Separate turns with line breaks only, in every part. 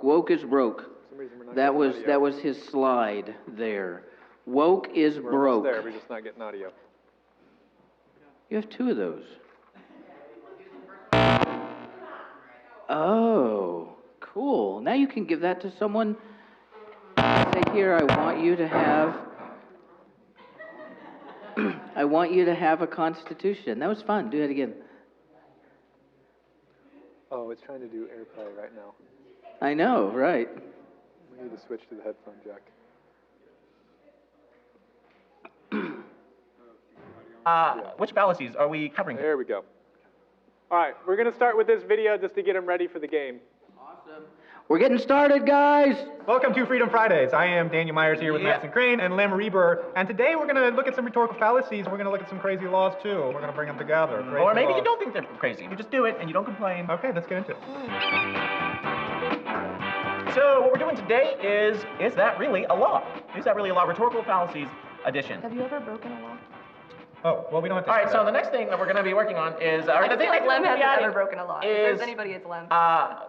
broke. Woke is broke.
For some reason we're not
That
getting
was
audio.
that was his slide there. Woke is
We're
broke.
almost there, we're just not getting audio.
You have two of those. Oh, cool. Now you can give that to someone. Say here, I want you to have I want you to have a constitution. That was fun. Do it again.
Oh, it's trying to do AirPlay right now.
I know, right?
We need to switch to the headphone jack.
Which fallacies are we covering?
There we go. All right, we're going to start with this video just to get them ready for the game.
Awesome. We're getting started, guys.
Welcome to Freedom Fridays. I am Daniel Myers here with Madison Crane and Lem Reber, and today we're going to look at some rhetorical fallacies. We're going to look at some crazy laws too. We're going to bring them together. Crazy
Or maybe
laws.
you don't think they're crazy. You just do it and you don't complain.
Okay, let's get into it.
So what we're doing today is that really a law? Is that really a law? Rhetorical fallacies edition.
Have you ever broken a law?
Oh, well, we don't have to.
All right, so the next thing that we're going to be working on is...
I feel like Lem hasn't ever broken a law. If there's anybody, it's Lem.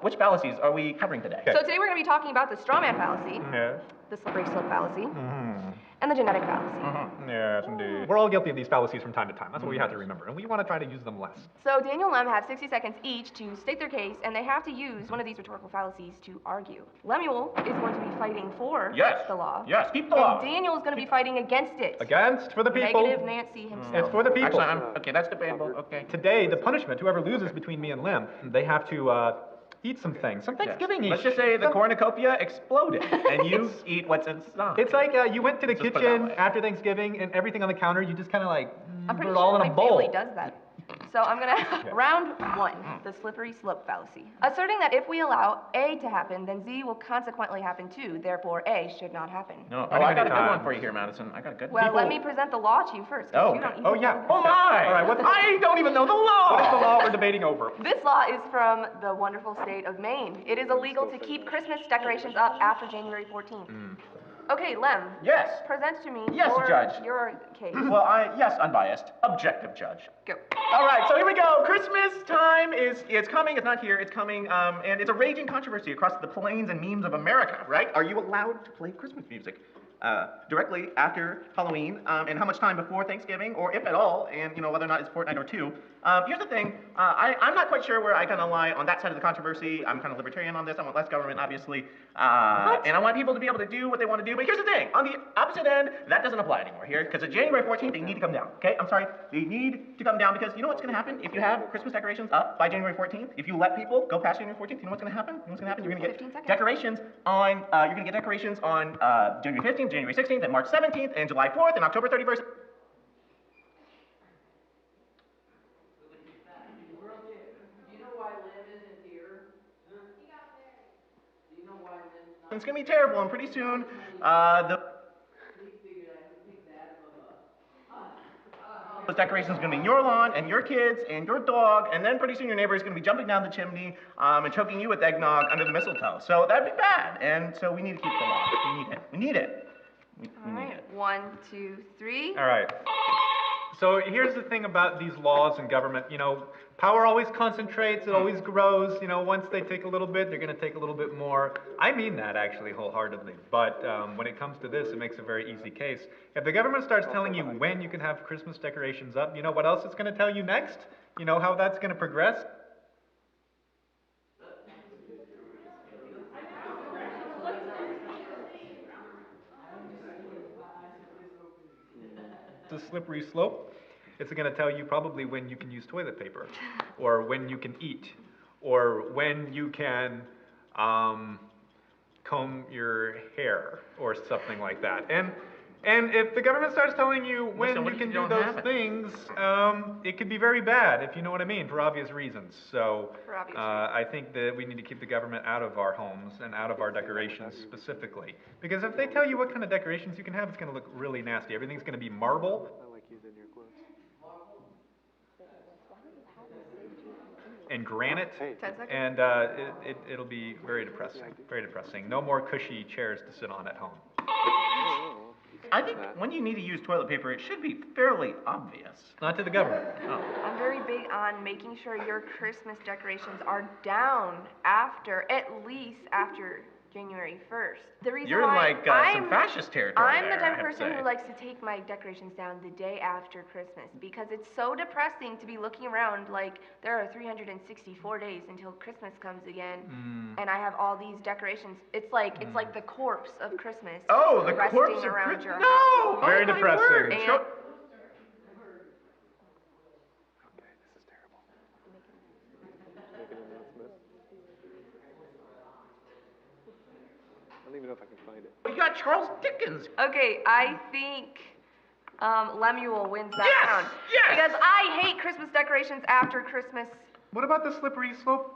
Which fallacies are we covering today?
So today we're going to be talking about the straw man fallacy,
Yes.
the slippery slope fallacy,
Mm-hmm.
and the genetic fallacy.
Yes, indeed. We're all guilty of these fallacies from time to time. That's what we have to remember, and we want to try to use them less.
So Daniel and Lem have 60 seconds each to state their case, and they have to use one of these rhetorical fallacies to argue. Lemuel is going to be fighting for the law.
Yes, keep the law.
And Daniel is going to be fighting against it.
Against, for the people.
Negative Nancy himself.
It's for the people.
Actually, okay, that's debatable. Okay.
Today, the punishment, whoever loses between me and Lem, they have to eat some things. Some Thanksgiving
Let's just say the cornucopia exploded, and you eat what's inside.
It's like you went to the
Just put it that
kitchen
way.
after Thanksgiving, and everything on the counter, you just kind of like
I'm
put
pretty
it all
sure
in a
my
bowl.
family does that. So I'm gonna round one, the slippery slope fallacy. Asserting that if we allow A to happen, then Z will consequently happen too. Therefore, A should not happen.
No,
Many,
I got a
many
good one
times.
for you here, Madison. I got a good
Well,
one.
let me present the law to you first. 'Cause
Oh,
you don't
okay.
even
Oh,
know
yeah.
the
Oh my!
All right, what's-
I don't even know the law.
What is the law we're debating over?
This law is from the wonderful state of Maine. It is illegal to keep Christmas decorations up after January 14th. Okay, Lem.
Yes.
Present to me
Yes, Judge.
your case.
Well, yes, unbiased, objective judge.
Go.
All right, so here we go. Christmas time it's coming. It's not here. It's coming, and it's a raging controversy across the plains and memes of America. Right? Are you allowed to play Christmas music directly after Halloween, and how much time before Thanksgiving, or if at all, and whether or not it's a fortnight or two? Here's the thing. I'm not quite sure where I kind of lie on that side of the controversy. I'm kind of libertarian on this. I want less government, obviously, and I want people to be able to do what they want to do. But here's the thing. On the opposite end, that doesn't apply anymore here, because at January 14th, they need to come down. Okay? I'm sorry. They need to come down because you know what's going to happen if you have Christmas decorations up by January 14th? If you let people go past January 14th, you know what's going to happen? You know what's going to happen? You're going to
15
get
seconds.
decorations on. You're going to get decorations on January 15th, January 16th, and March 17th, and July 4th, and October 31st. It's going to be terrible, and pretty soon, those decorations are going to be in your lawn, and your kids, and your dog, and then pretty soon your neighbor is going to be jumping down the chimney and choking you with eggnog under the mistletoe. So that'd be bad, and so we need to keep the law. We need it. We need it. We
All
need
right.
it.
1, 2, 3.
All right. So here's the thing about these laws and government. Power always concentrates. It always grows. Once they take a little bit, they're going to take a little bit more. I mean that actually wholeheartedly. But when it comes to this, it makes a very easy case. If the government starts telling you when you can have Christmas decorations up, you know what else it's going to tell you next? You know how that's going to progress? It's a slippery slope. It's going to tell you probably when you can use toilet paper, or when you can eat, or when you can comb your hair, or something like that. And if the government starts telling you when
Listen, what
you
if
can
you
do
don't
those
have it?
things, it could be very bad, if you know what I mean, for obvious reasons. So
For obvious
I think that we need to keep the government out of our homes and out of our decorations specifically. Because if they tell you what kind of decorations you can have, it's going to look really nasty. Everything's going to be marble.
I like using your quotes.
And granite,
10 seconds.
and it'll be very depressing, very depressing. No more cushy chairs to sit on at home.
I think when you need to use toilet paper, it should be fairly obvious.
Not to the government.
Oh.
I'm very big on making sure your Christmas decorations are down at least after January 1st. The reason
You're in
why
like some fascist territory
I'm the
there, I
type of
have to
person
say.
who likes to take my decorations down the day after Christmas because it's so depressing to be looking around like there are 364 days until Christmas comes again, and I have all these decorations. It's like the corpse of Christmas.
Oh, the
resting
corpse of
around
Christmas.
your
No!
house.
Very
Oh, my
depressing.
word.
And-
Okay, this is terrible. Make an announcement. I don't even know if I can find it.
You got Charles Dickens.
Okay, I think Lemuel wins that
Yes!
round.
Yes!
Because I hate Christmas decorations after Christmas.
What about the slippery slope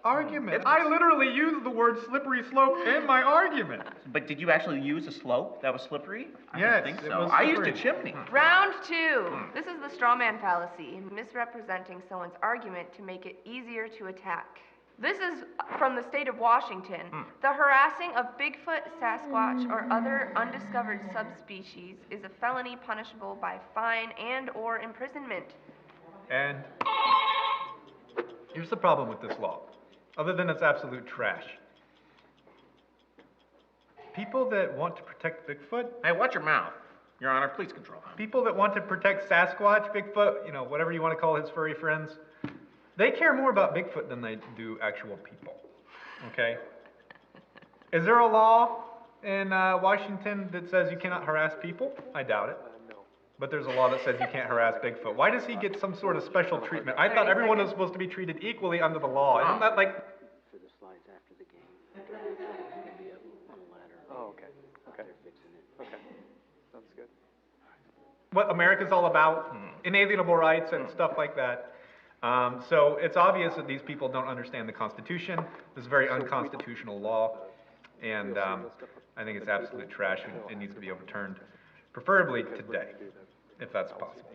argument? I literally used the word slippery slope in my argument.
But did you actually use a slope that was slippery? I
Yes,
don't think
it
so.
was
I used a
slippery.
chimney.
Round 2. This is the straw man fallacy, misrepresenting someone's argument to make it easier to attack. This is from the state of Washington. The harassing of Bigfoot, Sasquatch, or other undiscovered subspecies is a felony punishable by fine and/or imprisonment.
And here's the problem with this law, other than it's absolute trash. People that want to protect Bigfoot,
Hey, watch your mouth. Your Honor, please control him.
people that want to protect Sasquatch, Bigfoot, you know, whatever you want to call his furry friends, they care more about Bigfoot than they do actual people. Okay? Is there a law in Washington that says you cannot harass people? I doubt it.
No.
But there's a law that says you can't harass Bigfoot. Why does he get some sort of special treatment? I thought
30
everyone was
seconds.
supposed to be treated equally under the law. Isn't that like...
For the slides after the game. It's gonna be up on a ladder.
Oh, okay. Okay.
They're fixing it.
Okay. Sounds good.
what America's all about, inalienable rights and stuff like that. So it's obvious that these people don't understand the Constitution. This is a very unconstitutional law, and I think it's absolute trash. It needs to be overturned, preferably today, if that's possible.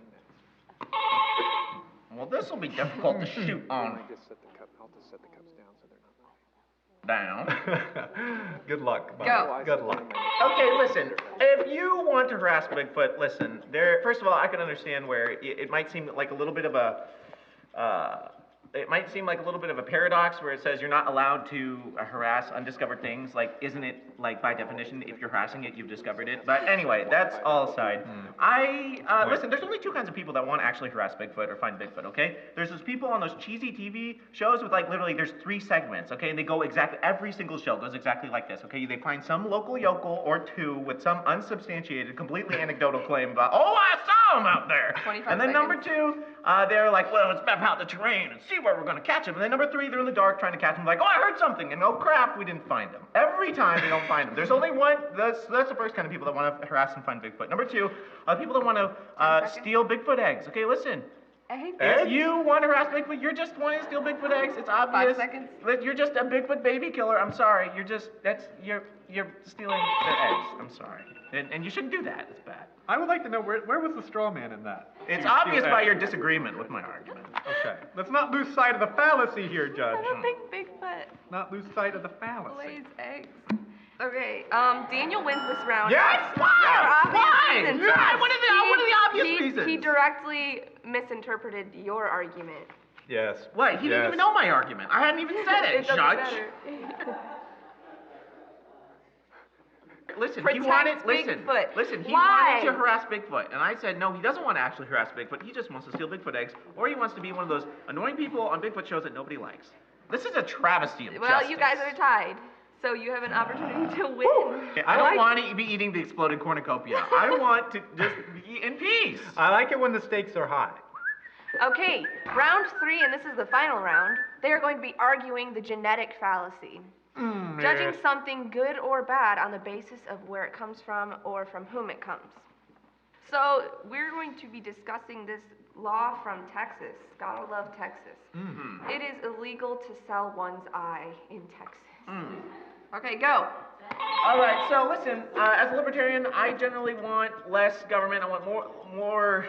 Well, this will be difficult to shoot on
I'll just set the cups down so they're not
down.
Good luck. buddy.
Go.
Good luck.
Okay, listen. If you want to harass Bigfoot, listen. First of all, I can understand where it might seem like a little bit of a paradox where it says you're not allowed to harass undiscovered things. Like, isn't it like by definition, if you're harassing it, you've discovered it? But anyway, that's all aside. Listen. There's only two kinds of people that want to actually harass Bigfoot or find Bigfoot. Okay? There's those people on those cheesy TV shows with like literally there's 3 segments. Okay, and they go exactly every single show goes exactly like this. Okay, they find some local yokel or two with some unsubstantiated, completely anecdotal claim about, oh, I saw him out there.
25
And then number
seconds.
2, they're like, well, let's map out the terrain and see where we're going to catch him. And then number 3, they're in the dark trying to catch him, like, oh, I heard something, and oh crap, we didn't find him. Every time they don't find him. There's only one. That's the first kind of people that want to harass and find Bigfoot. Number 2, people that want to
10 seconds.
steal Bigfoot eggs. Okay, listen.
Eggs?
If you want to harass Bigfoot, you're just wanting to steal Bigfoot eggs. It's obvious.
5 seconds.
That you're just a Bigfoot baby killer. I'm sorry. You're stealing their eggs. I'm sorry. And you shouldn't do that. It's bad.
I would like to know, where was the straw man in that?
It's
You
obvious
steal
by
eggs.
your disagreement with my argument.
Okay. Let's not lose sight of the fallacy here, Judge.
I don't think Bigfoot
Not lose sight of the fallacy.
lays eggs. Okay, Daniel wins this round.
Yes! Why?
For obvious
Why?
reasons.
Why? What are the obvious
He
reasons?
directly misinterpreted your argument.
Yes.
What? He didn't
Yes.
even know my argument. I hadn't even said it,
doesn't
Judge.
matter.
Listen,
Protect
he wanted
Bigfoot.
he
Why?
wanted to harass Bigfoot. And I said, no, he doesn't want to actually harass Bigfoot. He just wants to steal Bigfoot eggs. Or he wants to be one of those annoying people on Bigfoot shows that nobody likes. This is a travesty of
Well,
justice.
you guys are tied, so you have an opportunity to win.
Okay, I don't want to be eating the exploded cornucopia. I want to just be in peace.
I like it when the stakes are high.
Okay, round 3, and this is the final round. They are going to be arguing the genetic fallacy. Judging something good or bad on the basis of where it comes from or from whom it comes. So we're going to be discussing this law from Texas. Gotta love Texas. It is illegal to sell one's eye in Texas. Okay, go.
All right, so listen, as a libertarian, I generally want less government. I want more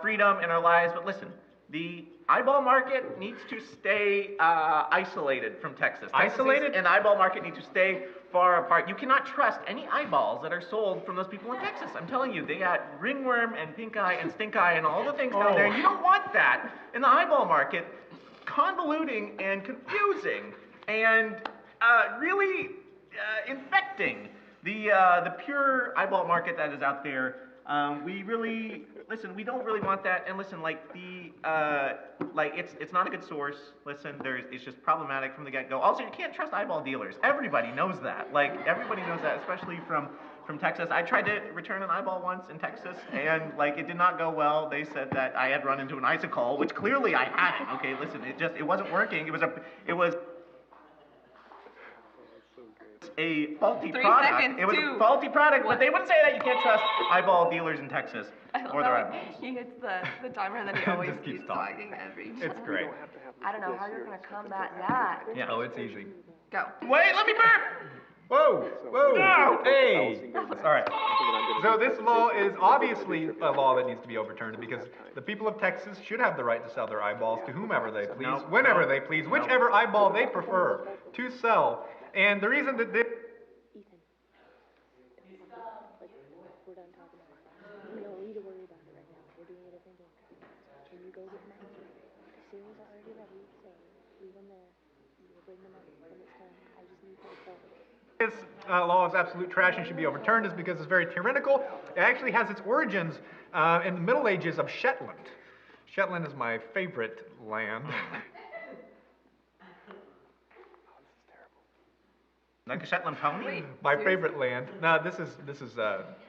freedom in our lives. But listen, the eyeball market needs to stay isolated from Texas.
Isolated?
And eyeball market needs to stay far apart. You cannot trust any eyeballs that are sold from those people in Texas. I'm telling you, they got ringworm and pink eye and stink eye and all the things down there. And you don't want that in the eyeball market. Convoluting and confusing and really infecting the pure eyeball market that is out there. We don't really want that. And listen, it's not a good source. Listen, it's just problematic from the get-go. Also, you can't trust eyeball dealers. Everybody knows that. Everybody knows that, especially from Texas. I tried to return an eyeball once in Texas, and it did not go well. They said that I had run into an icicle, which clearly I hadn't. Okay, listen, it wasn't working. It was a faulty product. It was a faulty product, but they wouldn't say that. You can't trust eyeball dealers in Texas or their eyeballs.
He hits the timer and then he always
Just keeps
keeps
talking.
talking every time.
It's great.
I don't know how you're gonna combat that.
Yeah. Oh, it's easy.
Go.
Wait, let me burp!
Whoa! Whoa!
No!
Hey! All right. So this law is obviously a law that needs to be overturned because the people of Texas should have the right to sell their eyeballs to whomever they please, whenever they please, whichever eyeball they prefer to sell. And the reason that this...
We're done talking about it. We don't need to worry about it right now. We're doing a different game. Can you go get Matt? The cereals are already ready, so leave them there. You will bring them up when it's time. I just need to go.
This law is absolute trash and should be overturned is because it's very tyrannical. It actually has its origins in the Middle Ages of Shetland. Shetland is my favorite land.
Like a Shetland pony?
My favorite land. No, this is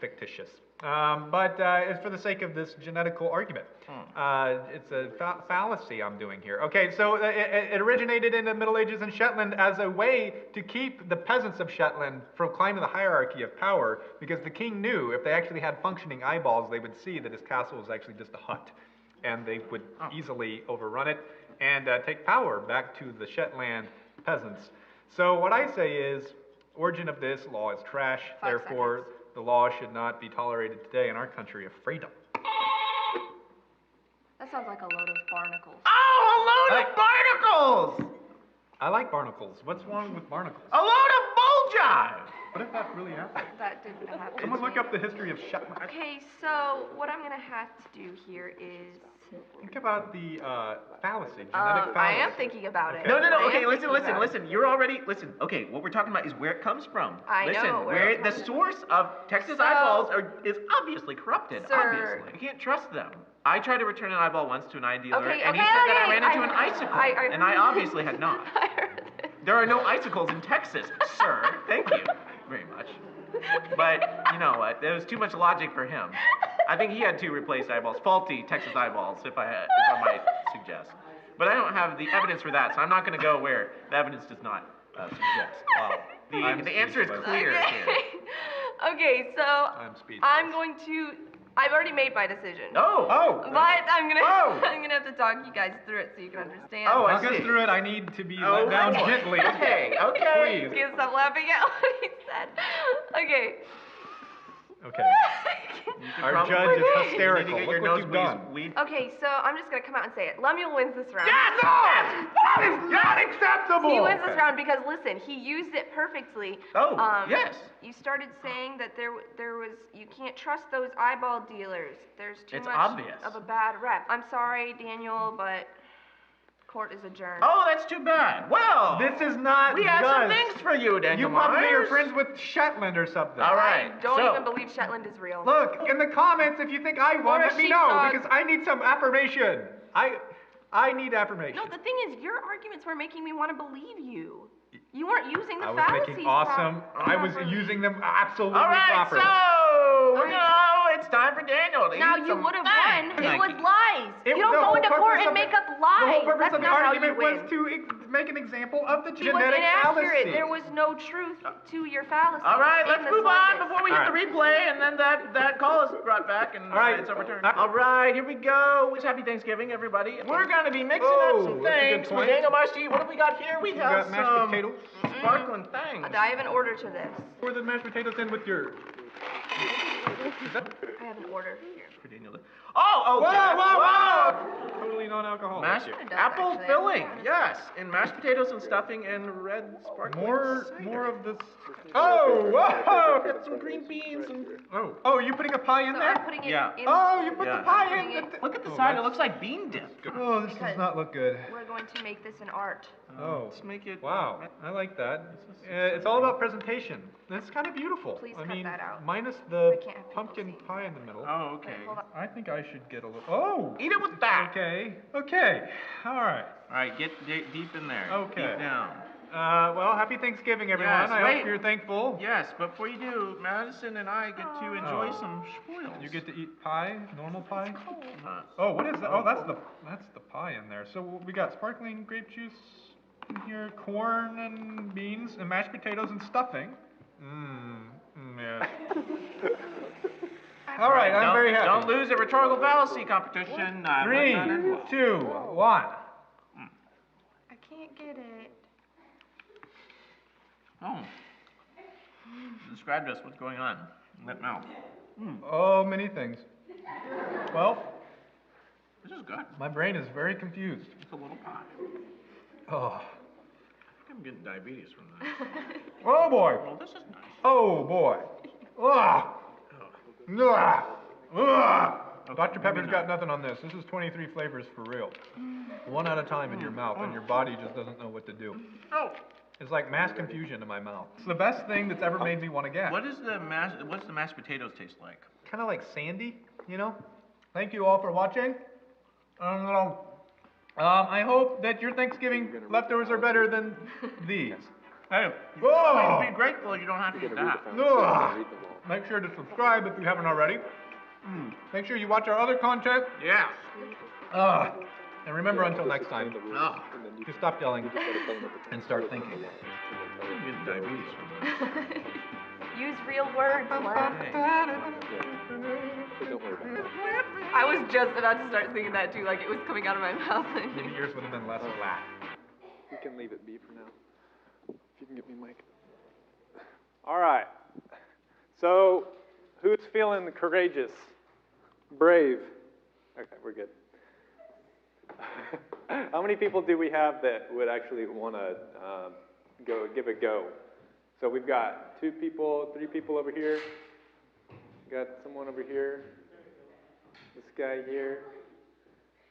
fictitious. But it's for the sake of this genetical argument. It's a fallacy I'm doing here. Okay, so it originated in the Middle Ages in Shetland as a way to keep the peasants of Shetland from climbing the hierarchy of power, because the king knew if they actually had functioning eyeballs, they would see that his castle was actually just a hut, and they would easily overrun it and take power back to the Shetland peasants. So what I say is, origin of this law is trash, therefore the law should not be tolerated today in our country of freedom.
That sounds like a load of barnacles.
Oh, a load of barnacles!
I like barnacles. What's wrong with barnacles?
A load of bull jive!
What if that really happened?
That didn't happen.
Someone look up the history of Shetland.
Okay, so what I'm gonna have to do here is...
Think about the fallacy, genetic fallacy.
I am thinking about it.
No,
I
okay,
am
listen.
thinking about it.
You're already, okay, what we're talking about is where it comes from.
I know where it
the
comes
source of Texas eyeballs is obviously corrupted,
Sir.
obviously. You can't trust them. I tried to return an eyeball once to an eye dealer,
Okay,
and he
okay,
said
okay,
that I ran into an
I
icicle, and I obviously had not.
I heard it.
There are no icicles in Texas, sir. Thank you very much. But you know what? There was too much logic for him. I think he had two replaced eyeballs, faulty Texas eyeballs, if I might suggest. But I don't have the evidence for that, so I'm not going to go where the evidence does not suggest. Wow. The answer is clear here.
Okay, so
speechless.
I'm going to... I've already made my decision.
Oh.
But I'm gonna
Oh.
I'm gonna have to talk you guys through it so you can understand.
Oh, I
Talk us
see.
through it. I need to be let down gently.
Okay.
Please.
Can't stop laughing at what he said. Okay.
Okay. Our judge is hysterical.
Get
Look
your
what
nose
you've done.
Okay, so I'm just gonna come out and say it. Lemuel wins this round.
That is not acceptable!
He wins this round because listen, he used it perfectly.
Yes.
You started saying that there was you can't trust those eyeball dealers. There's too
It's
much
obvious.
of a bad rep. I'm sorry, Daniel, but court is adjourned.
Oh, that's too bad. Well,
This is not
we have some
just.
things for you, Daniel.
You probably are
Myers.
friends with Shetland or something.
All right.
I don't
so,
even believe Shetland is real.
Look, in the comments, if you think I won,
Or a
let me know,
sheepdog.
because I need some affirmation. I need affirmation.
No, the thing is, your arguments were making me want to believe you. You weren't using the
I was
fallacies.
making awesome. I was
properly.
using them absolutely
All right,
properly.
so, it's time for Daniel to
Now
eat
you
some
would have
thanks.
won. It was lies.
It-
You don't
the
go
whole
into
purpose
court
of
and
the-
make up lies.
The whole purpose
That's
of the
not how
argument
you win.
was to make an example of the
He was
genetic
inaccurate.
fallacy.
There was no truth to your fallacy.
All right,
in
let's
the
move on
slightest.
before we hit the replay, and then that call is brought back, and
All right.
it's overturned. All right, here we go. Wish happy Thanksgiving, everybody. We're going to be mixing up some
that's a good
things for
point.
Daniel Myers to eat. What have we got here? We have
got mashed
some
potatoes.
sparkling things.
I have an order to this.
Pour the mashed potatoes in with your
I have an order here.
For Daniel. Oh, okay.
Whoa! Totally non-alcoholic.
Mashed
It does,
apple
actually.
filling,
Yeah.
yes, and mashed potatoes and stuffing and red sparkling cider.
More of this. Oh, whoa!
Get some green beans and
Oh, you putting a pie in
So
there?
I'm putting it
Yeah.
in.
Oh, you put
Yeah.
the pie
Putting
in.
it-
look at the
Oh,
side. It
that's-
looks like bean dip.
Oh, this
Because
does not look good.
We're going to make this an art.
Oh,
Let's make it.
wow, I like that. It's all about presentation. That's kind of beautiful.
Please
I
cut
mean,
that out.
minus
I
the
can't have people
pumpkin
see.
pie in the middle.
Oh, okay.
Wait, hold on.
I think I should get a little. Oh,
Eat it with that.
okay, okay, all right.
All right, get deep in there.
Okay.
Deep down.
Well, happy Thanksgiving, everyone.
Yes,
I
wait.
hope you're thankful.
Yes, but before you do, Madison and I get to enjoy
Oh.
some spoils.
You get to eat pie, normal pie.
Uh,
Oh, what is that? Oh, that's the pie in there. So we got sparkling grape juice in here, corn and beans, and mashed potatoes and stuffing. Yes. All right, I'm very happy.
Don't lose a rhetorical fallacy competition.
3, 2, 1.
I can't get it.
Oh. Describe to us what's going on in that mouth.
Oh, many things. Well,
This is good.
my brain is very confused.
It's a little pie.
Oh,
I think I'm getting diabetes from that.
oh boy.
Well, this is nice.
Oh boy. Ah. Ah. Ah. Dr. Pepper's got nothing on this. This is 23 flavors for real. One at a time in your mouth, and your body just doesn't know what to do.
Oh.
It's like mass confusion in my mouth. It's the best thing that's ever made me want to gag.
What's the mashed potatoes taste like?
Kind of like sandy, you know? Thank you all for watching. I hope that your Thanksgiving leftovers are better than these.
Hey,
Whoa!
be grateful you don't have to eat that.
Ugh. Make sure to subscribe if you haven't already. Make sure you watch our other content.
Yeah.
And remember, until next time,
Oh.
to stop yelling and start thinking.
I'm getting diabetes from that.
Use real words, Len.
Hey.
I was just about to start singing that too, like it was coming out of my mouth.
Maybe yours would have been less flat.
We can leave it be for now. If you can get me mic. All right. So, who's feeling courageous? Brave? Okay, we're good. How many people do we have that would actually want to give a go? So we've got 2 people, 3 people over here. Got someone over here. This guy here.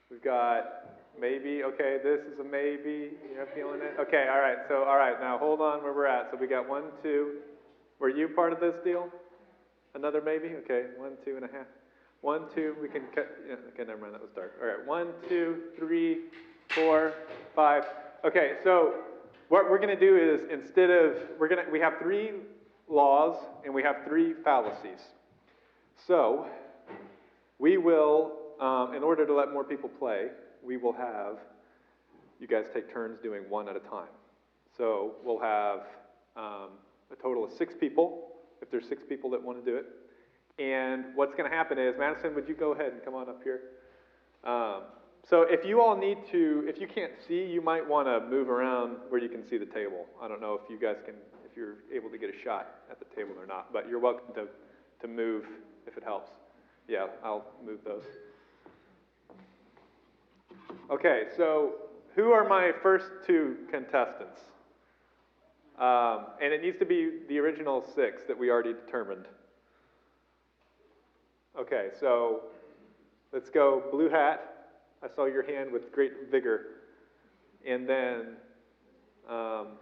We've got maybe. Okay, this is a maybe. You're not feeling it? Okay, all right. So, all right, now hold on where we're at. So we got 1, 2. Were you part of this deal? Another maybe? Okay, 1, 2 and a half. 1, 2, we can cut. Yeah, okay, never mind, that was dark. All right, 1, 2, 3, 4, 5. Okay, so what we're going to do is instead of, we have 3 laws and we have 3 fallacies. So we will, in order to let more people play, we will have you guys take turns doing 1 at a time. So we'll have a total of 6 people, if there's 6 people that want to do it. And what's going to happen is, Madison, would you go ahead and come on up here? So if you all need to, if you can't see, you might want to move around where you can see the table. I don't know if you guys can, if you're able to get a shot at the table or not, but you're welcome to move if it helps. Yeah, I'll move those. Okay, so who are my first 2 contestants? And it needs to be the original 6 that we already determined. Okay, so let's go blue hat. I saw your hand with great vigor. And then,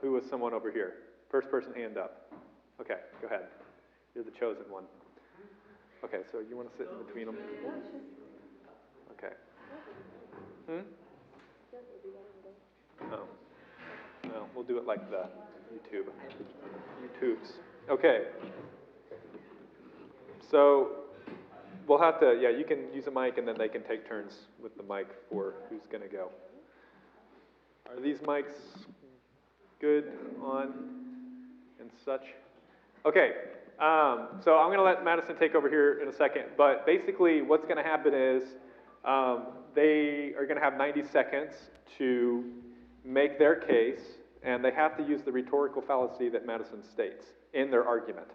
who was someone over here? First person hand up. Okay, go ahead. You're the chosen one. Okay, so you want to sit in between them? Okay. Oh. No, we'll do it like the YouTubes. Okay. So, we'll have to, yeah, you can use a mic and then they can take turns with the mic for who's going to go. Are these mics good on and such? Okay, so I'm going to let Madison take over here in a second, but basically what's going to happen is they are going to have 90 seconds to make their case, and they have to use the rhetorical fallacy that Madison states in their argument.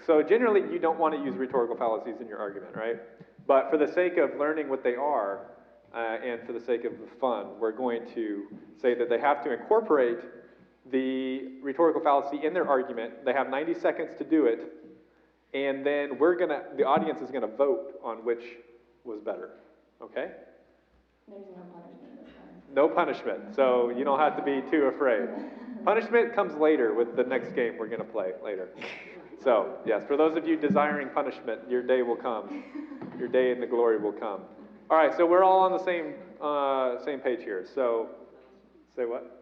So generally, you don't want to use rhetorical fallacies in your argument, right? But for the sake of learning what they are, and for the sake of the fun, we're going to say that they have to incorporate the rhetorical fallacy in their argument. They have 90 seconds to do it, and then the audience is gonna vote on which was better, okay?
There's no punishment this time.
No punishment, so you don't have to be too afraid. Punishment comes later with the next game we're gonna play later. So, yes, for those of you desiring punishment, your day will come. Your day and the glory will come. All right, so we're all on the same page here. So, say what?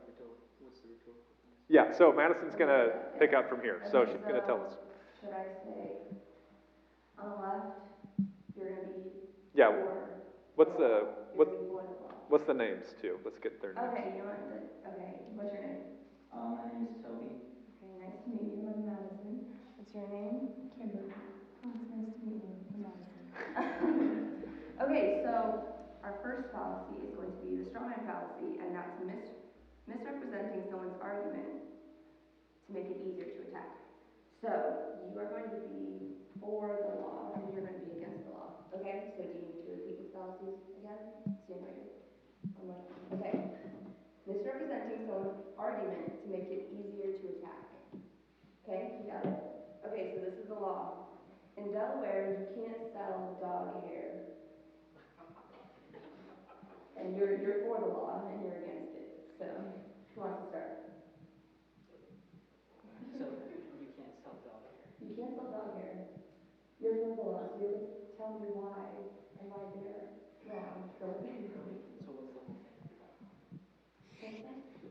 Yeah, so Madison's gonna pick up from here, so she's gonna tell us.
Should I say, on the left, you're gonna be
Yeah,
for
what's
the law.
the,
You're gonna be for the law.
what's the names too? Let's get their names.
Okay, you know what, okay, what's your name?
My name is Toby.
Okay, nice to meet you, I'm Madison. What's your name? Kimberly. Oh, it's nice to meet you, I'm Madison. Okay, so our first fallacy is going to be the straw man fallacy, and that's misrepresenting someone's argument to make it easier to attack. So you are going to be for the law, and you're going to be against the law. Okay, so do you need to repeat these fallacies again? Stand right here. Okay. Misrepresenting someone's argument to make it easier to attack. Okay, you got it? Okay, so this is the law. In Delaware, you can't sell dog hair. And you're for the law, and you're against it. So, who wants to start?
So you can't sell dog hair.
You can't sell dog hair. You're for the law, so you have to tell me why, and why they're wrong. Go ahead.
So what's the whole thing about? Do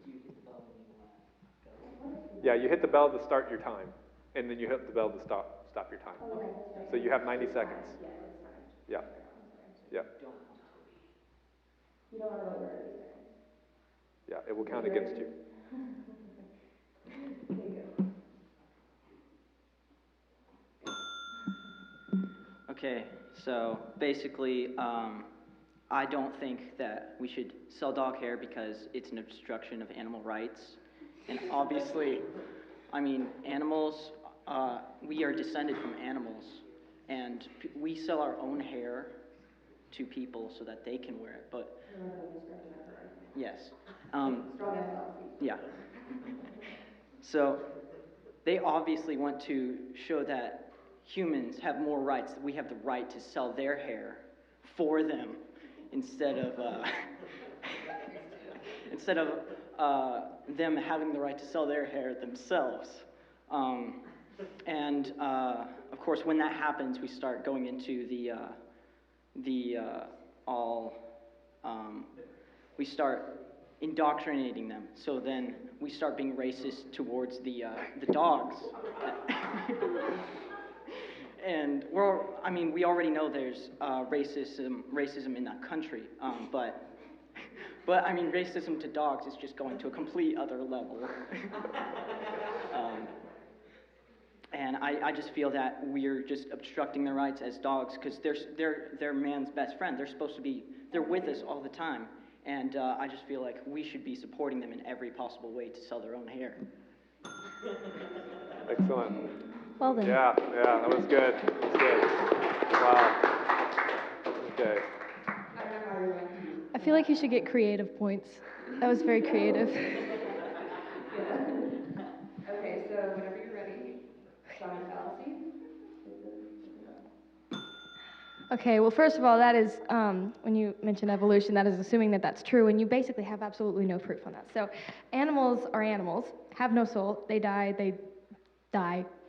you hit the bell when you want to go?
Yeah, you hit the bell to start your time, and then you hit the bell to stop your time.
Oh, yeah, that's right.
So you have 90 seconds.
Yeah, that's fine.
Yeah, yeah,
Don't want to leave.
You don't want to go over 30 seconds.
yeah, it will count against you.
Okay, go.
Okay, so basically, I don't think that we should sell dog hair because it's an obstruction of animal rights. And obviously, I mean, animals, we are descended from animals, and we sell our own hair to people so that they can wear it, but yes.
Straw man fallacy.
Yeah. So they obviously want to show that humans have more rights, that we have the right to sell their hair for them instead of them having the right to sell their hair themselves. And of course, when that happens, we start going into we start indoctrinating them. So then we start being racist towards the dogs. And we already know there's racism in that country, but I mean, racism to dogs is just going to a complete other level. And I just feel that we're just obstructing their rights as dogs because they're man's best friend. They're with us all the time. And I just feel like we should be supporting them in every possible way to sell their own hair.
Excellent.
Well then.
Yeah, that was good. That was good. Wow. Okay.
I feel like you should get creative points. That was very creative.
Okay, so whenever you're ready, straw man fallacy.
Okay, well, first of all, that is, when you mention evolution, that is assuming that that's true, and you basically have absolutely no proof on that. So, animals are animals, have no soul, they die,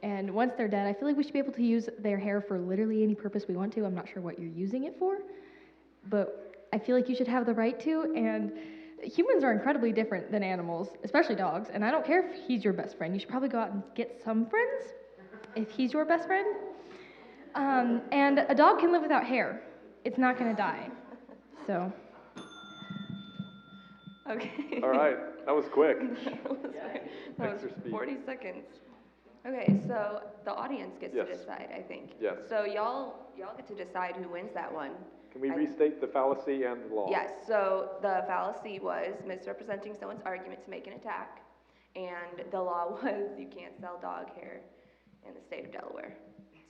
and once they're dead, I feel like we should be able to use their hair for literally any purpose we want to. I'm not sure what you're using it for, but I feel like you should have the right to, and humans are incredibly different than animals, especially dogs, and I don't care if he's your best friend. You should probably go out and get some friends if he's your best friend. And a dog can live without hair. It's not going to die. So.
Okay.
All right, that was quick.
That
Thanks
was
for speed.
40 seconds. Okay, so the audience gets
Yes.
to decide, I think.
Yes.
So y'all get to decide who wins that one.
Can we restate the fallacy and the law?
Yes, so the fallacy was misrepresenting someone's argument to make an attack, and the law was you can't sell dog hair. in the state of Delaware.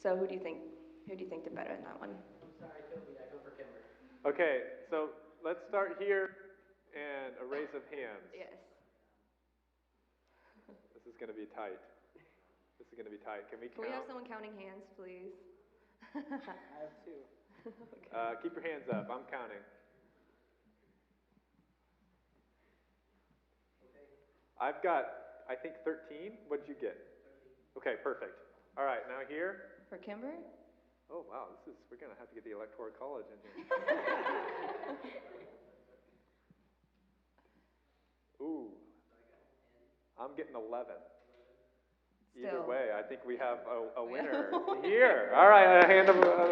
So who do you think did better in that one?
I'm sorry, Toby, I go for Kimber.
Okay, so let's start here and a raise of hands.
Yes.
This is going to be tight. This is going to be tight. Can we
Can we
count?
have someone counting hands, please?
I have 2.
Keep your hands up. I'm counting. I've got, I think, 13. What did you get? Okay, perfect. All right, now here.
For Kimber?
Oh, wow, we're going to have to get the Electoral College in here. Ooh, I'm getting 11. Either
Still.
way, I think we have a winner here. All right, a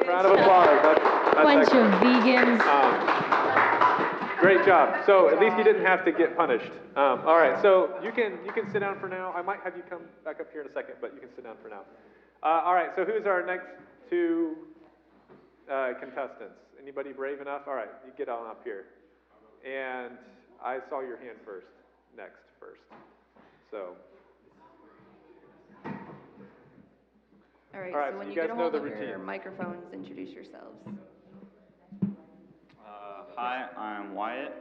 round of applause. That's
Bunch
excellent.
of vegans.
Great job. So at least you didn't have to get punished. All right, so you can sit down for now. I might have you come back up here in a second, but you can sit down for now. All right, so who's our next 2 contestants? Anybody brave enough? All right, you get on up here. And I saw your hand first. So.
All right,
All right,
so
so
when
you
you
guys
get a
know
hold
the
of your
routine.
microphones, introduce yourselves.
Hi, I'm Wyatt.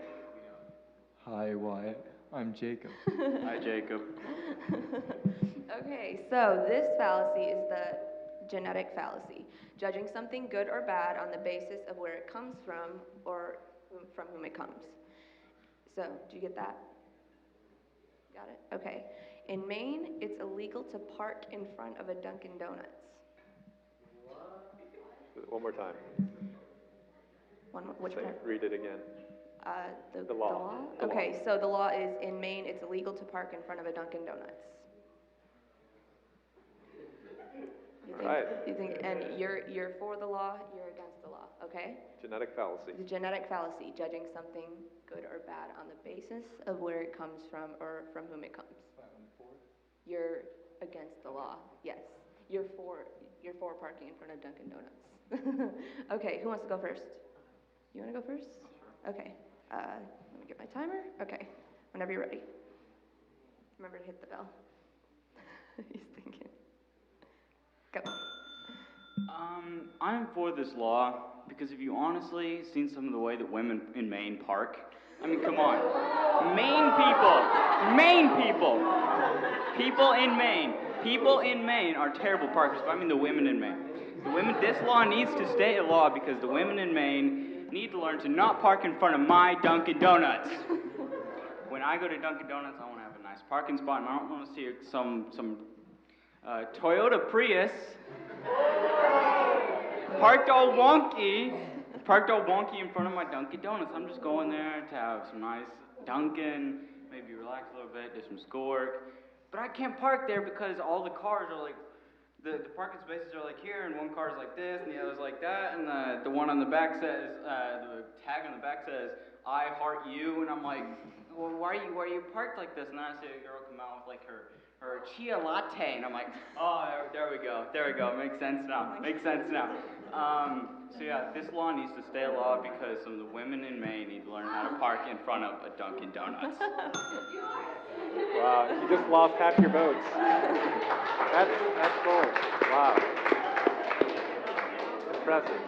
Hi, Wyatt. I'm Jacob.
Hi, Jacob.
Okay, so this fallacy is the genetic fallacy, judging something good or bad on the basis of where it comes from or from whom it comes. So, do you get that? Got it? Okay. In Maine, it's illegal to park in front of a Dunkin' Donuts.
One more time.
Which part?
Read it again.
The
law. The
Okay,
law.
so the law is in Maine, it's illegal to park in front of a Dunkin' Donuts. You think, and you're for the law, you're against the law, okay?
Genetic fallacy.
The genetic fallacy, judging something good or bad on the basis of where it comes from or from whom it comes. You're against the law, yes. You're for parking in front of Dunkin' Donuts. Okay, who wants to go first? You want to go first? Okay. Let me get my timer. Okay. Whenever you're ready. Remember to hit the bell. He's thinking. Go.
I'm for this law because if you honestly seen some of the way that women in Maine park, I mean, come on. Maine people in Maine are terrible parkers, but I mean the women in Maine. This law needs to stay a law because the women in Maine need to learn to not park in front of my Dunkin' Donuts. When I go to Dunkin' Donuts, I want to have a nice parking spot, and I don't want to see some Toyota Prius parked all wonky in front of my Dunkin' Donuts. I'm just going there to have some nice Dunkin', maybe relax a little bit, do some schoolwork. But I can't park there because all the cars are like, the parking spaces are like here, and one car's like this, and the other's like that, and the one on the back says, the tag on the back says, I heart you, and I'm like, well, why are you parked like this? And then I see a girl come out with like her chia latte, and I'm like, oh, there we go, makes sense now. So yeah, this law needs to stay a law because some of the women in Maine need to learn how to park in front of a Dunkin' Donuts.
Wow, you just lost half your votes. That's bold. Wow. Impressive.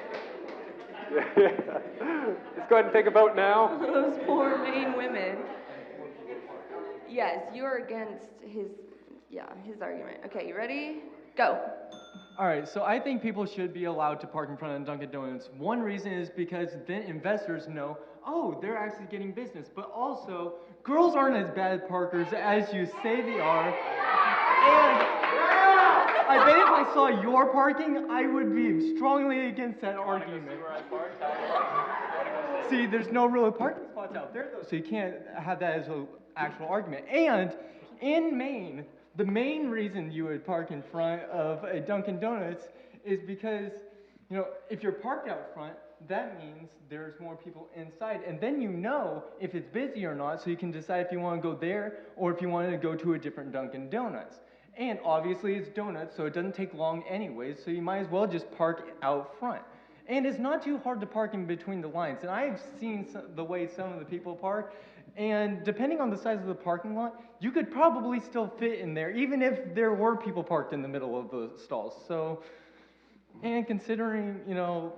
Let's go ahead and take a vote now.
Those poor Maine women. Yes, you're against his argument. Okay, you ready? Go.
All right, so I think people should be allowed to park in front of Dunkin' Donuts. One reason is because then investors know, oh, they're actually getting business. But also, girls aren't as bad parkers as you say they are. And I bet if I saw your parking, I would be strongly against that argument. See, there's no real parking spots out there, though, so you can't have that as an actual argument. And in Maine, the main reason you would park in front of a Dunkin' Donuts is because, if you're parked out front, that means there's more people inside. And then you know if it's busy or not, so you can decide if you want to go there or if you wanted to go to a different Dunkin' Donuts. And obviously it's donuts, so it doesn't take long anyways, so you might as well just park out front. And it's not too hard to park in between the lines. And I've seen the way some of the people park. And depending on the size of the parking lot, you could probably still fit in there, even if there were people parked in the middle of the stalls. So, and considering, you know,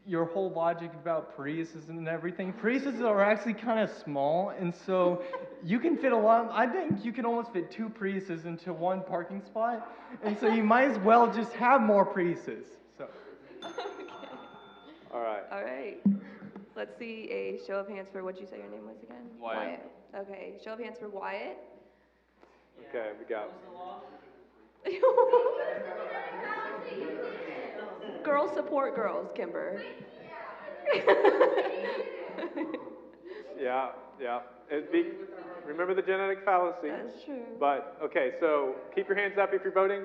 your whole logic about Priuses and everything, Priuses are actually kind of small, and so you can fit a lot. I think you can almost fit 2 Priuses into 1 parking spot, and so you might as well just have more Priuses. So.
All right.
All right. Let's see a show of hands for what you say your name was again?
Wyatt.
Okay, show of hands for Wyatt.
Okay, we got.
Girls support girls, Kimber.
Yeah, yeah. Remember the genetic fallacy.
That's true.
But, okay, so keep your hands up if you're voting.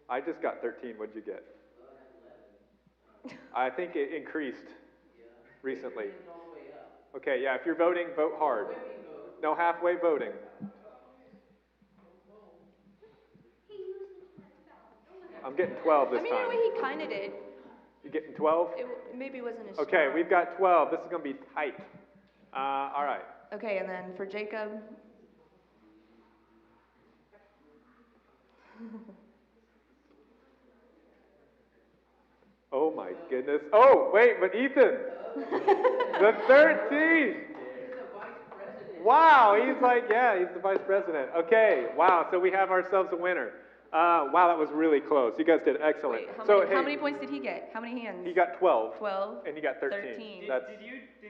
I just got 13. What'd you get? I think it increased recently. Okay, yeah, if you're voting, vote hard. No halfway voting. I'm getting 12 this
I mean,
time.
in a way, he kind of did.
You getting 12?
Maybe it wasn't as
Okay,
strong.
we've got 12. This is going to be tight. All right.
Okay, and then for Jacob.
Oh my goodness. Oh, wait, but Ethan. The 13. Wow, he's like, yeah, he's the vice president. Okay, wow, so we have ourselves a winner. Wow, that was really close. You guys did excellent.
Wait, how many points did he get? How many hands?
He got 12.
12.
And you got 13.
Did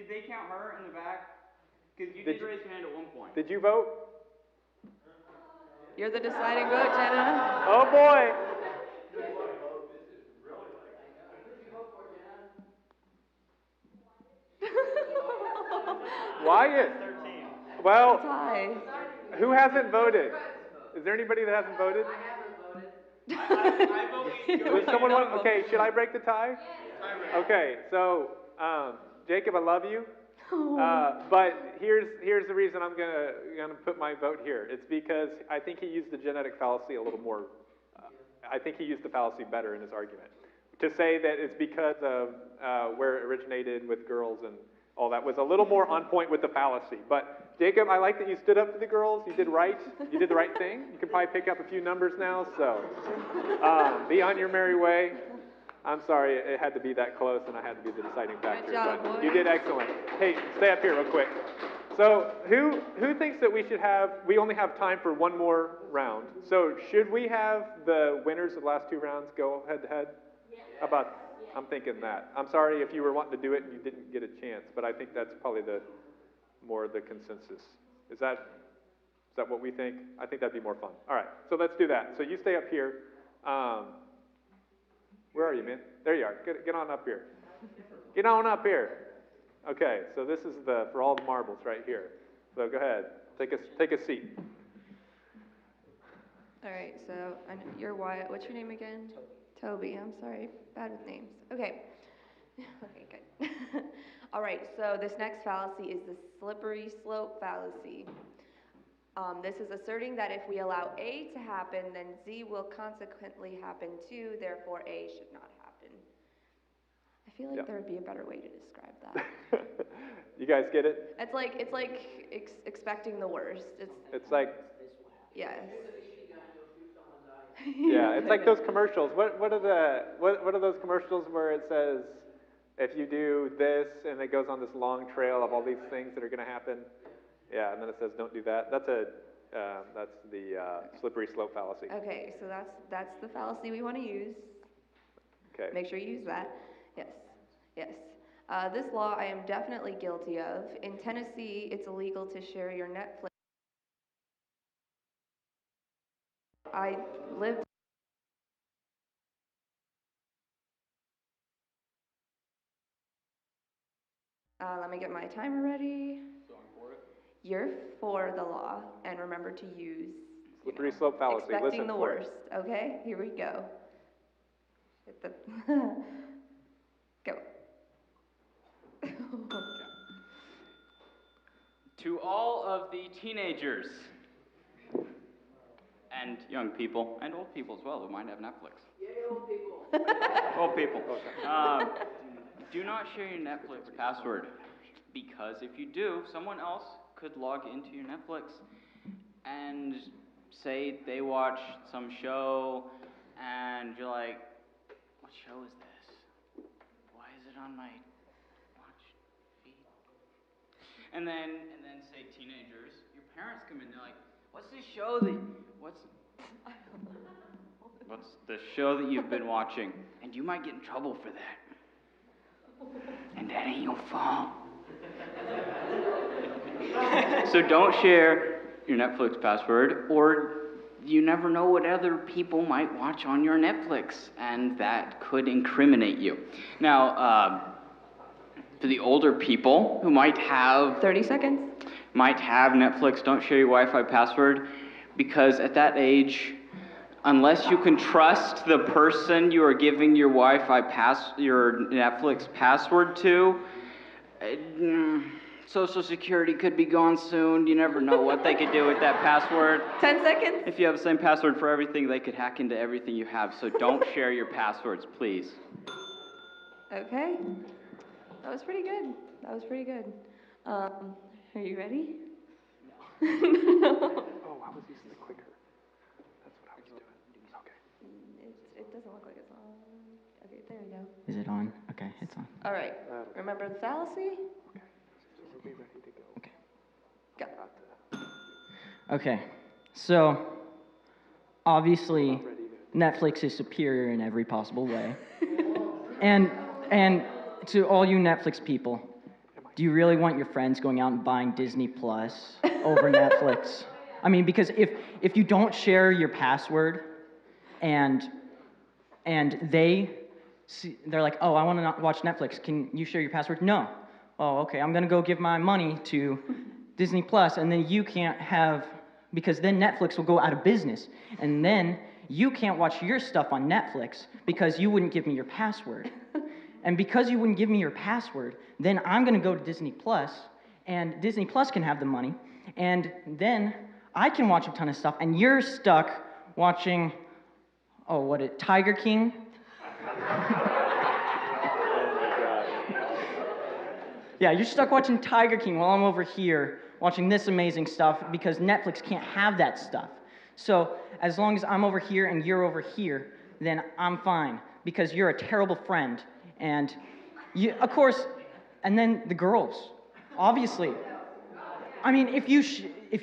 they count her in the back? Because you did raise your hand at one point.
Did you vote?
You're the deciding vote, Jenna.
Oh boy. Wyatt. Well, who hasn't voted? Is there anybody that hasn't voted?
I vote.
Does someone want? Okay, should I break the tie? Okay, so Jacob, I love you, but here's the reason I'm gonna put my vote here. It's because I think he used the genetic fallacy a little more. I think he used the fallacy better in his argument. To say that it's because of where it originated with girls and all that was a little more on point with the fallacy. But Jacob, I like that you stood up for the girls. You did right. You did the right thing. You can probably pick up a few numbers now. So be on your merry way. I'm sorry it had to be that close, and I had to be the deciding factor.
Good job,
but
boys.
you did excellent. Hey, stay up here real quick. So who thinks that we only have time for one more round? So should we have the winners of the last 2 rounds go head to head? I'm thinking that. I'm sorry if you were wanting to do it and you didn't get a chance, but I think that's probably more the consensus. Is that what we think? I think that'd be more fun. All right, so let's do that. So you stay up here. Where are you, man? There you are. Get on up here. Get on up here. Okay, so this is for all the marbles right here. So go ahead, take a seat.
All right, so you're Wyatt. What's your name again? Toby. I'm sorry, bad with names. Okay. Okay, good. All right, so this next fallacy is the slippery slope fallacy. This is asserting that if we allow A to happen, then Z will consequently happen too, therefore A should not happen. I feel like there would be a better way to describe that.
You guys get it?
It's like expecting the worst.
It's like,
yes.
yeah, it's like those commercials. What are those commercials where it says, if you do this, and it goes on this long trail of all these things that are going to happen? Yeah, and then it says, don't do that. That's the slippery slope fallacy.
Okay, so that's the fallacy we want to use.
Okay.
Make sure you use that. Yes, yes. This law I am definitely guilty of. In Tennessee, it's illegal to share your Netflix. I lived. Let me get my timer ready.
So I'm for it.
You're for the law, and remember to use
Slippery slope fallacy.
expecting
Listen
the
for it.
worst. Okay, here we go. Hit the go.
To all of the teenagers and young people and old people as well who might have Netflix.
Yay, old people.
Old people. Do not share your Netflix password, because if you do, someone else could log into your Netflix and say they watch some show, and you're like, what show is this? Why is it on my watch feed? And then say teenagers, your parents come in, they're like, what's the show that you've been watching? And you might get in trouble for that. And that ain't your fault. So don't share your Netflix password, or you never know what other people might watch on your Netflix, and that could incriminate you. Now, for the older people who might have
30 seconds.
Might have Netflix, don't share your Wi-Fi password, because at that age, unless you can trust the person you are giving your your Netflix password to, Social Security could be gone soon. You never know what they could do with that password.
10 seconds.
If you have the same password for everything, they could hack into everything you have. So don't share your passwords, please.
Okay. That was pretty good. Are you ready? No.
Oh, I was using the clicker. That's what I was doing. Okay.
It doesn't look like it's on. Okay, there we go.
Is it on? Okay, it's on.
All right. Remember the fallacy?
Okay. So we'll be ready to go.
Okay.
Go.
Okay, so obviously Netflix is superior in every possible way. And to all you Netflix people, do you really want your friends going out and buying Disney Plus over Netflix? I mean, because if you don't share your password and they're like, oh, I want to watch Netflix, can you share your password? No. Oh, okay, I'm going to go give my money to Disney Plus, and then you can't have, because then Netflix will go out of business, and then you can't watch your stuff on Netflix because you wouldn't give me your password. And because you wouldn't give me your password, then I'm going to go to Disney Plus, and Disney Plus can have the money, and then I can watch a ton of stuff, and you're stuck watching, Tiger King? Yeah, you're stuck watching Tiger King while I'm over here watching this amazing stuff because Netflix can't have that stuff. So as long as I'm over here and you're over here, then I'm fine because you're a terrible friend. And you, of course, and then the girls, obviously. I mean, if you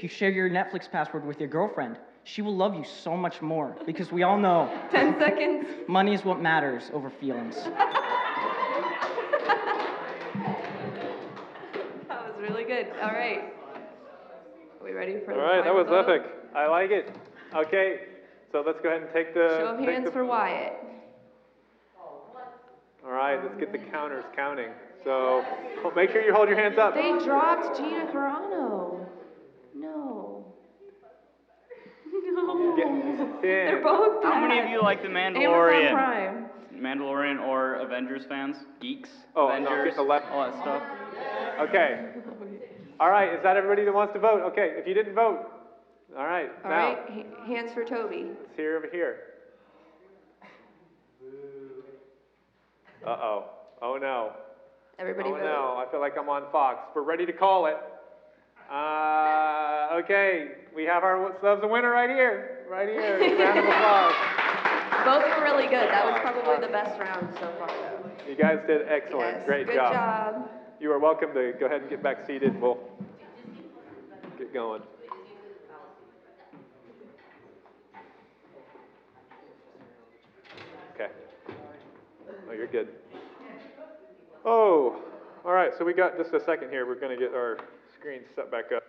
share your Netflix password with your girlfriend, she will love you so much more because we all know
10 seconds.
Money is what matters over feelings.
That was really good. All right. Are we ready for the
All right, that
final
was
vote?
epic. I like it. Okay, so let's go ahead and take the...
Show of hands for Wyatt.
All right, let's get the counters counting. So make sure you hold your hands up.
They dropped Gina Carano. No. No. They're both bad.
How many of you like The
Amazon
Mandalorian?
Prime.
Mandalorian or Avengers fans? Geeks?
Oh,
Avengers?
no, get the left.
All that stuff?
Okay. All right, is that everybody that wants to vote? Okay, if you didn't vote, all right.
All
now,
right, hands for Toby.
let's hear over here. Uh-oh. Oh, no.
Everybody
Oh,
vote.
no. I feel like I'm on Fox. We're ready to call it. Okay. We have ourselves a winner right here. Right here. Round of applause.
Both were really good. That was probably the best round so far, though.
You guys did excellent.
Yes,
Great
good job.
You are welcome to go ahead and get back seated. We'll get going. Okay. Oh, you're good. Oh, all right. So we got just a second here. We're going to get our screen set back up.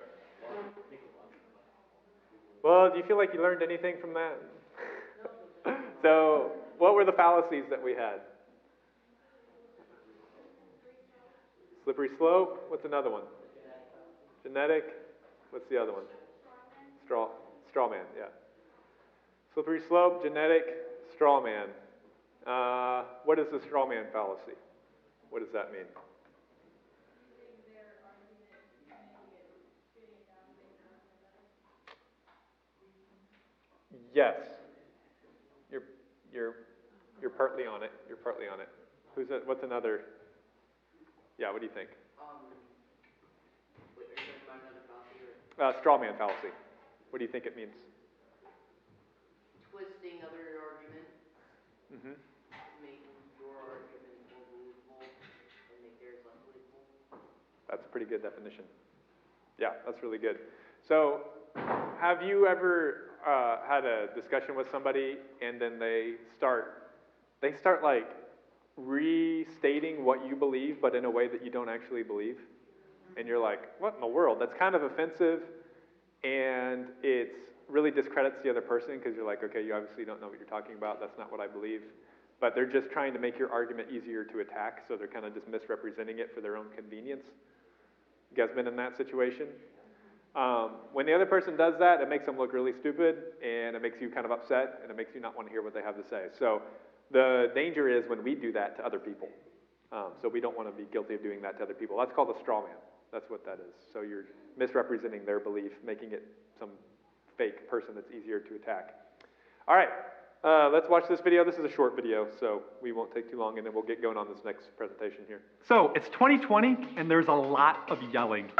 Well, do you feel like you learned anything from that? So, what were the fallacies that we had? Slippery slope. What's another one? Genetic. What's the other one? Straw man. Yeah. Slippery slope, genetic, straw man. What is the straw man fallacy? What does that mean? Yes. You're partly on it. You're partly on it. What's another Yeah, what do you think?
Wait, are you talking about another fallacy or?
Straw man fallacy. What do you think it means?
Twisting other argument,
Mm-hmm.
making your argument more believable and make theirs less believable.
That's a pretty good definition. Yeah, that's really good. So, have you ever had a discussion with somebody and then they start like restating what you believe, but in a way that you don't actually believe? And you're like, what in the world? That's kind of offensive, and it's really discredits the other person because you're like, okay, you obviously don't know what you're talking about. That's not what I believe. But they're just trying to make your argument easier to attack, so they're kind of just misrepresenting it for their own convenience. You guys been in that situation? When the other person does that, it makes them look really stupid, and it makes you kind of upset, and it makes you not want to hear what they have to say. So the danger is when we do that to other people. So we don't want to be guilty of doing that to other people. That's called a straw man. That's what that is. So you're misrepresenting their belief, making it some fake person that's easier to attack. All right, let's watch this video. This is a short video, so we won't take too long, and then we'll get going on this next presentation here.
So, it's 2020, and there's a lot of yelling.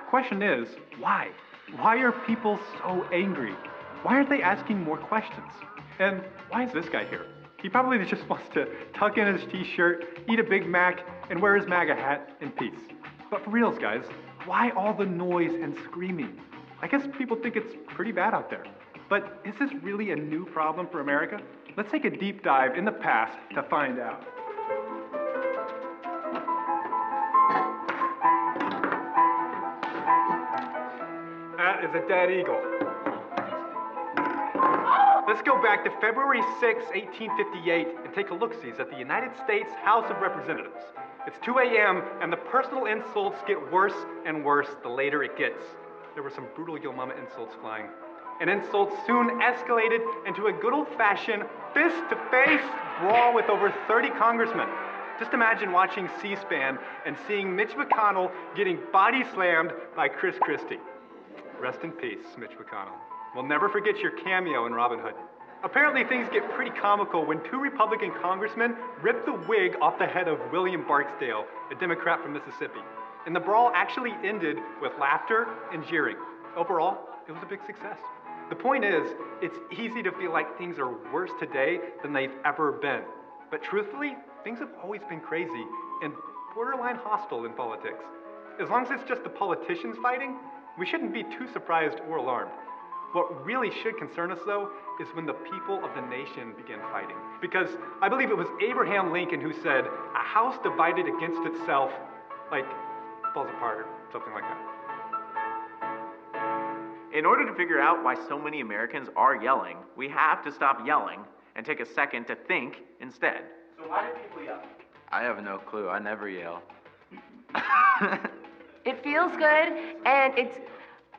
Question is, why? Why are people so angry? Why aren't they asking more questions? And why is this guy here? He probably just wants to tuck in his t-shirt, eat a Big Mac, and wear his MAGA hat in peace. But for reals, guys, why all the noise and screaming? I guess people think it's pretty bad out there. But is this really a new problem for America? Let's take a deep dive in the past to find out. That is a dead eagle. Let's go back to February 6, 1858, and take a look-see at the United States House of Representatives. It's 2 a.m., and the personal insults get worse and worse the later it gets. There were some brutal Yo Mama insults flying. And insults soon escalated into a good old-fashioned fist-to-face brawl with over 30 congressmen. Just imagine watching C-SPAN and seeing Mitch McConnell getting body slammed by Chris Christie. Rest in peace, Mitch McConnell. We'll never forget your cameo in Robin Hood. Apparently things get pretty comical when two Republican congressmen rip the wig off the head of William Barksdale, a Democrat from Mississippi. And the brawl actually ended with laughter and jeering. Overall, it was a big success. The point is, it's easy to feel like things are worse today than they've ever been. But truthfully, things have always been crazy and borderline hostile in politics. As long as it's just the politicians fighting, we shouldn't be too surprised or alarmed. What really should concern us, though, is when the people of the nation begin fighting. Because I believe it was Abraham Lincoln who said, a house divided against itself, falls apart or something like that.
In order to figure out why so many Americans are yelling, we have to stop yelling and take a second to think instead. So why do people yell?
I have no clue. I never yell.
It feels good, and it's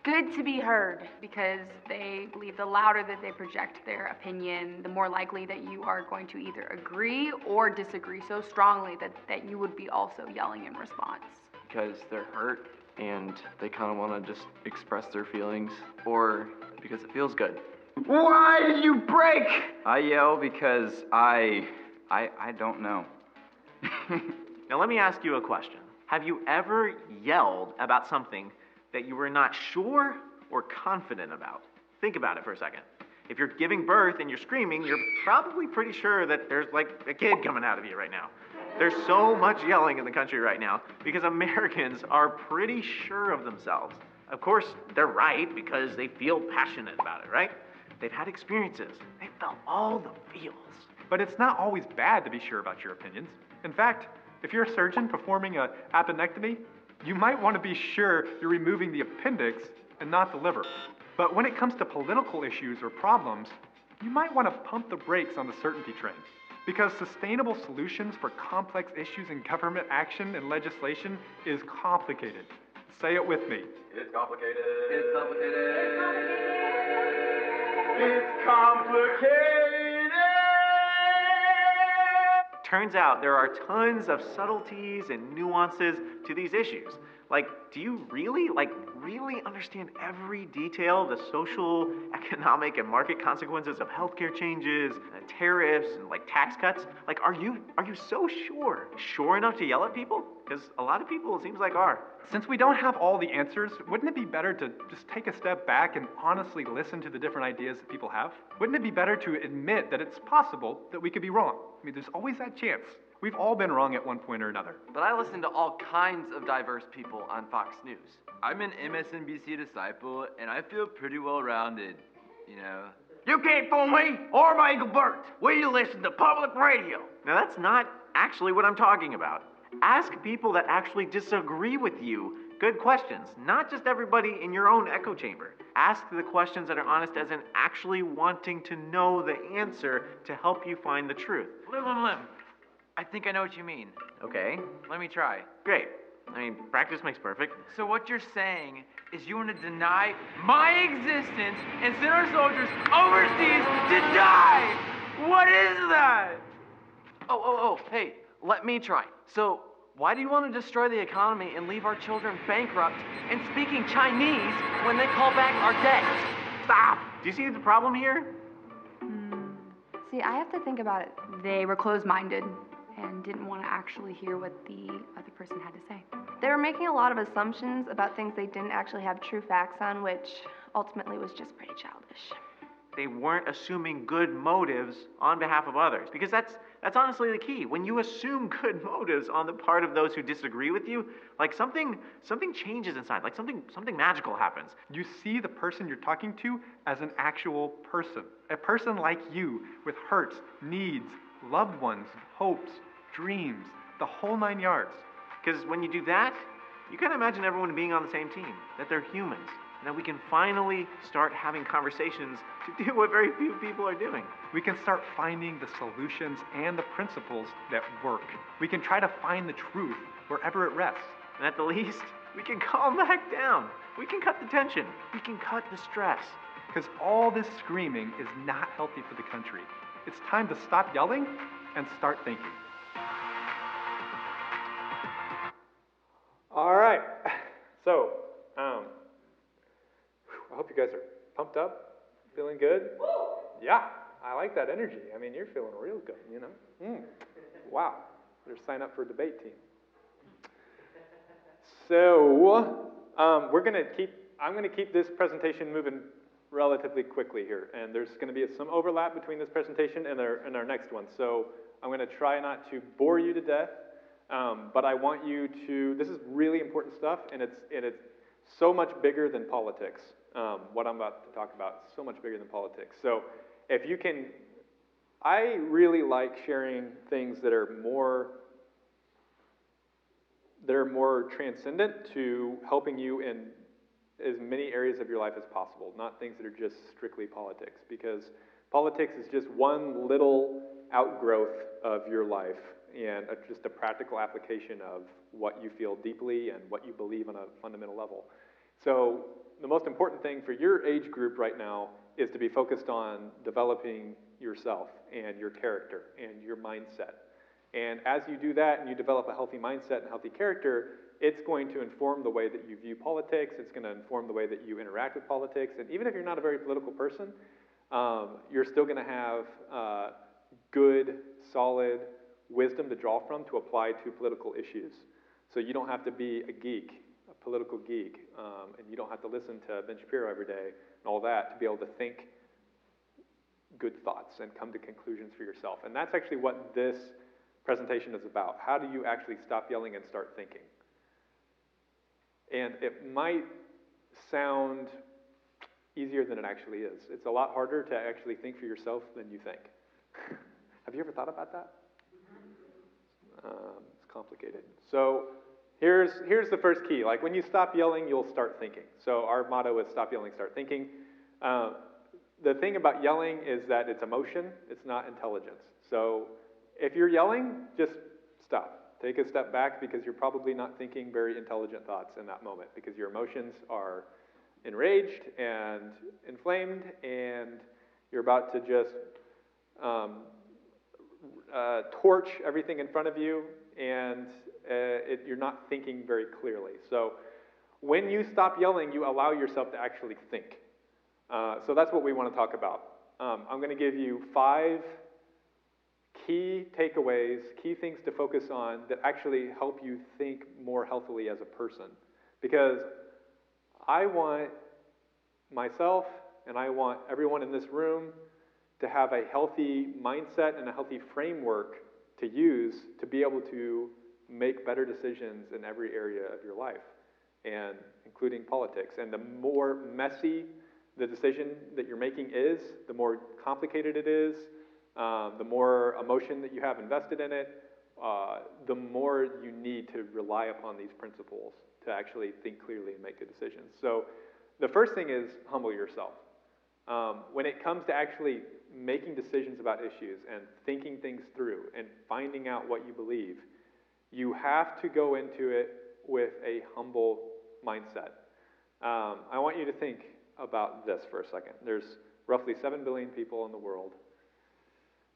good to be heard because they believe the louder that they project their opinion, the more likely that you are going to either agree or disagree so strongly that you would be also yelling in response.
Because they're hurt and they kind of want to just express their feelings, or because it feels good.
Why did you break?
I yell because I don't know.
Now let me ask you a question. Have you ever yelled about something that you were not sure or confident about? Think about it for a second. If you're giving birth and you're screaming, you're probably pretty sure that there's like a kid coming out of you right now. There's so much yelling in the country right now because Americans are pretty sure of themselves. Of course, they're right because they feel passionate about it, right? They've had experiences. They've felt all the feels.
But it's not always bad to be sure about your opinions. In fact, if you're a surgeon performing an appendectomy, you might want to be sure you're removing the appendix and not the liver. But when it comes to political issues or problems, you might want to pump the brakes on the certainty train. Because sustainable solutions for complex issues in government action and legislation is complicated. Say it with me.
It's complicated.
It's complicated.
It's complicated. Turns out there are tons of subtleties and nuances to these issues. Like, do you really understand every detail of the social, economic, and market consequences of healthcare changes, tariffs, and like tax cuts? Like, are you so sure? Sure enough to yell at people? Because a lot of people, it seems like, are.
Since we don't have all the answers, wouldn't it be better to just take a step back and honestly listen to the different ideas that people have? Wouldn't it be better to admit that it's possible that we could be wrong? I mean, there's always that chance. We've all been wrong at one point or another.
But I listen to all kinds of diverse people on Fox News. I'm an MSNBC disciple, and I feel pretty well-rounded, you know.
You can't fool me or my Uncle Bert. We listen to public radio. Now, that's not actually what I'm talking about. Ask people that actually disagree with you good questions, not just everybody in your own echo chamber. Ask the questions that are honest as in actually wanting to know the answer to help you find the truth.
Lim. I think I know what you mean.
Okay,
Let me try.
great. I mean, practice makes perfect.
So what you're saying is you want to deny my existence and send our soldiers overseas to die! What is that? Oh, hey, let me try. So, why do you want to destroy the economy and leave our children bankrupt and speaking Chinese when they call back our debt?
Stop! Do you see the problem here?
See, I have to think about it. They were closed-minded and didn't want to actually hear what the other person had to say.
They were making a lot of assumptions about things they didn't actually have true facts on, which ultimately was just pretty childish.
They weren't assuming good motives on behalf of others, because that's honestly the key. When you assume good motives on the part of those who disagree with you, like something changes inside, like something magical happens.
You see the person you're talking to as an actual person. A person like you with hurts, needs, loved ones, hopes, dreams, the whole 9 yards.
Because when you do that, you can imagine everyone being on the same team, that they're humans, and that we can finally start having conversations to do what very few people are doing.
We can start finding the solutions and the principles that work. We can try to find the truth wherever it rests.
And at the least, we can calm back down. We can cut the tension. We can cut the stress.
Because all this screaming is not healthy for the country. It's time to stop yelling and start thinking.
All right. So, I hope you guys are pumped up, feeling good. Yeah, I like that energy. I mean, you're feeling real good, you know. Wow. Better sign up for a debate team. So, I'm gonna keep this presentation moving relatively quickly here, and there's gonna be some overlap between this presentation and our next one. So I'm gonna try not to bore you to death, but I want you to, this is really important stuff, and it's so much bigger than politics. What I'm about to talk about is so much bigger than politics. So if you can, I really like sharing things that are more transcendent to helping you in as many areas of your life as possible, not things that are just strictly politics, because politics is just one little outgrowth of your life and just a practical application of what you feel deeply and what you believe on a fundamental level. So the most important thing for your age group right now is to be focused on developing yourself and your character and your mindset. And as you do that and you develop a healthy mindset and healthy character, it's going to inform the way that you view politics, it's going to inform the way that you interact with politics, and even if you're not a very political person, you're still going to have good, solid wisdom to draw from to apply to political issues. So you don't have to be a geek, a political geek, and you don't have to listen to Ben Shapiro every day and all that to be able to think good thoughts and come to conclusions for yourself. And that's actually what this presentation is about. How do you actually stop yelling and start thinking? And it might sound easier than it actually is. It's a lot harder to actually think for yourself than you think. Have you ever thought about that? It's complicated. So here's the first key. Like when you stop yelling, you'll start thinking. So our motto is stop yelling, start thinking. The thing about yelling is that it's emotion, it's not intelligence. So if you're yelling, just stop. Take a step back because you're probably not thinking very intelligent thoughts in that moment because your emotions are enraged and inflamed and you're about to just torch everything in front of you, and you're not thinking very clearly. So when you stop yelling, you allow yourself to actually think. So that's what we want to talk about. I'm going to give you 5 key takeaways, key things to focus on that actually help you think more healthily as a person. Because I want myself and I want everyone in this room to have a healthy mindset and a healthy framework to use to be able to make better decisions in every area of your life, and including politics. And the more messy the decision that you're making is, the more complicated it is, the more emotion that you have invested in it, the more you need to rely upon these principles to actually think clearly and make good decisions. So the first thing is humble yourself. When it comes to actually making decisions about issues and thinking things through and finding out what you believe, you have to go into it with a humble mindset. I want you to think about this for a second. There's roughly 7 billion people in the world,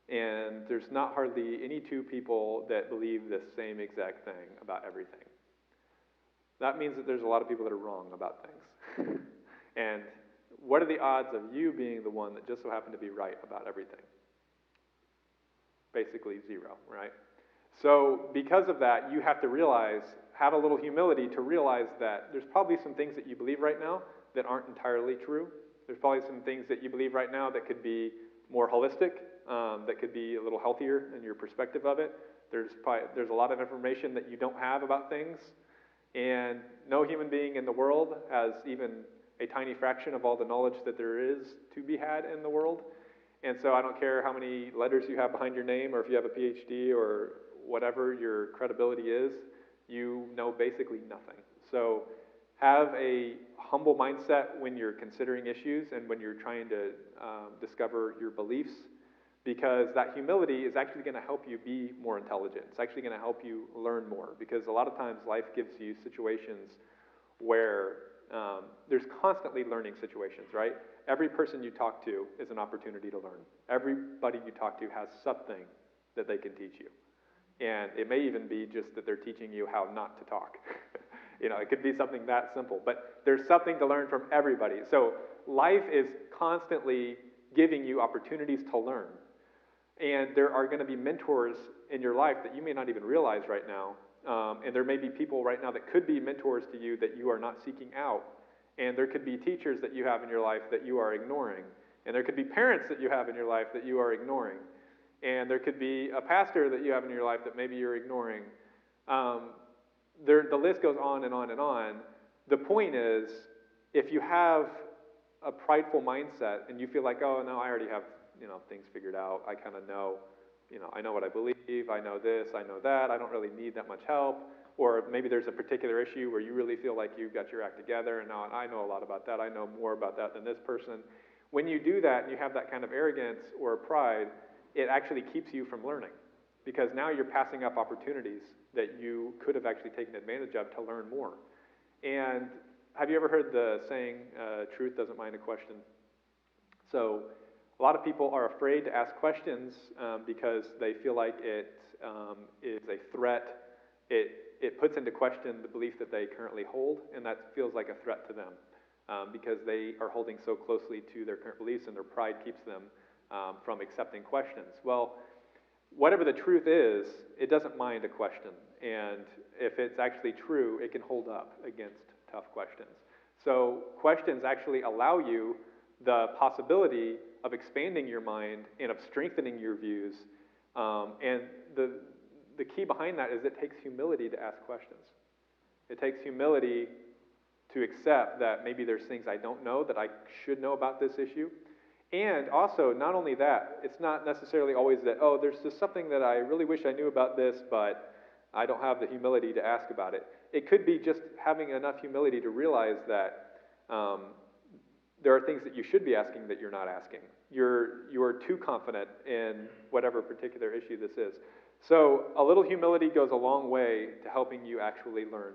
and there's not hardly any 2 people that believe the same exact thing about everything. That means that there's a lot of people that are wrong about things. And what are the odds of you being the one that just so happened to be right about everything? Basically 0, right? So because of that, you have to realize, have a little humility to realize that there's probably some things that you believe right now that aren't entirely true. There's probably some things that you believe right now that could be more holistic, that could be a little healthier in your perspective of it. There's a lot of information that you don't have about things, and no human being in the world has even a tiny fraction of all the knowledge that there is to be had in the world. And so I don't care how many letters you have behind your name, or if you have a PhD, or whatever your credibility is, you know basically nothing. So have a humble mindset when you're considering issues and when you're trying to discover your beliefs, because that humility is actually going to help you be more intelligent. It's actually going to help you learn more, because a lot of times life gives you situations where there's constantly learning situations, right? Every person you talk to is an opportunity to learn. Everybody you talk to has something that they can teach you. And it may even be just that they're teaching you how not to talk. You know, it could be something that simple, but there's something to learn from everybody. So life is constantly giving you opportunities to learn. And there are going to be mentors in your life that you may not even realize right now. And there may be people right now that could be mentors to you that you are not seeking out. And there could be teachers that you have in your life that you are ignoring. And there could be parents that you have in your life that you are ignoring. And there could be a pastor that you have in your life that maybe you're ignoring. The list goes on and on and on. The point is, if you have a prideful mindset and you feel like, oh, no, I already have, things figured out. I kind of know, I know what I believe. I know this, I know that. I don't really need that much help. Or maybe there's a particular issue where you really feel like you've got your act together, and now I know a lot about that. I know more about that than this person. When you do that and you have that kind of arrogance or pride, it actually keeps you from learning, because now you're passing up opportunities that you could have actually taken advantage of to learn more. And have you ever heard the saying, truth doesn't mind a question? So a lot of people are afraid to ask questions because they feel like it is a threat. It puts into question the belief that they currently hold, and that feels like a threat to them because they are holding so closely to their current beliefs, and their pride keeps them from accepting questions. Well, whatever the truth is, it doesn't mind a question. And if it's actually true, it can hold up against tough questions. So questions actually allow you the possibility of expanding your mind and of strengthening your views. And the key behind that is it takes humility to ask questions. It takes humility to accept that maybe there's things I don't know that I should know about this issue. And also, not only that, it's not necessarily always that, oh, there's just something that I really wish I knew about this, but I don't have the humility to ask about it. It could be just having enough humility to realize that there are things that you should be asking that you're not asking. You're too confident in whatever particular issue this is. So a little humility goes a long way to helping you actually learn.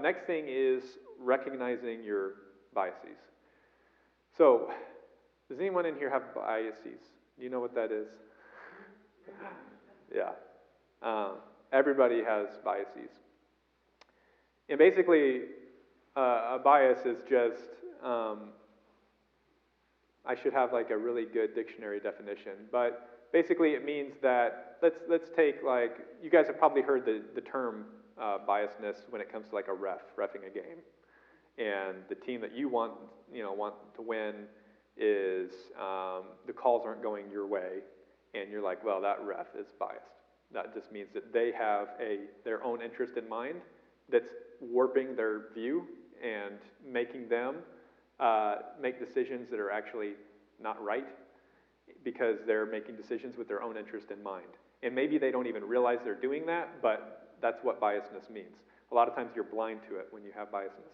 Next thing is recognizing your biases. So, does anyone in here have biases? Do you know what that is? Yeah. Everybody has biases. And basically, a bias is just, I should have like a really good dictionary definition, but basically it means that, let's take like, you guys have probably heard the term biasness when it comes to like a reffing a game. And the team that you want to win is, the calls aren't going your way, and you're like, well, that ref is biased. That just means that they have their own interest in mind that's warping their view and making them make decisions that are actually not right because they're making decisions with their own interest in mind. And maybe they don't even realize they're doing that, but that's what biasness means. A lot of times you're blind to it when you have biasness.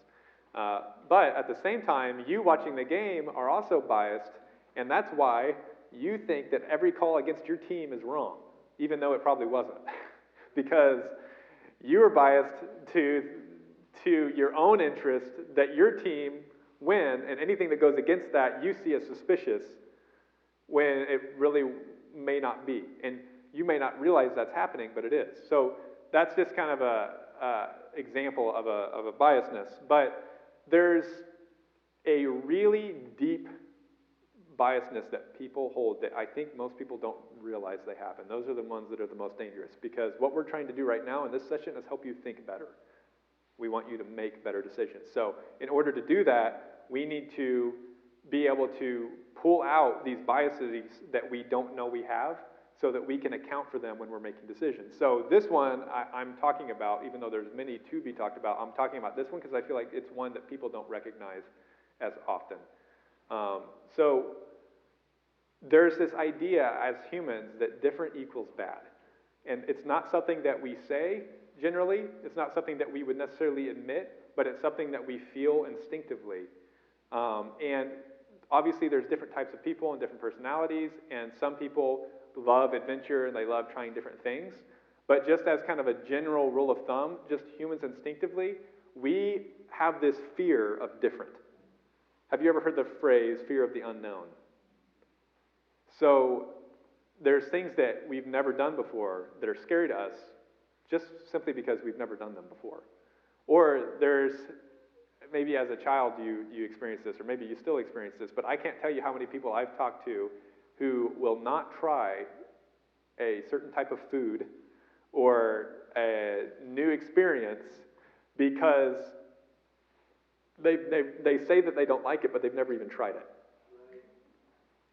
But at the same time, you watching the game are also biased, and that's why you think that every call against your team is wrong, even though it probably wasn't. Because you are biased to your own interest that your team win, and anything that goes against that you see as suspicious when it really may not be. And you may not realize that's happening, but it is. So that's just kind of a example of a biasness. But there's a really deep biasness that people hold that I think most people don't realize they have, and those are the ones that are the most dangerous, because what we're trying to do right now in this session is help you think better. We want you to make better decisions. So in order to do that, we need to be able to pull out these biases that we don't know we have so that we can account for them when we're making decisions. So this one I'm talking about, even though there's many to be talked about, I'm talking about this one because I feel like it's one that people don't recognize as often. So there's this idea as humans that different equals bad. And it's not something that we say generally, it's not something that we would necessarily admit, but it's something that we feel instinctively. And obviously there's different types of people and different personalities, and some people love adventure and they love trying different things. But just as kind of a general rule of thumb, just humans instinctively, we have this fear of different. Have you ever heard the phrase, fear of the unknown? So there's things that we've never done before that are scary to us just simply because we've never done them before. Or there's, maybe as a child you experienced this, or maybe you still experience this, but I can't tell you how many people I've talked to who will not try a certain type of food or a new experience because they say that they don't like it, but they've never even tried it.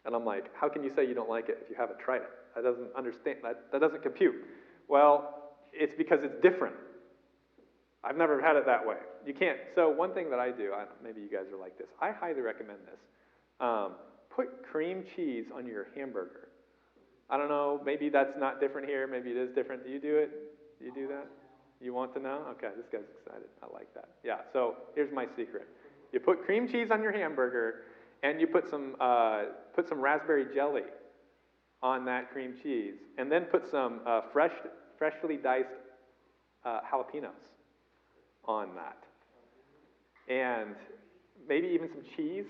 And I'm like, how can you say you don't like it if you haven't tried it? That doesn't understand, that doesn't compute. Well, it's because it's different. I've never had it that way. You can't. So one thing that I do, maybe you guys are like this, I highly recommend this. Put cream cheese on your hamburger. I don't know, maybe that's not different here, maybe it is different. Do you do it? Do you do that? You want to know? Okay, this guy's excited. I like that. Yeah, so here's my secret. You put cream cheese on your hamburger, and you put some raspberry jelly on that cream cheese, and then put some freshly diced jalapenos on that, and maybe even some cheese,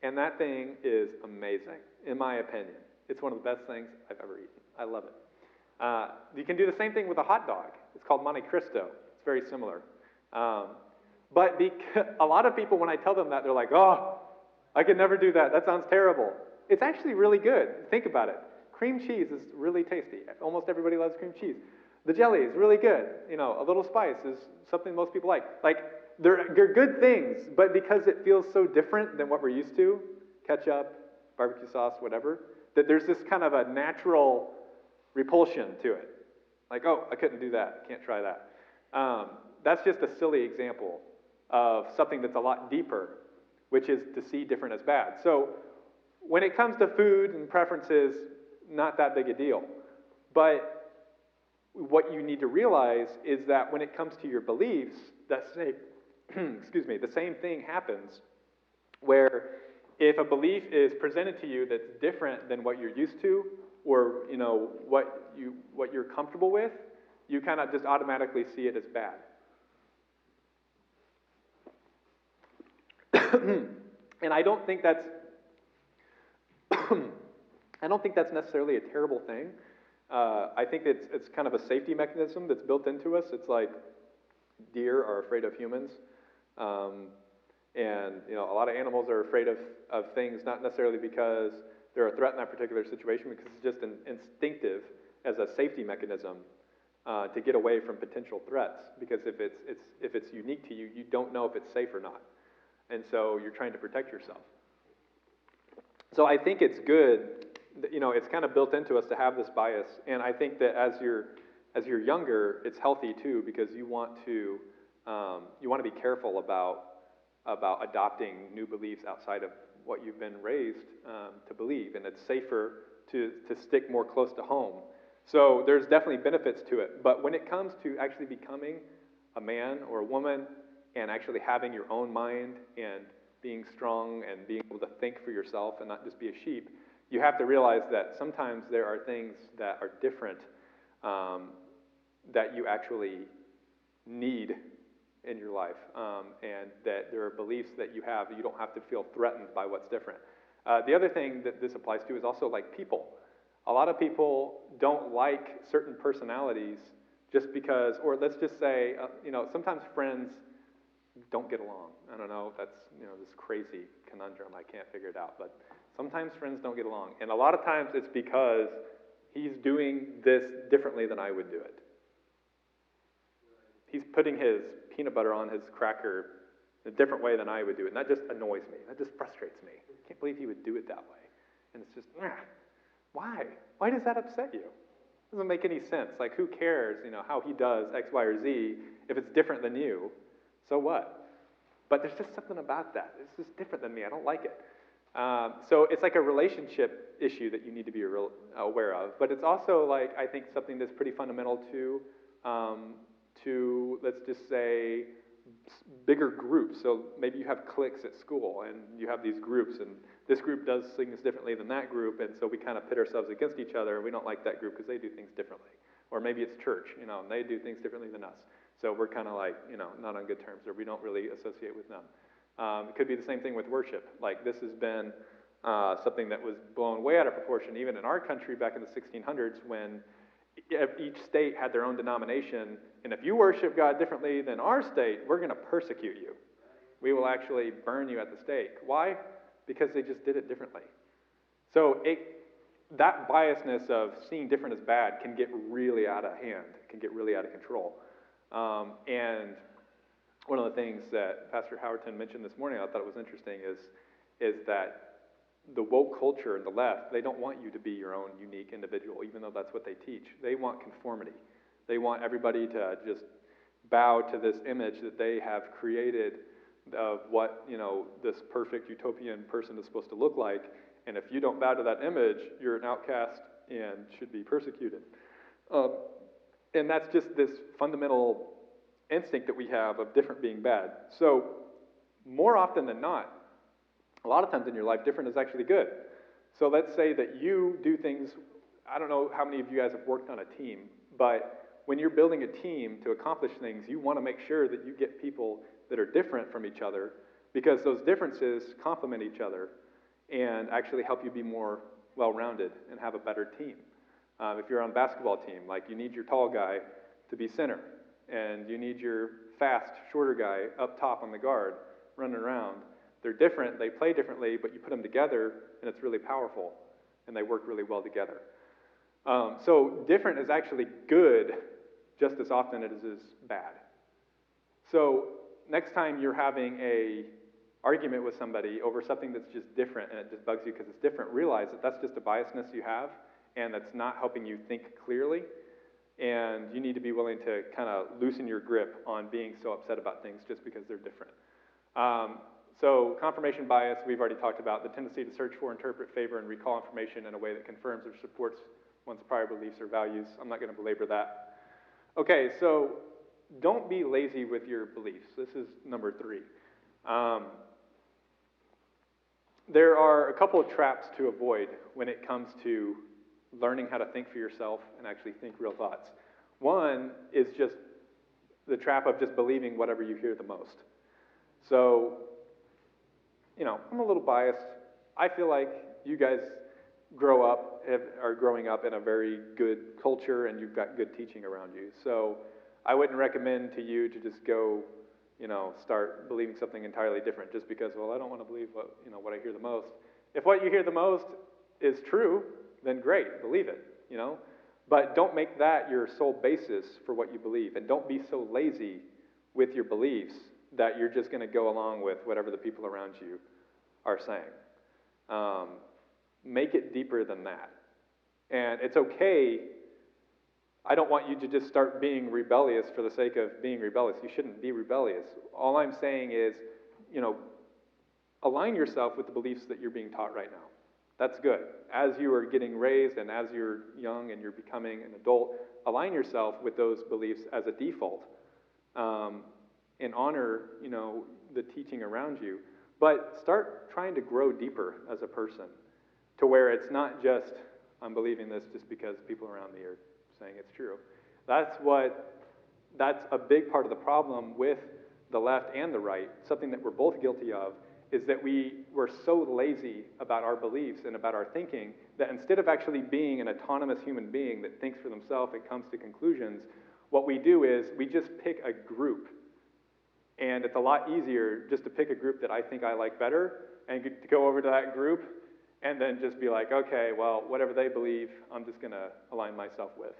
and that thing is amazing, in my opinion. It's one of the best things I've ever eaten. I love it. You can do the same thing with a hot dog. It's called Monte Cristo. It's very similar. But a lot of people, when I tell them that, they're like, oh, I could never do that. That sounds terrible. It's actually really good. Think about it. Cream cheese is really tasty. Almost everybody loves cream cheese. The jelly is really good. You know, a little spice is something most people like. Like, they're good things, but because it feels so different than what we're used to, ketchup, barbecue sauce, whatever, that there's this kind of a natural repulsion to it. Like, oh, I couldn't do that. Can't try that. That's just a silly example of something that's a lot deeper, which is to see different as bad. So when it comes to food and preferences, not that big a deal. But what you need to realize is that when it comes to your beliefs, that same, the same thing happens, where if a belief is presented to you that's different than what you're used to, or you know what you're comfortable with, you kind of just automatically see it as bad. And I don't think that's necessarily a terrible thing, I think it's kind of a safety mechanism that's built into us. It's like deer are afraid of humans. And, you know, a lot of animals are afraid of things, not necessarily because they're a threat in that particular situation, because it's just instinctive as a safety mechanism to get away from potential threats. Because if it's unique to you, you don't know if it's safe or not. And so you're trying to protect yourself. So I think it's good, you know, it's kind of built into us to have this bias. And I think that as you're younger, it's healthy too, because you want to be careful about adopting new beliefs outside of what you've been raised to believe, and it's safer to stick more close to home. So there's definitely benefits to it, but when it comes to actually becoming a man or a woman and actually having your own mind and being strong and being able to think for yourself and not just be a sheep, you have to realize that sometimes there are things that are different that you actually need in your life, and that there are beliefs that you have that you don't have to feel threatened by what's different. The other thing that this applies to is also like people. A lot of people don't like certain personalities just because, or let's just say, you know, sometimes friends don't get along. I don't know, that's, you know, this crazy conundrum, I can't figure it out, but sometimes friends don't get along. And a lot of times it's because he's doing this differently than I would do it. He's putting his peanut butter on his cracker in a different way than I would do it. And that just annoys me. That just frustrates me. I can't believe he would do it that way. And it's just, why? Why does that upset you? It doesn't make any sense. Like, who cares, you know, how he does X, Y, or Z if it's different than you? So what? But there's just something about that. It's just different than me. I don't like it. So it's like a relationship issue that you need to be aware of. But it's also, like, I think something that's pretty fundamental to let's just say, bigger groups. So maybe you have cliques at school, and you have these groups, and this group does things differently than that group, and so we kind of pit ourselves against each other, and we don't like that group because they do things differently. Or maybe it's church, you know, and they do things differently than us. So we're kind of like, you know, not on good terms, or we don't really associate with them. It could be the same thing with worship. Like, this has been something that was blown way out of proportion, even in our country back in the 1600s, when each state had their own denomination, and if you worship God differently than our state, we're going to persecute you. We will actually burn you at the stake. Why? Because they just did it differently. So that biasness of seeing different as bad can get really out of hand, can get really out of control. And one of the things that Pastor Howerton mentioned this morning, I thought it was interesting, is that the woke culture and the left, they don't want you to be your own unique individual, even though that's what they teach. They want conformity. They want everybody to just bow to this image that they have created of what, you know, this perfect utopian person is supposed to look like. And if you don't bow to that image, you're an outcast and should be persecuted. And that's just this fundamental instinct that we have of different being bad. So more often than not, a lot of times in your life, different is actually good. So let's say that you do things, I don't know how many of you guys have worked on a team, but when you're building a team to accomplish things, you want to make sure that you get people that are different from each other, because those differences complement each other and actually help you be more well-rounded and have a better team. If you're on a basketball team, like, you need your tall guy to be center, and you need your fast, shorter guy up top on the guard running around. They're different, they play differently, but you put them together, and it's really powerful, and they work really well together. So different is actually good just as often as it is bad. So next time you're having a argument with somebody over something that's just different, and it just bugs you because it's different, realize that that's just a biasness you have, and that's not helping you think clearly, and you need to be willing to kind of loosen your grip on being so upset about things just because they're different. So confirmation bias, we've already talked about, the tendency to search for, interpret, favor, and recall information in a way that confirms or supports one's prior beliefs or values. I'm not going to belabor that. Okay, so don't be lazy with your beliefs. This is number 3. There are a couple of traps to avoid when it comes to learning how to think for yourself and actually think real thoughts. One is just the trap of just believing whatever you hear the most. So, you know, I'm a little biased. I feel like you guys are growing up in a very good culture and you've got good teaching around you. So I wouldn't recommend to you to just go, start believing something entirely different just because, well, I don't want to believe what I hear the most. If what you hear the most is true, then great, believe it, But don't make that your sole basis for what you believe, and don't be so lazy with your beliefs that you're just going to go along with whatever the people around you are saying. Make it deeper than that. And it's okay. I don't want you to just start being rebellious for the sake of being rebellious. You shouldn't be rebellious. All I'm saying is, align yourself with the beliefs that you're being taught right now. That's good. As you are getting raised and as you're young and you're becoming an adult, align yourself with those beliefs as a default, and honor, the teaching around you. But start trying to grow deeper as a person to where it's not just, I'm believing this just because people around me are saying it's true. That's a big part of the problem with the left and the right, something that we're both guilty of, is that we're so lazy about our beliefs and about our thinking that instead of actually being an autonomous human being that thinks for themselves and comes to conclusions, what we do is we just pick a group. And it's a lot easier just to pick a group that I think I like better and to go over to that group and then just be like, okay, well, whatever they believe, I'm just going to align myself with.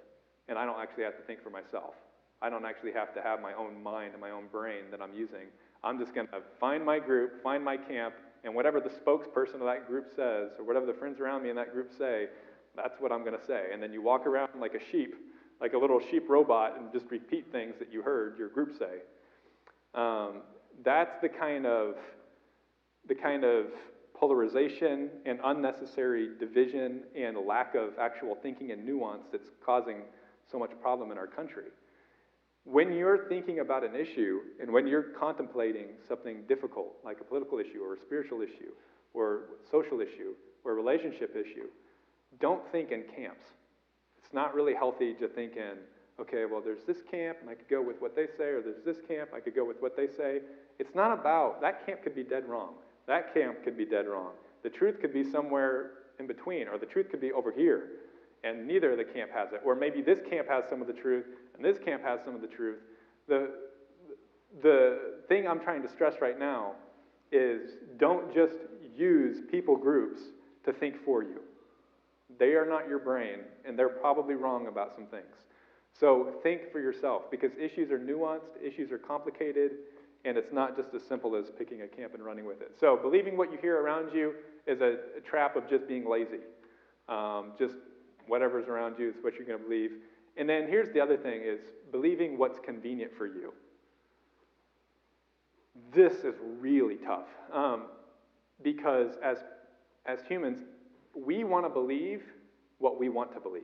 And I don't actually have to think for myself. I don't actually have to have my own mind and my own brain that I'm using. I'm just going to find my group, find my camp, and whatever the spokesperson of that group says, or whatever the friends around me in that group say, that's what I'm going to say. And then you walk around like a sheep, like a little sheep robot, and just repeat things that you heard your group say. That's the kind of polarization and unnecessary division and lack of actual thinking and nuance that's causing so much problem in our country. When you're thinking about an issue and when you're contemplating something difficult, like a political issue or a spiritual issue or social issue or a relationship issue, don't think in camps. It's not really healthy to think in, okay, well, there's this camp and I could go with what they say, or there's this camp, I could go with what they say. It's not about, that camp could be dead wrong. That camp could be dead wrong. The truth could be somewhere in between, or the truth could be over here, and neither of the camp has it. Or maybe this camp has some of the truth, and this camp has some of the truth. The thing I'm trying to stress right now is don't just use people groups to think for you. They are not your brain, and they're probably wrong about some things. So think for yourself, because issues are nuanced, issues are complicated, and it's not just as simple as picking a camp and running with it. So believing what you hear around you is a trap of just being lazy. Just whatever's around you is what you're going to believe. And then here's the other thing is believing what's convenient for you. This is really tough because as humans, we want to believe what we want to believe.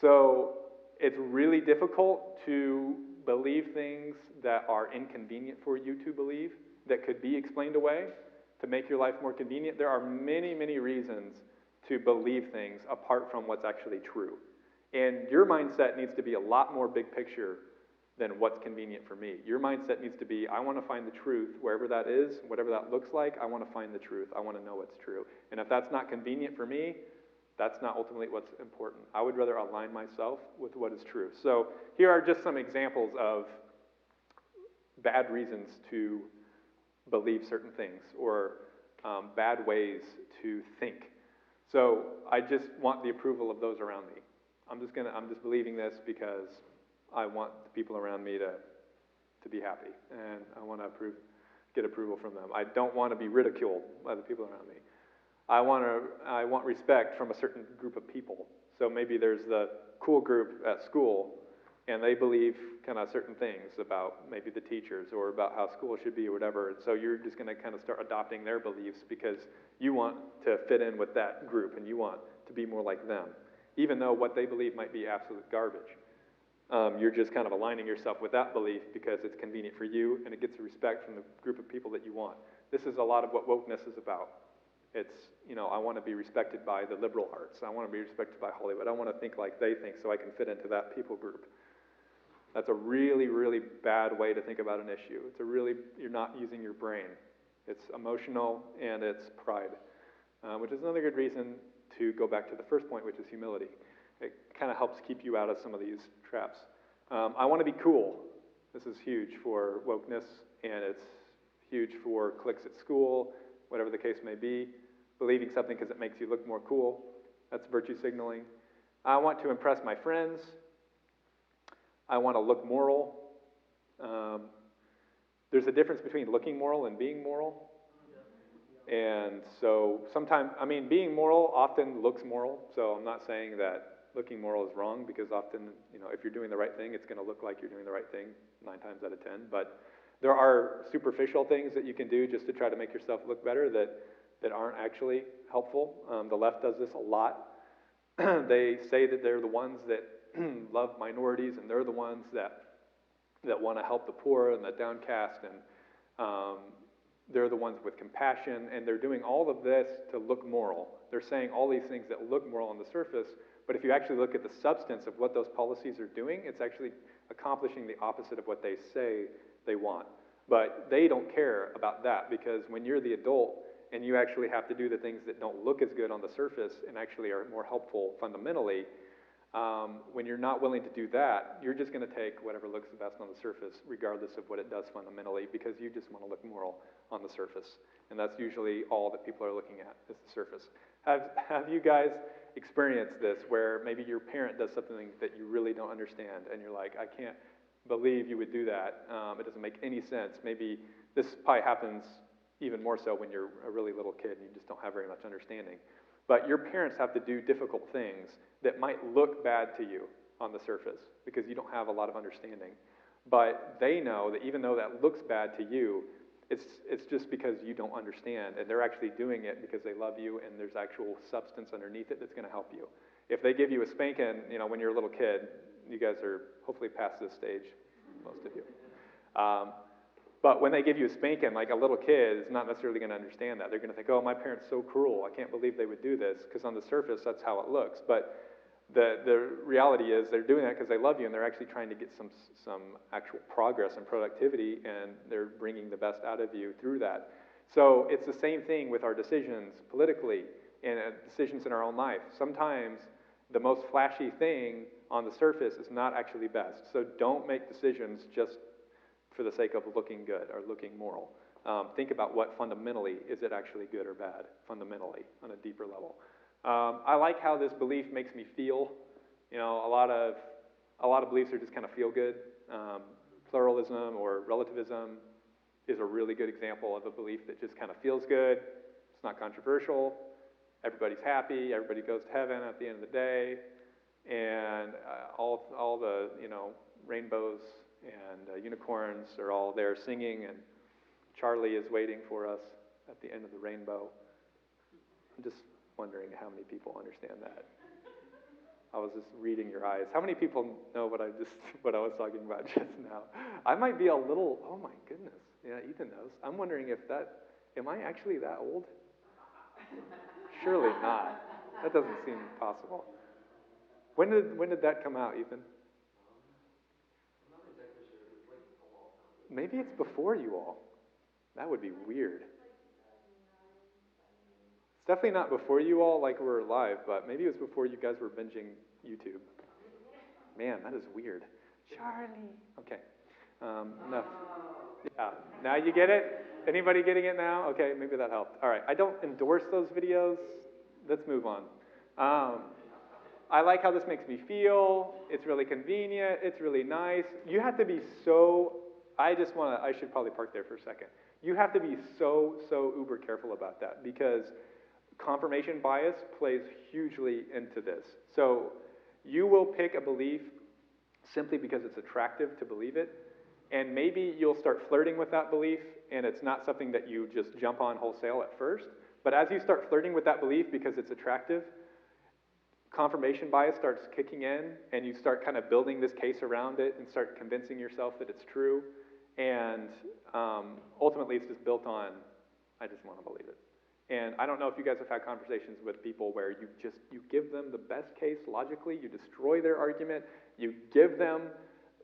So it's really difficult to believe things that are inconvenient for you to believe, that could be explained away to make your life more convenient. There are many, many reasons to believe things apart from what's actually true. And your mindset needs to be a lot more big picture than what's convenient for me. Your mindset needs to be, I want to find the truth wherever that is, whatever that looks like, I want to find the truth. I want to know what's true. And if that's not convenient for me, that's not ultimately what's important. I would rather align myself with what is true. So here are just some examples of bad reasons to believe certain things or bad ways to think. So I just want the approval of those around me. I'm just believing this because I want the people around me to be happy, and I want to get approval from them. I don't want to be ridiculed by the people around me. I want respect from a certain group of people. So maybe there's the cool group at school, and they believe kind of certain things about maybe the teachers or about how school should be or whatever. And so you're just going to kind of start adopting their beliefs because you want to fit in with that group and you want to be more like them, even though what they believe might be absolute garbage. You're just kind of aligning yourself with that belief because it's convenient for you and it gets the respect from the group of people that you want. This is a lot of what wokeness is about. It's, I want to be respected by the liberal arts. I want to be respected by Hollywood. I want to think like they think so I can fit into that people group. That's a really, really bad way to think about an issue. You're not using your brain. It's emotional and it's pride. which is another good reason to go back to the first point, which is humility. It kind of helps keep you out of some of these traps. I want to be cool. This is huge for wokeness, and it's huge for cliques at school, whatever the case may be. Believing something because it makes you look more cool. That's virtue signaling. I want to impress my friends. I want to look moral. There's a difference between looking moral and being moral. And so sometimes, I mean, being moral often looks moral. So I'm not saying that looking moral is wrong, because often, you know, if you're doing the right thing, it's going to look like you're doing the right thing 9 times out of 10. But there are superficial things that you can do just to try to make yourself look better that aren't actually helpful. The left does this a lot. They say that they're the ones that love minorities, and they're the ones that want to help the poor and the downcast, and they're the ones with compassion, and they're doing all of this to look moral. They're saying all these things that look moral on the surface, but if you actually look at the substance of what those policies are doing, it's actually accomplishing the opposite of what they say they want. But they don't care about that, because when you're the adult and you actually have to do the things that don't look as good on the surface and actually are more helpful fundamentally, when you're not willing to do that, you're just going to take whatever looks the best on the surface, regardless of what it does fundamentally, because you just want to look moral on the surface. And that's usually all that people are looking at, is the surface. Have you guys experienced this, where maybe your parent does something that you really don't understand, and you're like, I can't believe you would do that. It doesn't make any sense. Maybe this probably happens even more so when you're a really little kid and you just don't have very much understanding. But your parents have to do difficult things that might look bad to you on the surface because you don't have a lot of understanding. But they know that even though that looks bad to you, it's just because you don't understand, and they're actually doing it because they love you, and there's actual substance underneath it that's going to help you. If they give you a spanking, you know, when you're a little kid, you guys are hopefully past this stage, most of you. But when they give you a spanking, like a little kid is not necessarily going to understand that. They're going to think, oh, my parents so cruel. I can't believe they would do this, because on the surface, that's how it looks. But the reality is they're doing that because they love you, and they're actually trying to get some actual progress and productivity, and they're bringing the best out of you through that. So it's the same thing with our decisions politically and decisions in our own life. Sometimes the most flashy thing on the surface is not actually best. So don't make decisions just for the sake of looking good or looking moral. Think about what fundamentally, is it actually good or bad, fundamentally, on a deeper level. I like how this belief makes me feel. You know, a lot of beliefs are just kind of feel good. Pluralism or relativism is a really good example of a belief that just kind of feels good. It's not controversial. Everybody's happy. Everybody goes to heaven at the end of the day, and all the, you know, rainbows and unicorns are all there singing, and Charlie is waiting for us at the end of the rainbow. I'm just wondering how many people understand that. I was just reading your eyes. How many people know what I was talking about just now? I might be a little, oh my goodness. Yeah, Ethan knows. I'm wondering am I actually that old? Surely not. That doesn't seem possible. When did that come out, Ethan? Maybe it's before you all. That would be weird. It's definitely not before you all, like we're live, but maybe it was before you guys were binging YouTube. Man, that is weird. Charlie. Okay. Enough. Yeah. Now you get it? Anybody getting it now? Okay, maybe that helped. All right. I don't endorse those videos. Let's move on. I like how this makes me feel. It's really convenient. It's really nice. You have to be so... I should probably park there for a second. You have to be so uber careful about that, because confirmation bias plays hugely into this. So you will pick a belief simply because it's attractive to believe it, and maybe you'll start flirting with that belief, and it's not something that you just jump on wholesale at first. But as you start flirting with that belief because it's attractive, confirmation bias starts kicking in, and you start kind of building this case around it and start convincing yourself that it's true. And ultimately, it's just built on, I just want to believe it. And I don't know if you guys have had conversations with people where you give them the best case logically, you destroy their argument, you give them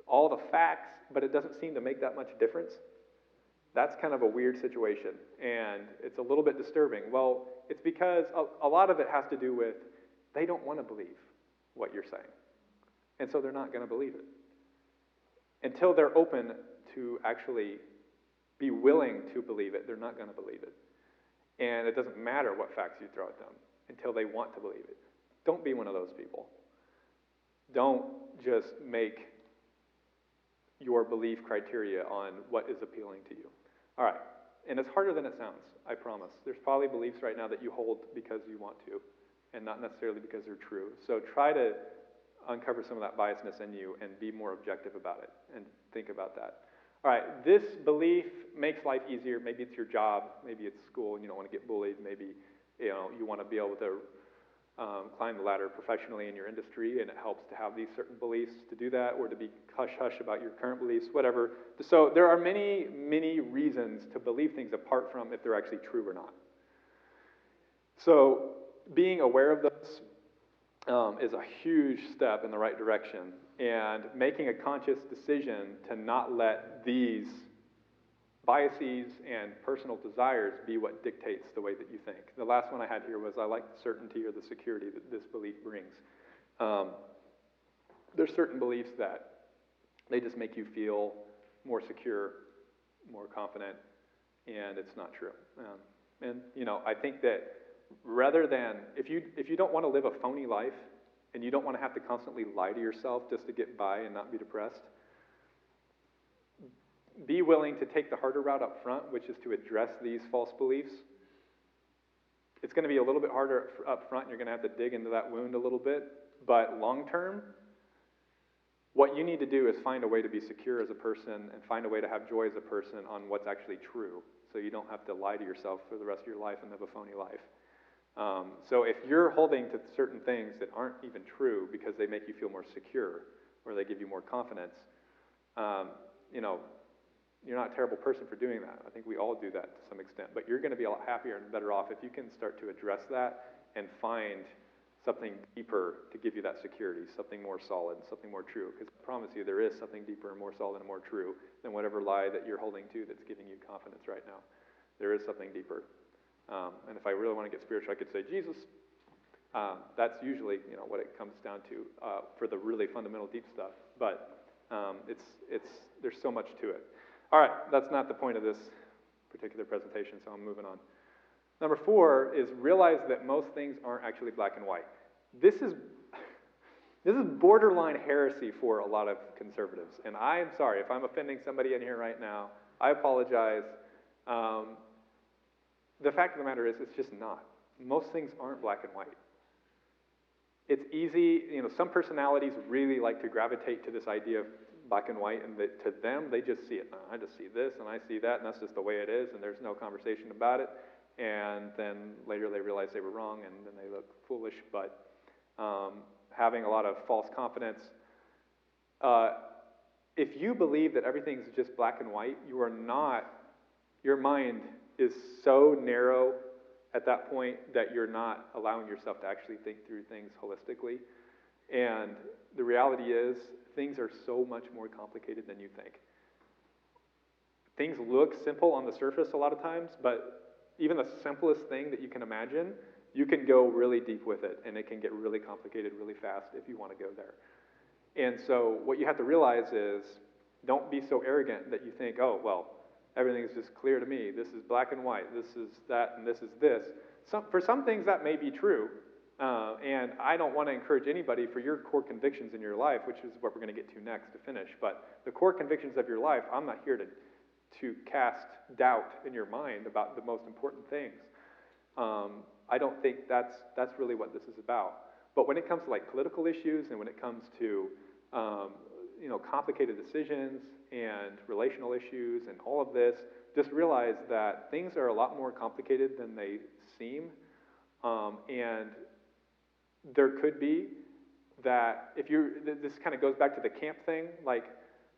all the facts, but it doesn't seem to make that much difference. That's kind of a weird situation, and it's a little bit disturbing. Well, it's because a lot of it has to do with they don't want to believe what you're saying. And so they're not going to believe it. Until they're open to actually be willing to believe it, they're not going to believe it. And it doesn't matter what facts you throw at them until they want to believe it. Don't be one of those people. Don't just make your belief criteria on what is appealing to you. All right, and it's harder than it sounds, I promise. There's probably beliefs right now that you hold because you want to, and not necessarily because they're true. So try to uncover some of that biasness in you and be more objective about it and think about that. All right, this belief makes life easier. Maybe it's your job, maybe it's school and you don't want to get bullied, maybe you want to be able to climb the ladder professionally in your industry, and it helps to have these certain beliefs to do that, or to be hush-hush about your current beliefs, whatever. So there are many, many reasons to believe things apart from if they're actually true or not. So being aware of those is a huge step in the right direction, and making a conscious decision to not let these biases and personal desires be what dictates the way that you think. The last one I had here was I like the certainty or the security that this belief brings. There's certain beliefs that they just make you feel more secure, more confident, and it's not true. And I think that rather than, if you don't want to live a phony life, and you don't want to have to constantly lie to yourself just to get by and not be depressed, be willing to take the harder route up front, which is to address these false beliefs. It's going to be a little bit harder up front, and you're going to have to dig into that wound a little bit, but long term, what you need to do is find a way to be secure as a person and find a way to have joy as a person on what's actually true, so you don't have to lie to yourself for the rest of your life and live a phony life. So if you're holding to certain things that aren't even true because they make you feel more secure or they give you more confidence, you're not a terrible person for doing that. I think we all do that to some extent. But you're going to be a lot happier and better off if you can start to address that and find something deeper to give you that security, something more solid, something more true. Because I promise you, there is something deeper and more solid and more true than whatever lie that you're holding to that's giving you confidence right now. There is something deeper. And if I really want to get spiritual, I could say Jesus. That's usually, what it comes down to for the really fundamental deep stuff. But there's so much to it. All right, that's not the point of this particular presentation, so I'm moving on. Number 4 is realize that most things aren't actually black and white. This is borderline heresy for a lot of conservatives, and I'm sorry if I'm offending somebody in here right now. I apologize. The fact of the matter is, it's just not. Most things aren't black and white. It's easy, some personalities really like to gravitate to this idea of black and white, and to them, they just see it. I just see this, and I see that, and that's just the way it is, and there's no conversation about it. And then later they realize they were wrong, and then they look foolish. But having a lot of false confidence. If you believe that everything's just black and white, you are not, your mind is so narrow at that point that you're not allowing yourself to actually think through things holistically. And the reality is, things are so much more complicated than you think. Things look simple on the surface a lot of times, but even the simplest thing that you can imagine, you can go really deep with it, and it can get really complicated really fast if you want to go there. And so what you have to realize is, don't be so arrogant that you think, oh, well, everything is just clear to me. This is black and white. This is that, and this is this. For some things, that may be true. And I don't want to encourage anybody for your core convictions in your life, which is what we're going to get to next to finish. But the core convictions of your life, I'm not here to cast doubt in your mind about the most important things. I don't think that's really what this is about. But when it comes to like political issues, and when it comes to complicated decisions and relational issues and all of this, just realize that things are a lot more complicated than they seem. And there could be that this kind of goes back to the camp thing, like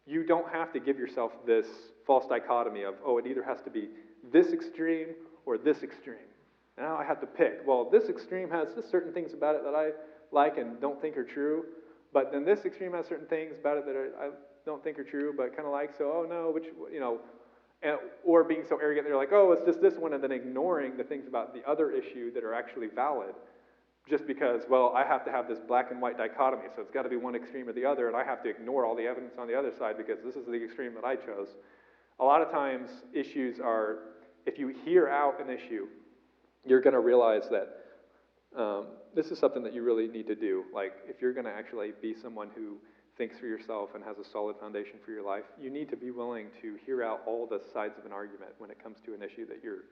you don't have to give yourself this false dichotomy of, oh, it either has to be this extreme or this extreme. Now I have to pick. Well, this extreme has just certain things about it that I like and don't think are true, but then this extreme has certain things about it that I don't think are true, but kind of like, so, oh no, or or being so arrogant they're like, oh, it's just this one, and then ignoring the things about the other issue that are actually valid, just because, well, I have to have this black and white dichotomy, so it's got to be one extreme or the other, and I have to ignore all the evidence on the other side because this is the extreme that I chose. A lot of times, issues are, if you hear out an issue, you're going to realize that this is something that you really need to do. Like, if you're going to actually be someone who thinks for yourself and has a solid foundation for your life, you need to be willing to hear out all the sides of an argument when it comes to an issue that you're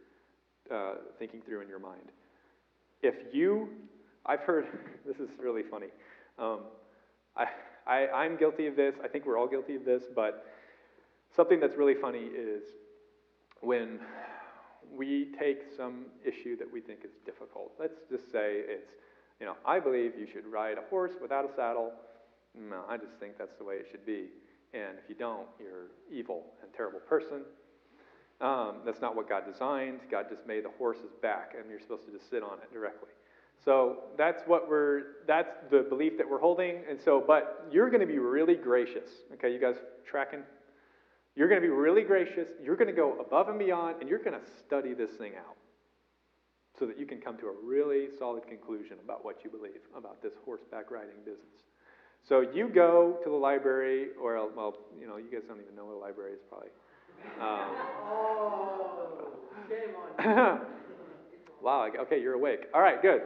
thinking through in your mind. I've heard, this is really funny. I'm guilty of this. I think we're all guilty of this, but something that's really funny is when we take some issue that we think is difficult. Let's just say it's, I believe you should ride a horse without a saddle. No, I just think that's the way it should be. And if you don't, you're evil and terrible person. That's not what God designed. God just made the horse's back, and you're supposed to just sit on it directly. So that's the belief that we're holding. And so, but you're going to be really gracious. Okay, you guys tracking? You're going to be really gracious. You're going to go above and beyond, and you're going to study this thing out so that you can come to a really solid conclusion about what you believe about this horseback riding business. So you go to the library, or, well, you guys don't even know what a library is probably. Shame on you. Wow, okay, you're awake. All right, good.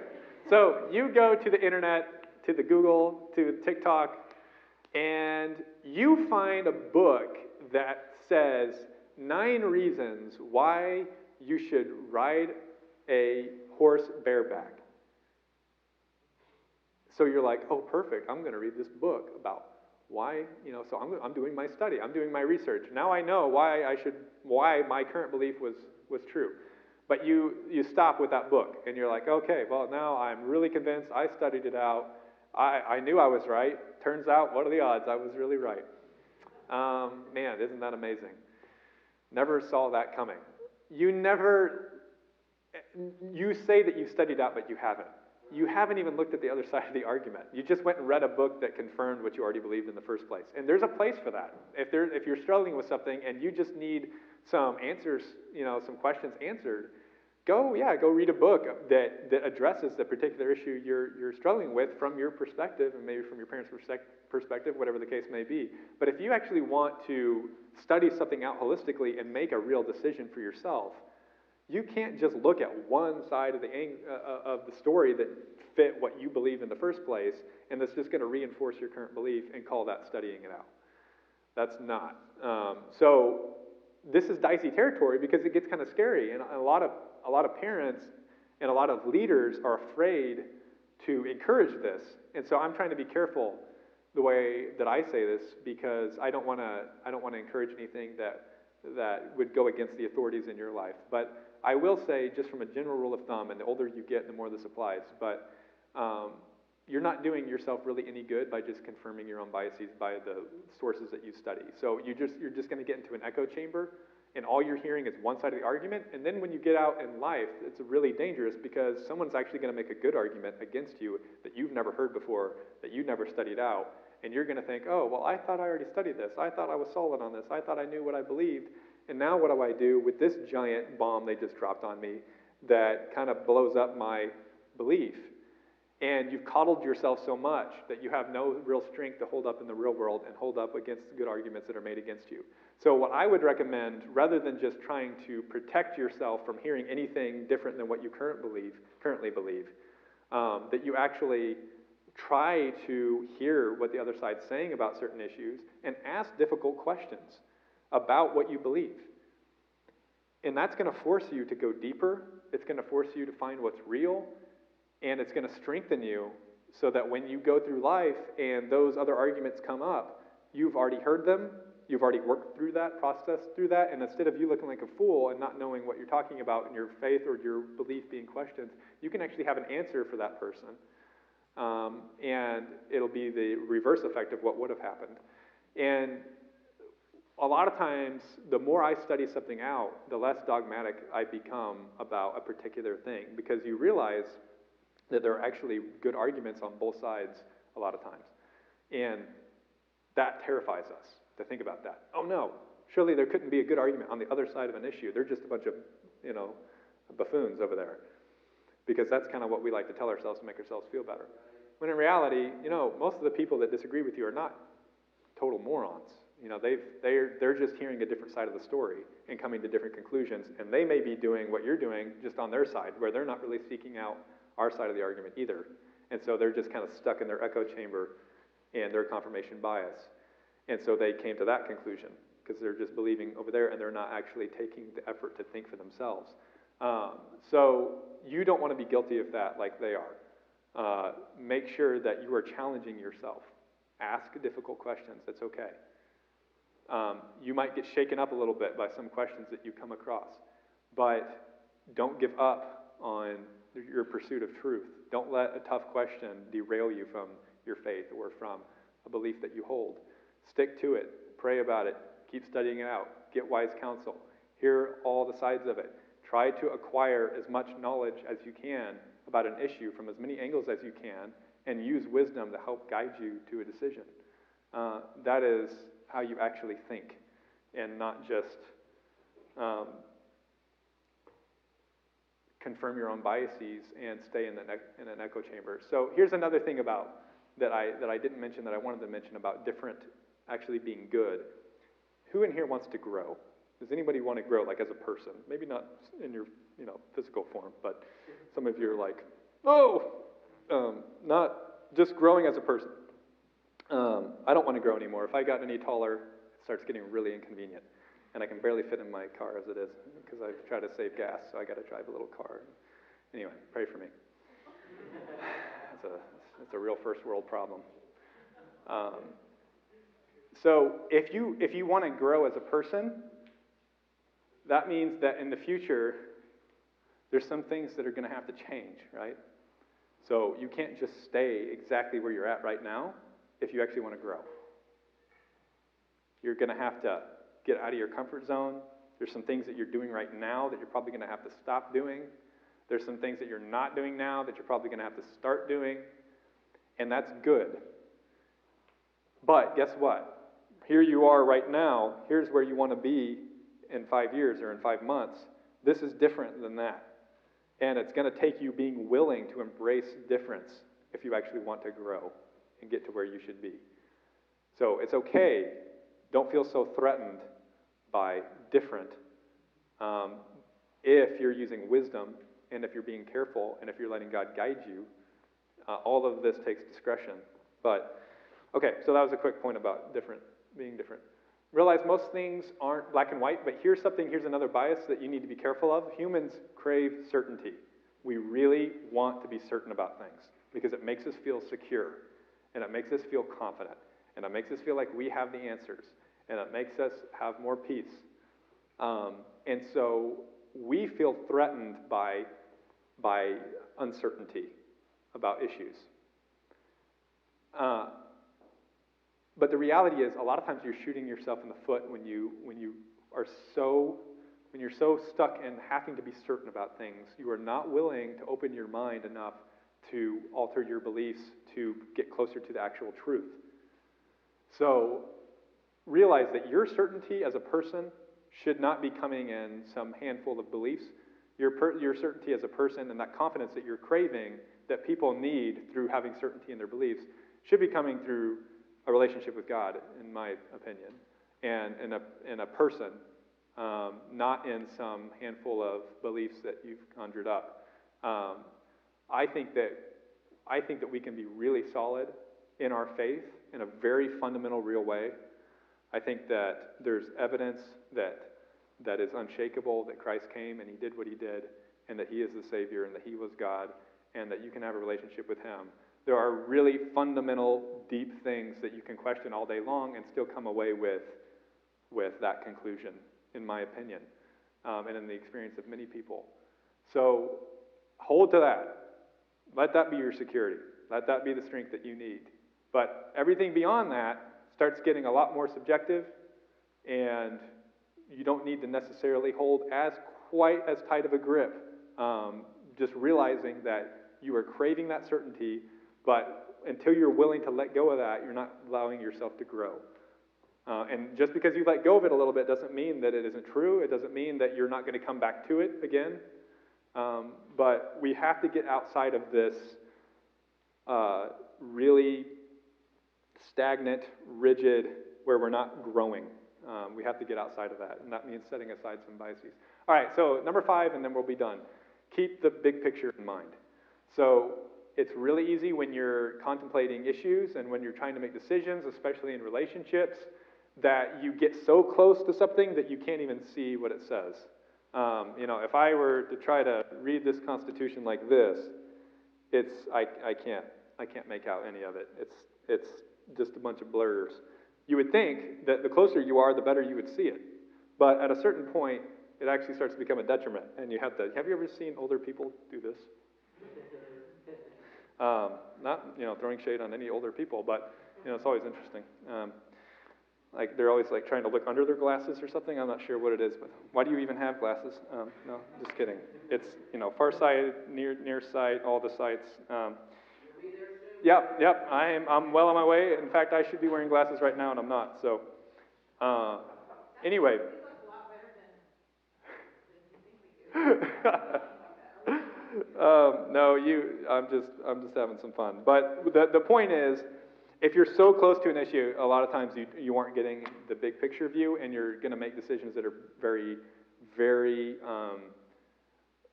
So you go to the internet, to the Google, to TikTok, and you find a book that says 9 reasons why you should ride a horse bareback. So you're like, oh, perfect, I'm going to read this book about why, so I'm doing my study, I'm doing my research. Now I know why my current belief was true. But you stop with that book, and you're like, okay, well, now I'm really convinced, I studied it out, I knew I was right. Turns out, what are the odds? I was really right. Man, isn't that amazing? Never saw that coming. You say that you studied out, but you haven't. You haven't even looked at the other side of the argument. You just went and read a book that confirmed what you already believed in the first place. And there's a place for that. If you're struggling with something and you just need some answers, some questions answered, go read a book that addresses the particular issue you're struggling with from your perspective, and maybe from your parents' perspective, whatever the case may be. But if you actually want to study something out holistically and make a real decision for yourself, you can't just look at one side of the story that fit what you believe in the first place, and that's just going to reinforce your current belief and call that studying it out. That's not. So this is dicey territory because it gets kind of scary, and a lot of parents and a lot of leaders are afraid to encourage this. And so I'm trying to be careful the way that I say this, because I don't want to encourage anything that would go against the authorities in your life. But I will say, just from a general rule of thumb, and the older you get, the more this applies, but you're not doing yourself really any good by just confirming your own biases by the sources that you study. So you're just going to get into an echo chamber, and all you're hearing is one side of the argument, and then when you get out in life, it's really dangerous because someone's actually going to make a good argument against you that you've never heard before, that you never studied out, and you're going to think, oh, well, I thought I already studied this. I thought I was solid on this. I thought I knew what I believed, and now what do I do with this giant bomb they just dropped on me that kind of blows up my belief? And you've coddled yourself so much that you have no real strength to hold up in the real world and hold up against good arguments that are made against you. So what I would recommend, rather than just trying to protect yourself from hearing anything different than what you currently believe, that you actually try to hear what the other side's saying about certain issues and ask difficult questions about what you believe. And that's going to force you to go deeper. It's going to force you to find what's real. And it's going to strengthen you so that when you go through life and those other arguments come up, you've already heard them, you've already worked through that, processed through that, and instead of you looking like a fool and not knowing what you're talking about and your faith or your belief being questioned, you can actually have an answer for that person. And it'll be the reverse effect of what would have happened. And a lot of times, the more I study something out, the less dogmatic I become about a particular thing, because you realize that there are actually good arguments on both sides a lot of times. And that terrifies us to think about that. Oh no, Surely there couldn't be a good argument on the other side of an issue. They're just a bunch of, buffoons over there. Because that's kind of what we like to tell ourselves to make ourselves feel better. When in reality, most of the people that disagree with you are not total morons. They're just hearing a different side of the story and coming to different conclusions, and they may be doing what you're doing just on their side, where they're not really seeking out our side of the argument either. And so they're just kind of stuck in their echo chamber and their confirmation bias. And so they came to that conclusion, because they're just believing over there and they're not actually taking the effort to think for themselves. So you don't want to be guilty of that like they are. Make sure that you are challenging yourself. Ask difficult questions. That's okay. You might get shaken up a little bit by some questions that you come across, but don't give up on your pursuit of truth. Don't let a tough question derail you from your faith or from a belief that you hold. Stick to it. Pray about it. Keep studying it out. Get wise counsel. Hear all the sides of it. Try to acquire as much knowledge as you can about an issue from as many angles as you can, and use wisdom to help guide you to a decision. That is how you actually think, and not just confirm your own biases and stay in an echo chamber. So here's another thing about that I didn't mention that I wanted to mention about different actually being good. Who in here wants to grow? Does anybody want to grow, like as a person? Maybe not in your physical form, but some of you are like, not just growing as a person. I don't want to grow anymore. If I got any taller, it starts getting really inconvenient. And I can barely fit in my car as it is, because I try to save gas, so I got to drive a little car. Anyway, pray for me. It's a real first world problem. So if you want to grow as a person, that means that in the future, there's some things that are going to have to change, right? So you can't just stay exactly where you're at right now if you actually want to grow. You're going to have to get out of your comfort zone. There's some things that you're doing right now that you're probably going to have to stop doing. There's some things that you're not doing now that you're probably going to have to start doing. And that's good. But guess what? Here you are right now. Here's where you want to be in 5 years or in 5 months. This is different than that. And it's going to take you being willing to embrace difference if you actually want to grow and get to where you should be. So it's okay. Don't feel so threatened by different if you're using wisdom and if you're being careful and if you're letting God guide you. All of this takes discretion. But, okay, so that was a quick point about being different. Realize most things aren't black and white, but here's another bias that you need to be careful of. Humans crave certainty. We really want to be certain about things because it makes us feel secure, and it makes us feel confident, and it makes us feel like we have the answers, and it makes us have more peace. And so we feel threatened by uncertainty about issues. But the reality is, a lot of times you're shooting yourself in the foot when you're so stuck in having to be certain about things. You are not willing to open your mind enough to alter your beliefs to get closer to the actual truth. So realize that your certainty as a person should not be coming in some handful of beliefs. Your certainty as a person and that confidence that you're craving that people need through having certainty in their beliefs should be coming through a relationship with God, in my opinion, and in a person, not in some handful of beliefs that you've conjured up. I think that we can be really solid in our faith in a very fundamental, real way. I think that there's evidence that is unshakable, that Christ came and he did what he did, and that he is the Savior, and that he was God, and that you can have a relationship with him. There are really fundamental, deep things that you can question all day long and still come away with that conclusion, in my opinion, and in the experience of many people. So hold to that. Let that be your security. Let that be the strength that you need. But everything beyond that starts getting a lot more subjective, and you don't need to necessarily hold quite as tight of a grip. Just realizing that you are craving that certainty, but until you're willing to let go of that, you're not allowing yourself to grow. And just because you let go of it a little bit doesn't mean that it isn't true. It doesn't mean that you're not going to come back to it again. But we have to get outside of this really stagnant, rigid, where we're not growing. We have to get outside of that, and that means setting aside some biases. All right, so number 5, and then we'll be done. Keep the big picture in mind. So it's really easy when you're contemplating issues and when you're trying to make decisions, especially in relationships, that you get so close to something that you can't even see what it says. You know, if I were to try to read this Constitution like this, I can't make out any of it. It's just a bunch of blurs. You would think that the closer you are, the better you would see it. But at a certain point, it actually starts to become a detriment, and you have you ever seen older people do this? Not, you know, throwing shade on any older people, but, you know, it's always interesting. Like, they're always, like, trying to look under their glasses or something. I'm not sure what it is, but why do you even have glasses? No, just kidding. It's, you know, far sight, near sight, all the sights. Yep, I'm well on my way. In fact, I should be wearing glasses right now, and I'm not, so. Anyway. No, I'm just having some fun. But the point is, if you're so close to an issue, a lot of times you aren't getting the big picture view, and you're going to make decisions that are very, very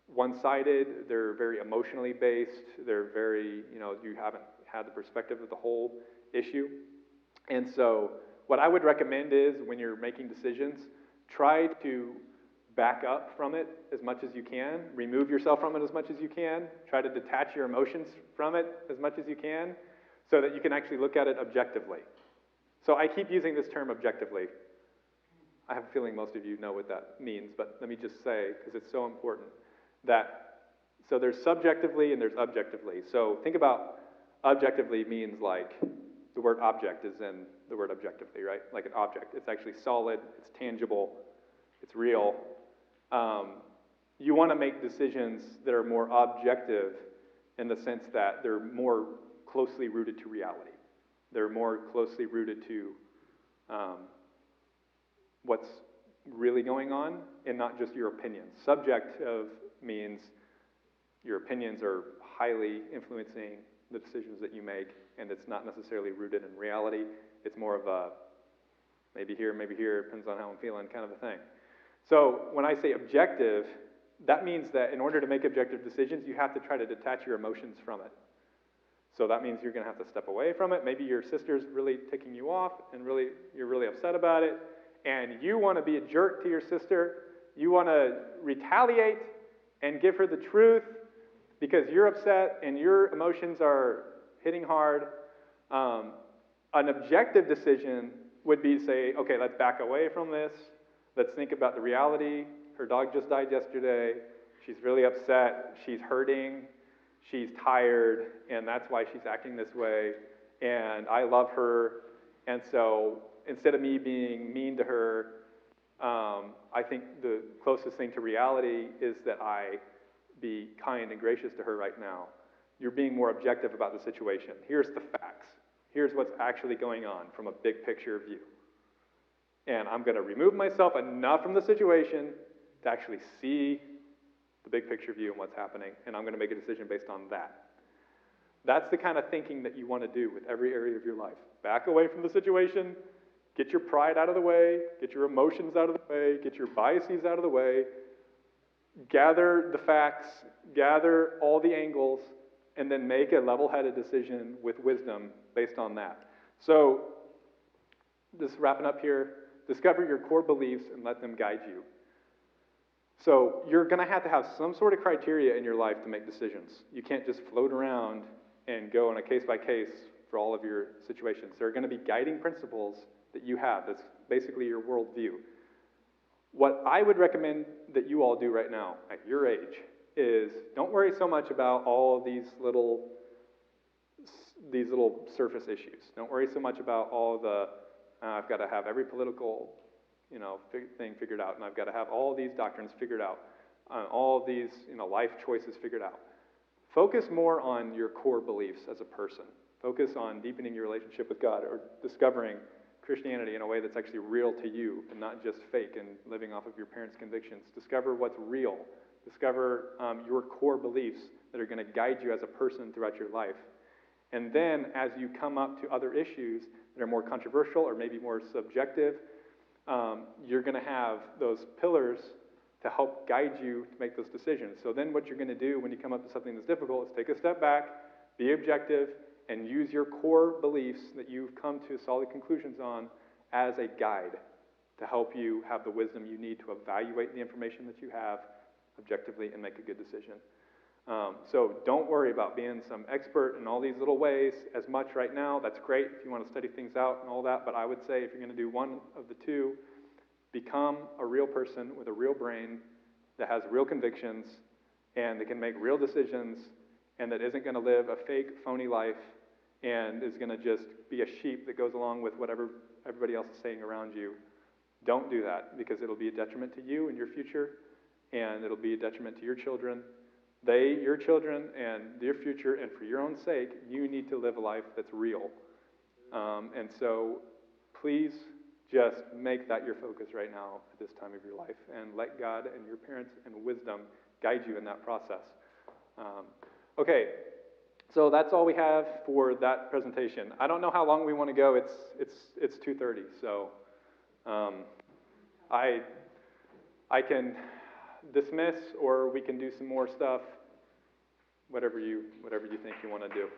one-sided. They're very emotionally based. They're very, you know, you haven't had the perspective of the whole issue. And so what I would recommend is, when you're making decisions, try to back up from it as much as you can. Remove yourself from it as much as you can. Try to detach your emotions from it as much as you can, so that you can actually look at it objectively. So I keep using this term objectively. I have a feeling most of you know what that means, but let me just say, because it's so important, that, so there's subjectively and there's objectively. So think about objectively means like the word object is in the word objectively, right? Like an object. It's actually solid, it's tangible, it's real. You want to make decisions that are more objective in the sense that they're more closely rooted to reality. They're more closely rooted to what's really going on, and not just your opinions. Subjective means your opinions are highly influencing the decisions that you make, and it's not necessarily rooted in reality. It's more of a maybe here, depends on how I'm feeling kind of a thing. So when I say objective, that means that in order to make objective decisions, you have to try to detach your emotions from it. So that means you're going to have to step away from it. Maybe your sister's really ticking you off, and you're really upset about it, and you want to be a jerk to your sister. You want to retaliate and give her the truth because you're upset and your emotions are hitting hard. An objective decision would be to say, okay, let's back away from this. Let's think about the reality. Her dog just died yesterday. She's really upset. She's hurting. She's tired, and that's why she's acting this way. And I love her. And so instead of me being mean to her, I think the closest thing to reality is that I be kind and gracious to her right now. You're being more objective about the situation. Here's the facts. Here's what's actually going on from a big picture view. And I'm going to remove myself enough from the situation to actually see the big picture view and what's happening, and I'm going to make a decision based on that. That's the kind of thinking that you want to do with every area of your life. Back away from the situation, get your pride out of the way, get your emotions out of the way, get your biases out of the way, gather the facts, gather all the angles, and then make a level-headed decision with wisdom based on that. So, just wrapping up here, discover your core beliefs and let them guide you. So you're going to have some sort of criteria in your life to make decisions. You can't just float around and go on a case-by-case for all of your situations. There are going to be guiding principles that you have. That's basically your worldview. What I would recommend that you all do right now at your age is don't worry so much about all of these little surface issues. Don't worry so much about all the, I've got to have every political thing figured out, and I've got to have all these doctrines figured out, all these life choices figured out. Focus more on your core beliefs as a person. Focus on deepening your relationship with God or discovering Christianity in a way that's actually real to you and not just fake and living off of your parents' convictions. Discover what's real. Discover your core beliefs that are going to guide you as a person throughout your life. And then as you come up to other issues that are more controversial or maybe more subjective, you're going to have those pillars to help guide you to make those decisions. So then what you're going to do when you come up to something that's difficult is take a step back, be objective, and use your core beliefs that you've come to solid conclusions on as a guide to help you have the wisdom you need to evaluate the information that you have objectively and make a good decision. So don't worry about being some expert in all these little ways as much right now. That's great if you want to study things out and all that, but I would say if you're going to do one of the two, become a real person with a real brain that has real convictions and that can make real decisions and that isn't going to live a fake, phony life and is going to just be a sheep that goes along with whatever everybody else is saying around you. Don't do that, because it'll be a detriment to you and your future, and it'll be a detriment to your children. Your children, and their future, and for your own sake, you need to live a life that's real. And so please just make that your focus right now at this time of your life, and let God and your parents and wisdom guide you in that process. Okay, so that's all we have for that presentation. I don't know how long we want to go. It's 2:30, so I can dismiss, or we can do some more stuff. Whatever you think you want to do.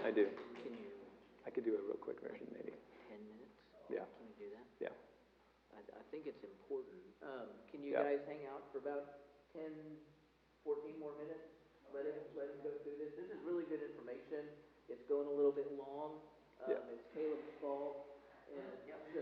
I do. I could do a real quick version, maybe.
10 minutes?
Yeah.
Can we do that?
Yeah.
I think it's important. Can you
Yeah.
guys hang out for about 10, 14 more minutes? Let him go through this. This is really good information. It's going a little bit long.
Yeah.
It's Caleb's fault, and so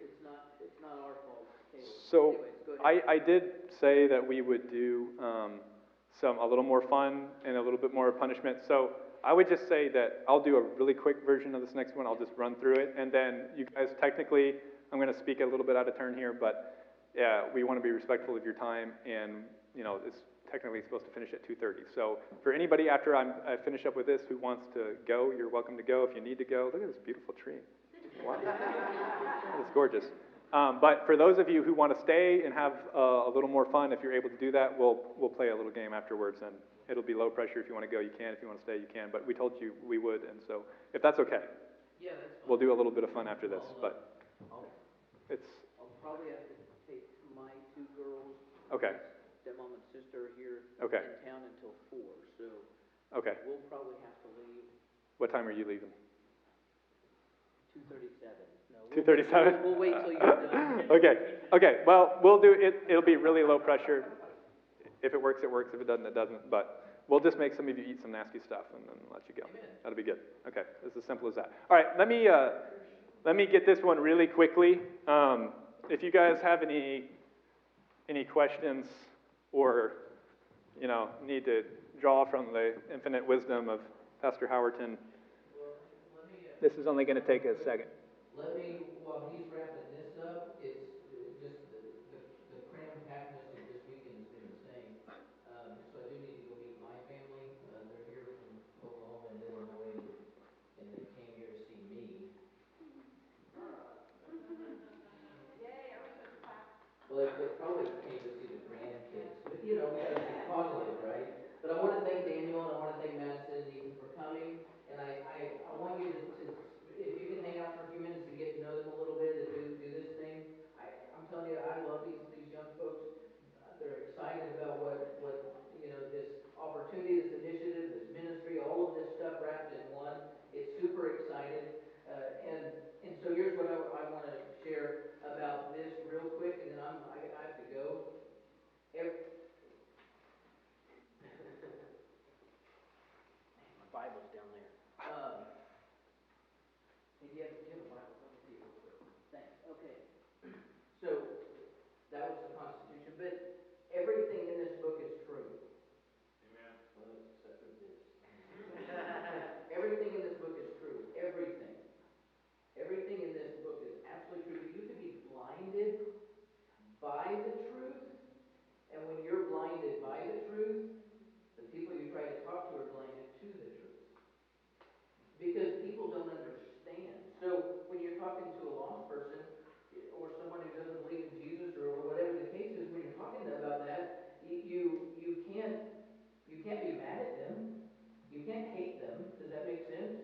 it's not our fault. Caleb.
So
Anyways, go ahead.
I did say that we would do a little more fun and a little bit more punishment. So I would just say that I'll do a really quick version of this next one. I'll just run through it, and then you guys, technically, I'm going to speak a little bit out of turn here, but yeah, we want to be respectful of your time, and it's technically supposed to finish at 2:30. So for anybody after I finish up with this who wants to go, you're welcome to go. If you need to go, look at this beautiful tree. Wow, it's gorgeous. But for those of you who want to stay and have a little more fun, if you're able to do that, we'll play a little game afterwards, and it'll be low pressure. If you want to go, you can. If you want to stay, you can. But we told you we would, and so if that's okay,
Yeah, that's fine.
we'll do a little bit of fun after this. But
I'll probably have to take my two girls.
Okay.
Stepmom and sister are here
Okay.
in town until 4, so
Okay.
we'll probably have to leave
What time are you leaving?
2:37. No,
2:37?
We'll wait till you're done.
Okay, well, we'll do it. It'll be really low pressure. If it works, it works. If it doesn't, it doesn't. But we'll just make some of you eat some nasty stuff and then let you go.
Amen.
That'll be good. Okay, it's as simple as that. All right, let me get this one really quickly. If you guys have any questions or, need to draw from the infinite wisdom of Pastor Howerton, this is only going to take a second.
While he's wrapping this up, it's just the cram-packedness of this weekend has been insane. So I do need to go meet my family. They're here from Oklahoma and Illinois, and they came here to see me. Well, they probably came to see the grandkids, but we gotta be positive, right? But I want to thank Daniel and I want to thank Madison and Ethan for coming, and I want you to, if you can hang out for a few minutes to get to know them a little bit and do this thing. I'm telling you, I love these young folks. They're excited about what this opportunity, this initiative, this ministry, all of this stuff wrapped in one. It's super excited, and so here's what I want to share about this real quick, and then I have to go. My Bible's down there. Do you have a Bible? Let me see it real quick. Thanks. Okay. So that was the Constitution, but everything in this book is true. Amen. Well, except for this. Everything in this book is true. Everything. Everything in this book is absolutely true. You could be blinded by the truth, and when who doesn't believe in Jesus or whatever the case is, when you're talking about that, you can't be mad at them. You can't hate them. Does that make sense?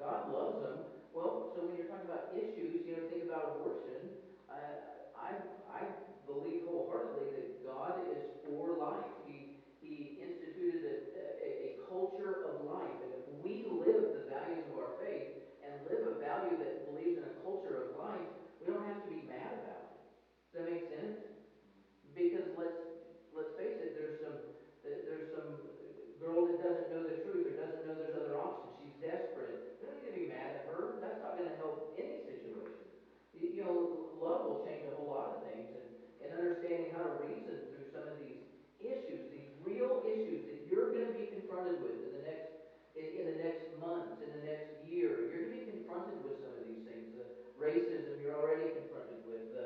God loves them. Well, so when you're talking about issues, think about abortion. I believe wholeheartedly that God is for life. He instituted a culture of life, and if we live the values of our faith and live a value that believes in a culture of life, we don't have to be mad about it. Does that make sense? Because let's face it, there's some girl that doesn't know the truth or doesn't know there's other options. She's desperate. We don't need to be mad at her. That's not going to help any situation. Love will change a whole lot of things, and understanding how to reason through some of these issues, these real issues that you're going to be confronted with in the next months, in the next year. You're going to be confronted with some of these things. The racism you're already confronted with.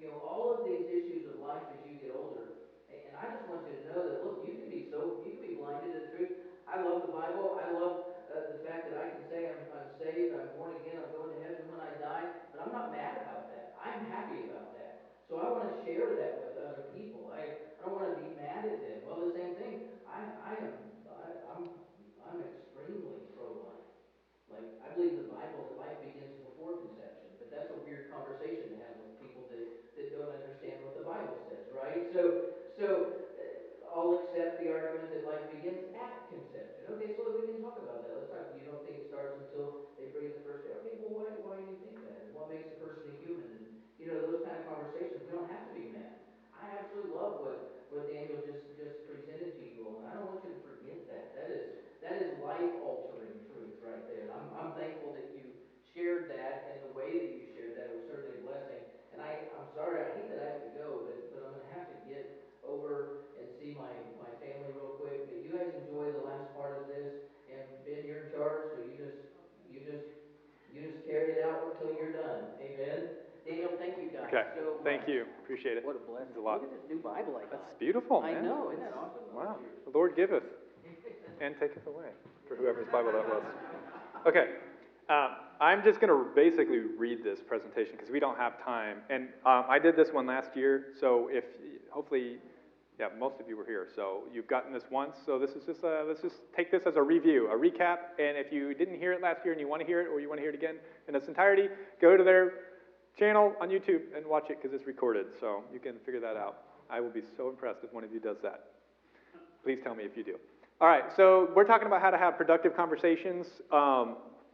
All of these issues of life as you get older. And I just want you to know that, look, you can be blinded to the truth. I love the Bible. I love the fact that I can say I'm saved, I'm born again, I'm going to heaven when I die. But I'm not mad about that. I'm happy about that. So I want to share that with other people. I don't want to be mad at them. Well, the same thing. I'm extremely pro-life. Like, I believe the Bible that life begins before conception, but that's a weird conversation to have with people that don't understand what the Bible says, right? So I'll accept the argument that life begins at conception. Okay, so we can talk about that. Let's talk. You don't think it starts until they breathe the first day? Okay, well, why do you think that? And what makes a person a human? And those kind of conversations. We don't have to be mad. I absolutely love what Daniel just presented to you all, and I don't want you to forget that. That is life-altering truth right there. And I'm thankful that you shared that, and the way that you shared that was certainly a blessing. And I'm sorry, I hate that I have to go, but I'm going to have to get over and see my family real quick. But you guys enjoy the last part of this, and Ben, you're in charge, so you just carry it out until you're done. Amen. Daniel, thank you guys so much.
Thank you. Appreciate it.
What a blessing.
It's a lot.
Look at this new Bible I got.
That's beautiful, man.
I know, isn't that awesome?
Wow. The Lord giveth and taketh away, for whoever's Bible that was. Okay. I'm just going to basically read this presentation because we don't have time. And I did this one last year, so hopefully, most of you were here. So you've gotten this once. So this is just, let's just take this as a review, a recap. And if you didn't hear it last year and you want to hear it, or you want to hear it again in its entirety, go to their channel on YouTube and watch it because it's recorded. So you can figure that out. I will be so impressed if one of you does that. Please tell me if you do. All right, so we're talking about how to have productive conversations.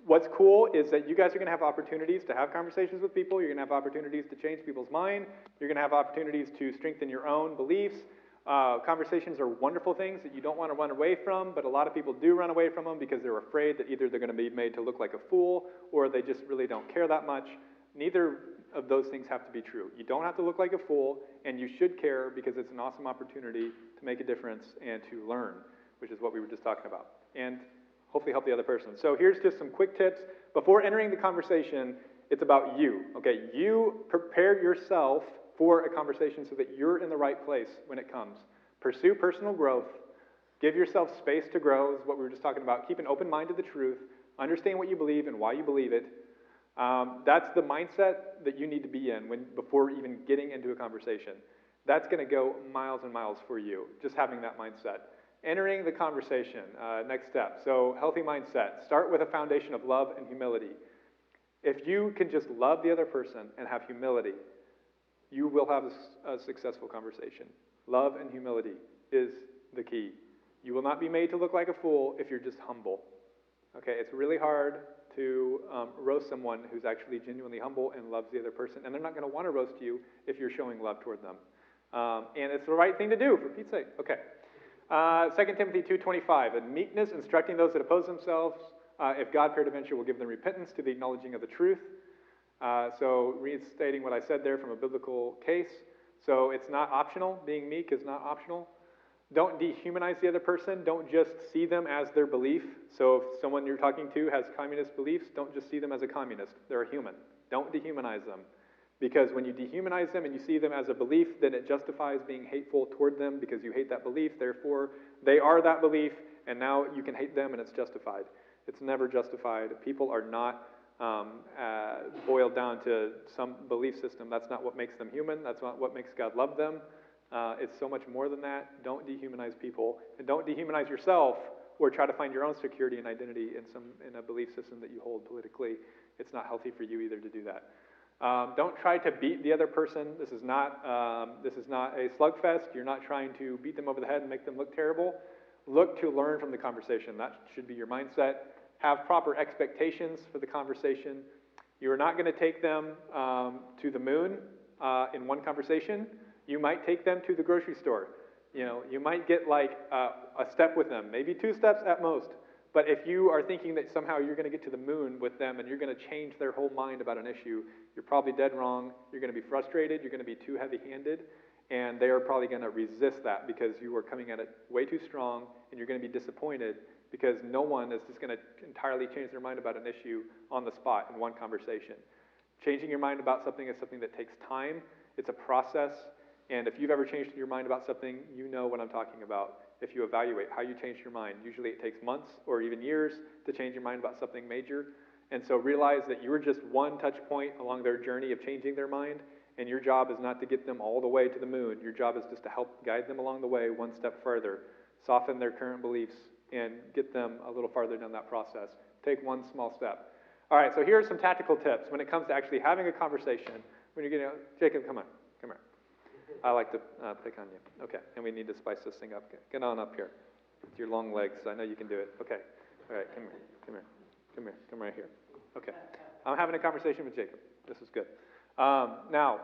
What's cool is that you guys are going to have opportunities to have conversations with people. You're going to have opportunities to change people's mind. You're going to have opportunities to strengthen your own beliefs. Conversations are wonderful things that you don't want to run away from, but a lot of people do run away from them because they're afraid that either they're going to be made to look like a fool or they just really don't care that much. Neither of those things have to be true. You don't have to look like a fool, and you should care because it's an awesome opportunity to make a difference and to learn, which is what we were just talking about, and hopefully help the other person. So here's just some quick tips. Before entering the conversation, it's about you, okay? You prepare yourself for a conversation so that you're in the right place when it comes. Pursue personal growth. Give yourself space to grow, is what we were just talking about. Keep an open mind to the truth. Understand what you believe and why you believe it. That's the mindset that you need to be in before even getting into a conversation. That's going to go miles and miles for you, just having that mindset. Entering the conversation, next step. So healthy mindset. Start with a foundation of love and humility. If you can just love the other person and have humility, you will have a successful conversation. Love and humility is the key. You will not be made to look like a fool if you're just humble. Okay, it's really hard to roast someone who's actually genuinely humble and loves the other person, and they're not going to want to roast you if you're showing love toward them. And it's the right thing to do, for Pete's sake. Okay. 2 Timothy 2:25, and meekness, instructing those that oppose themselves, if God peradventure will give them repentance to the acknowledging of the truth. So restating what I said there from a biblical case. So it's not optional. Being meek is not optional. Don't dehumanize the other person. Don't just see them as their belief. So if someone you're talking to has communist beliefs, don't just see them as a communist. They're a human. Don't dehumanize them. Because when you dehumanize them and you see them as a belief, then it justifies being hateful toward them because you hate that belief. Therefore, they are that belief, and now you can hate them and it's justified. It's never justified. People are not boiled boiled down to some belief system. That's not what makes them human. That's not what makes God love them. It's so much more than that. Don't dehumanize people, and don't dehumanize yourself or try to find your own security and identity in a belief system that you hold politically. It's not healthy for you either to do that. Don't try to beat the other person. This is not a slugfest. You're not trying to beat them over the head and make them look terrible. Look to learn from the conversation. That should be your mindset. Have proper expectations for the conversation. You are not going to take them to the moon in one conversation. You might take them to the grocery store. You know, you might get like a step with them, maybe 2 steps at most. But if you are thinking that somehow you're going to get to the moon with them and you're going to change their whole mind about an issue, you're probably dead wrong. You're going to be frustrated. You're going to be too heavy-handed. And they are probably going to resist that because you are coming at it way too strong, and you're going to be disappointed because no one is just going to entirely change their mind about an issue on the spot in one conversation. Changing your mind about something is something that takes time. It's a process. And if you've ever changed your mind about something, you know what I'm talking about. If you evaluate how you changed your mind, usually it takes months or even years to change your mind about something major. And so realize that you were just one touch point along their journey of changing their mind, and your job is not to get them all the way to the moon. Your job is just to help guide them along the way one step further, soften their current beliefs, and get them a little farther down that process. Take one small step. All right, so here are some tactical tips when it comes to actually having a conversation. When you're getting, Jacob, come on, come here. I like to pick on you. Okay, and we need to spice this thing up. Get on up here with your long legs. I know you can do it. Okay, all right, come here, come here, come here, come right here. Okay, I'm having a conversation with Jacob. This is good. Now,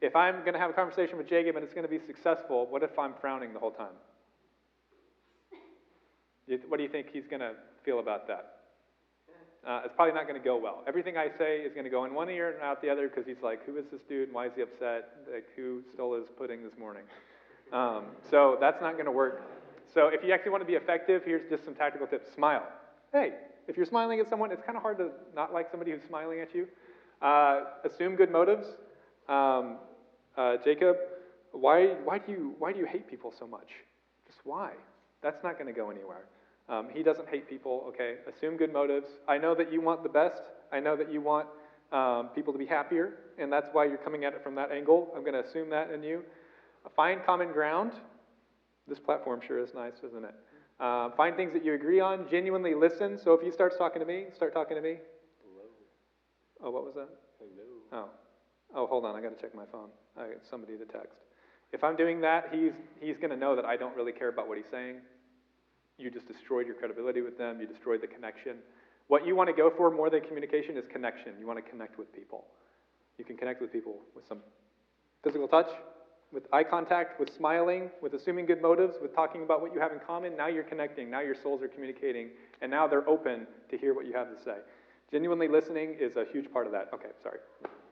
if I'm going to have a conversation with Jacob and it's going to be successful, what if I'm frowning the whole time? What do you think he's going to feel about that? It's probably not going to go well. Everything I say is going to go in one ear and out the other because he's like, who is this dude and why is he upset? Like, who stole his pudding this morning? So that's not going to work. So if you actually want to be effective, here's just some tactical tips. Smile. Hey, if you're smiling at someone, it's kind of hard to not like somebody who's smiling at you. Assume good motives. Jacob, why do you hate people so much? Just why? That's not going to go anywhere. He doesn't hate people, okay? Assume good motives. I know that you want the best. I know that you want people to be happier, and that's why you're coming at it from that angle. I'm going to assume that in you. Find common ground. This platform sure is nice, isn't it? Find things that you agree on. Genuinely listen. So if he starts talking to me, start talking to me. Hello. Oh, what was that? Hello. Oh, hold on. I got to check my phone. I got somebody to text. If I'm doing that, he's going to know that I don't really care about what he's saying. You just destroyed your credibility with them. You destroyed the connection. What you want to go for more than communication is connection. You want to connect with people. You can connect with people with some physical touch, with eye contact, with smiling, with assuming good motives, with talking about what you have in common. Now you're connecting. Now your souls are communicating, and now they're open to hear what you have to say. Genuinely listening is a huge part of that. Okay, sorry.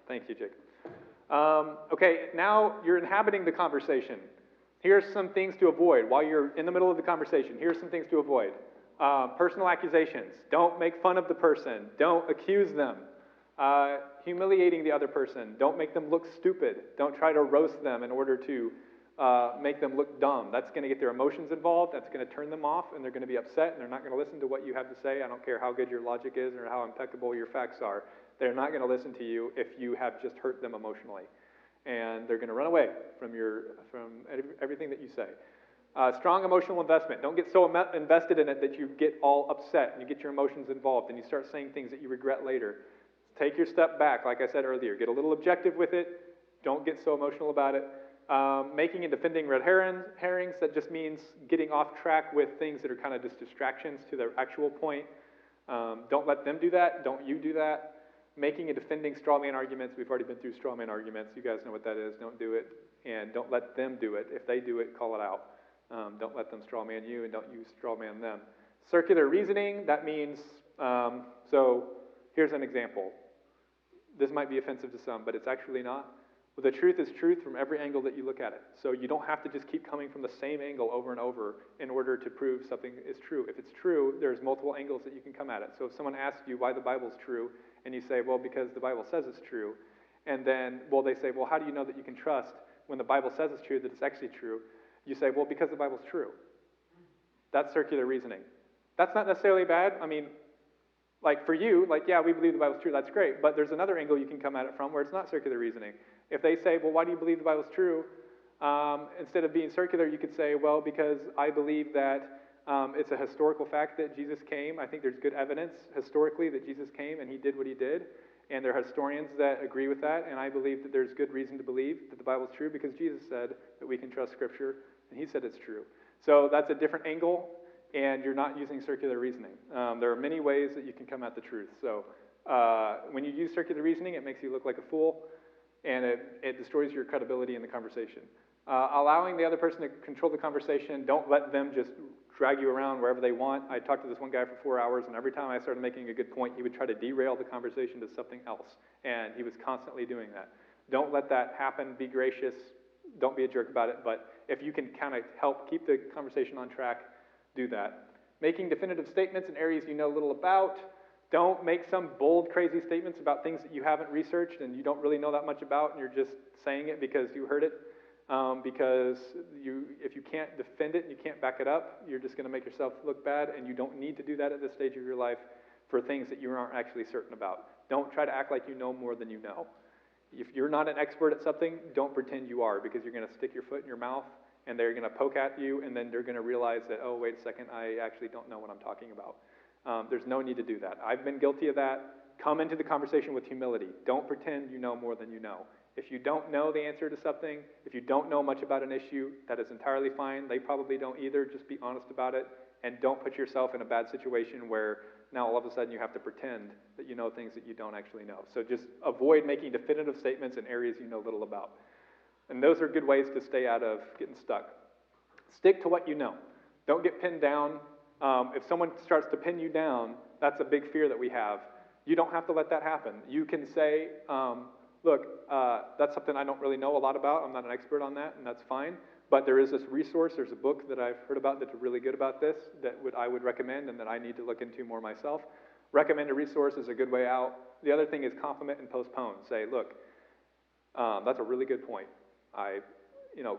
Thank you, Jake. Okay, now you're inhabiting the conversation. Here's some things to avoid while you're in the middle of the conversation. Here's some things to avoid. Personal accusations. Don't make fun of the person. Don't accuse them. Humiliating the other person. Don't make them look stupid. Don't try to roast them in order to make them look dumb. That's going to get their emotions involved. That's going to turn them off, and they're going to be upset, and they're not going to listen to what you have to say. I don't care how good your logic is or how impeccable your facts are. They're not going to listen to you if you have just hurt them emotionally. And they're going to run away from everything that you say. Strong emotional investment. Don't get so invested in it that you get all upset and you get your emotions involved and you start saying things that you regret later. Take your step back, like I said earlier. Get a little objective with it. Don't get so emotional about it. Making and defending red herrings, that just means getting off track with things that are kind of just distractions to the actual point. Don't let them do that. Don't you do that. Making and defending straw man arguments. We've already been through straw man arguments. You guys know what that is. Don't do it. And don't let them do it. If they do it, call it out. Don't let them straw man you, and don't you straw man them. Circular reasoning, that means, so here's an example. This might be offensive to some, but it's actually not. Well, the truth is truth from every angle that you look at it. So you don't have to just keep coming from the same angle over and over in order to prove something is true. If it's true, there's multiple angles that you can come at it. So if someone asks you why the Bible's true, and you say, well, because the Bible says it's true, and then, well, they say, well, how do you know that you can trust when the Bible says it's true that it's actually true? You say, well, because the Bible's true. That's circular reasoning. That's not necessarily bad. I mean, Like for you, like, yeah, we believe the Bible's true, that's great, but there's another angle you can come at it from where it's not circular reasoning. If they say, well, why do you believe the Bible's true? Instead of being circular, you could say, well, because I believe that it's a historical fact that Jesus came. I think there's good evidence historically that Jesus came and he did what he did. And there are historians that agree with that, and I believe that there's good reason to believe that the Bible's true because Jesus said that we can trust Scripture, and he said it's true. So that's a different angle, and you're not using circular reasoning. There are many ways that you can come at the truth. So when you use circular reasoning, it makes you look like a fool, and it destroys your credibility in the conversation. Allowing the other person to control the conversation, don't let them just drag you around wherever they want. I talked to this one guy for 4 hours, and every time I started making a good point, he would try to derail the conversation to something else, and he was constantly doing that. Don't let that happen. Be gracious. Don't be a jerk about it, but if you can kind of help keep the conversation on track, do that. Making definitive statements in areas you know little about. Don't make some bold, crazy statements about things that you haven't researched and you don't really know that much about, and you're just saying it because you heard it. Because if you can't defend it and you can't back it up, you're just going to make yourself look bad, and you don't need to do that at this stage of your life for things that you aren't actually certain about. Don't try to act like you know more than you know. If you're not an expert at something, don't pretend you are, because you're going to stick your foot in your mouth, and they're going to poke at you, and then they're going to realize that, oh, wait a second, I actually don't know what I'm talking about. There's no need to do that. I've been guilty of that. Come into the conversation with humility. Don't pretend you know more than you know. If you don't know the answer to something, if you don't know much about an issue, that is entirely fine. They probably don't either. Just be honest about it, and don't put yourself in a bad situation where now all of a sudden you have to pretend that you know things that you don't actually know. So just avoid making definitive statements in areas you know little about. And those are good ways to stay out of getting stuck. Stick to what you know. Don't get pinned down. If someone starts to pin you down, that's a big fear that we have. You don't have to let that happen. You can say, look, that's something I don't really know a lot about. I'm not an expert on that, and that's fine. But there is this resource. There's a book that I've heard about that's really good about this that I would recommend and that I need to look into more myself. Recommend a resource is a good way out. The other thing is compliment and postpone. Say, look, that's a really good point.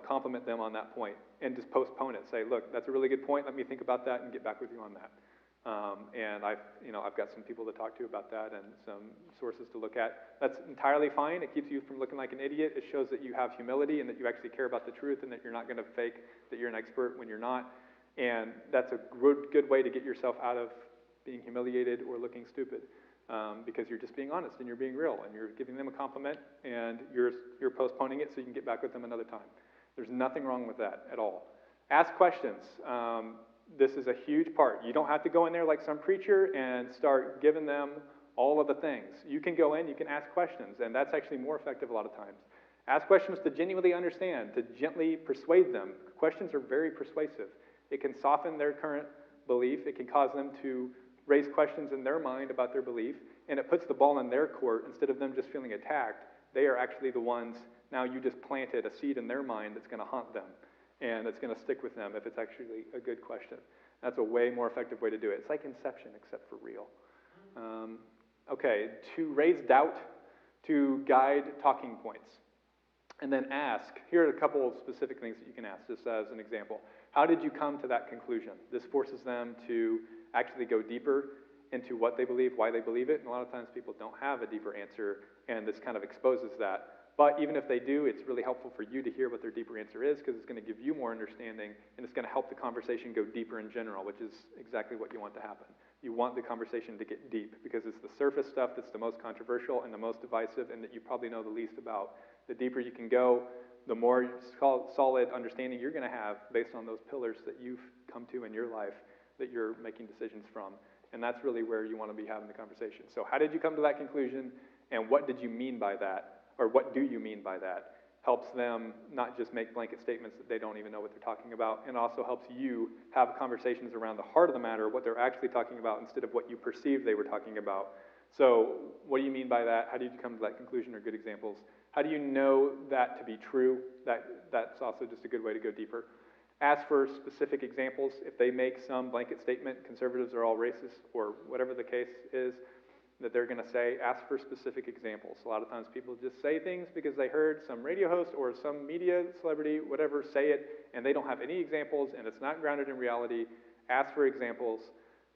Compliment them on that point and just postpone it. Say, look, that's a really good point. Let me think about that and get back with you on that. And I've got some people to talk to about that and some sources to look at. That's entirely fine. It keeps you from looking like an idiot. It shows that you have humility and that you actually care about the truth and that you're not going to fake that you're an expert when you're not. And that's a good way to get yourself out of being humiliated or looking stupid, because you're just being honest and you're being real and you're giving them a compliment and you're postponing it so you can get back with them another time. There's nothing wrong with that at all. Ask questions. This is a huge part. You don't have to go in there like some preacher and start giving them all of the things. You can go in, you can ask questions, and that's actually more effective a lot of times. Ask questions to genuinely understand, to gently persuade them. Questions are very persuasive. It can soften their current belief. It can cause them to raise questions in their mind about their belief, and it puts the ball in their court. Instead of them just feeling attacked, they are actually the ones, now you just planted a seed in their mind that's going to haunt them. And it's going to stick with them if it's actually a good question. That's a way more effective way to do it. It's like Inception, except for real. Okay, to raise doubt, to guide talking points. And then ask. Here are a couple of specific things that you can ask, just as an example. How did you come to that conclusion? This forces them to actually go deeper into what they believe, why they believe it. And a lot of times people don't have a deeper answer, and this kind of exposes that. But even if they do, it's really helpful for you to hear what their deeper answer is, because it's going to give you more understanding, and it's going to help the conversation go deeper in general, which is exactly what you want to happen. You want the conversation to get deep, because it's the surface stuff that's the most controversial and the most divisive, and that you probably know the least about. The deeper you can go, the more solid understanding you're going to have based on those pillars that you've come to in your life that you're making decisions from. And that's really where you want to be having the conversation. So how did you come to that conclusion, and what did you mean by that? Or what do you mean by that? Helps them not just make blanket statements that they don't even know what they're talking about, and also helps you have conversations around the heart of the matter, what they're actually talking about, instead of what you perceive they were talking about. So what do you mean by that? How did you come to that conclusion, or good examples? How do you know that to be true? That's also just a good way to go deeper. Ask for specific examples. If they make some blanket statement, conservatives are all racist, or whatever the case is, that they're going to say, ask for specific examples. A lot of times people just say things because they heard some radio host or some media celebrity, whatever, say it, and they don't have any examples, and it's not grounded in reality. Ask for examples.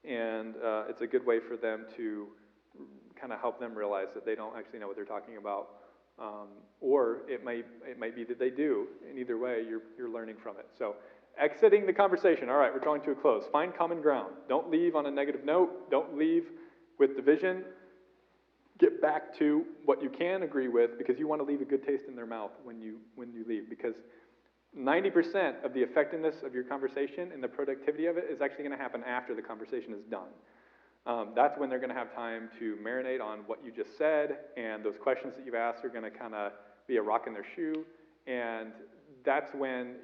And it's a good way for them to kind of help them realize that they don't actually know what they're talking about. Or it might be that they do, and either way, you're learning from it. So exiting the conversation, all right, we're drawing to a close. Find common ground. Don't leave on a negative note. Don't leave with division. Get back to what you can agree with, because you want to leave a good taste in their mouth when you leave, because 90% of the effectiveness of your conversation and the productivity of it is actually going to happen after the conversation is done. That's when they're going to have time to marinate on what you just said, and those questions that you've asked are going to kind of be a rock in their shoe, and that's when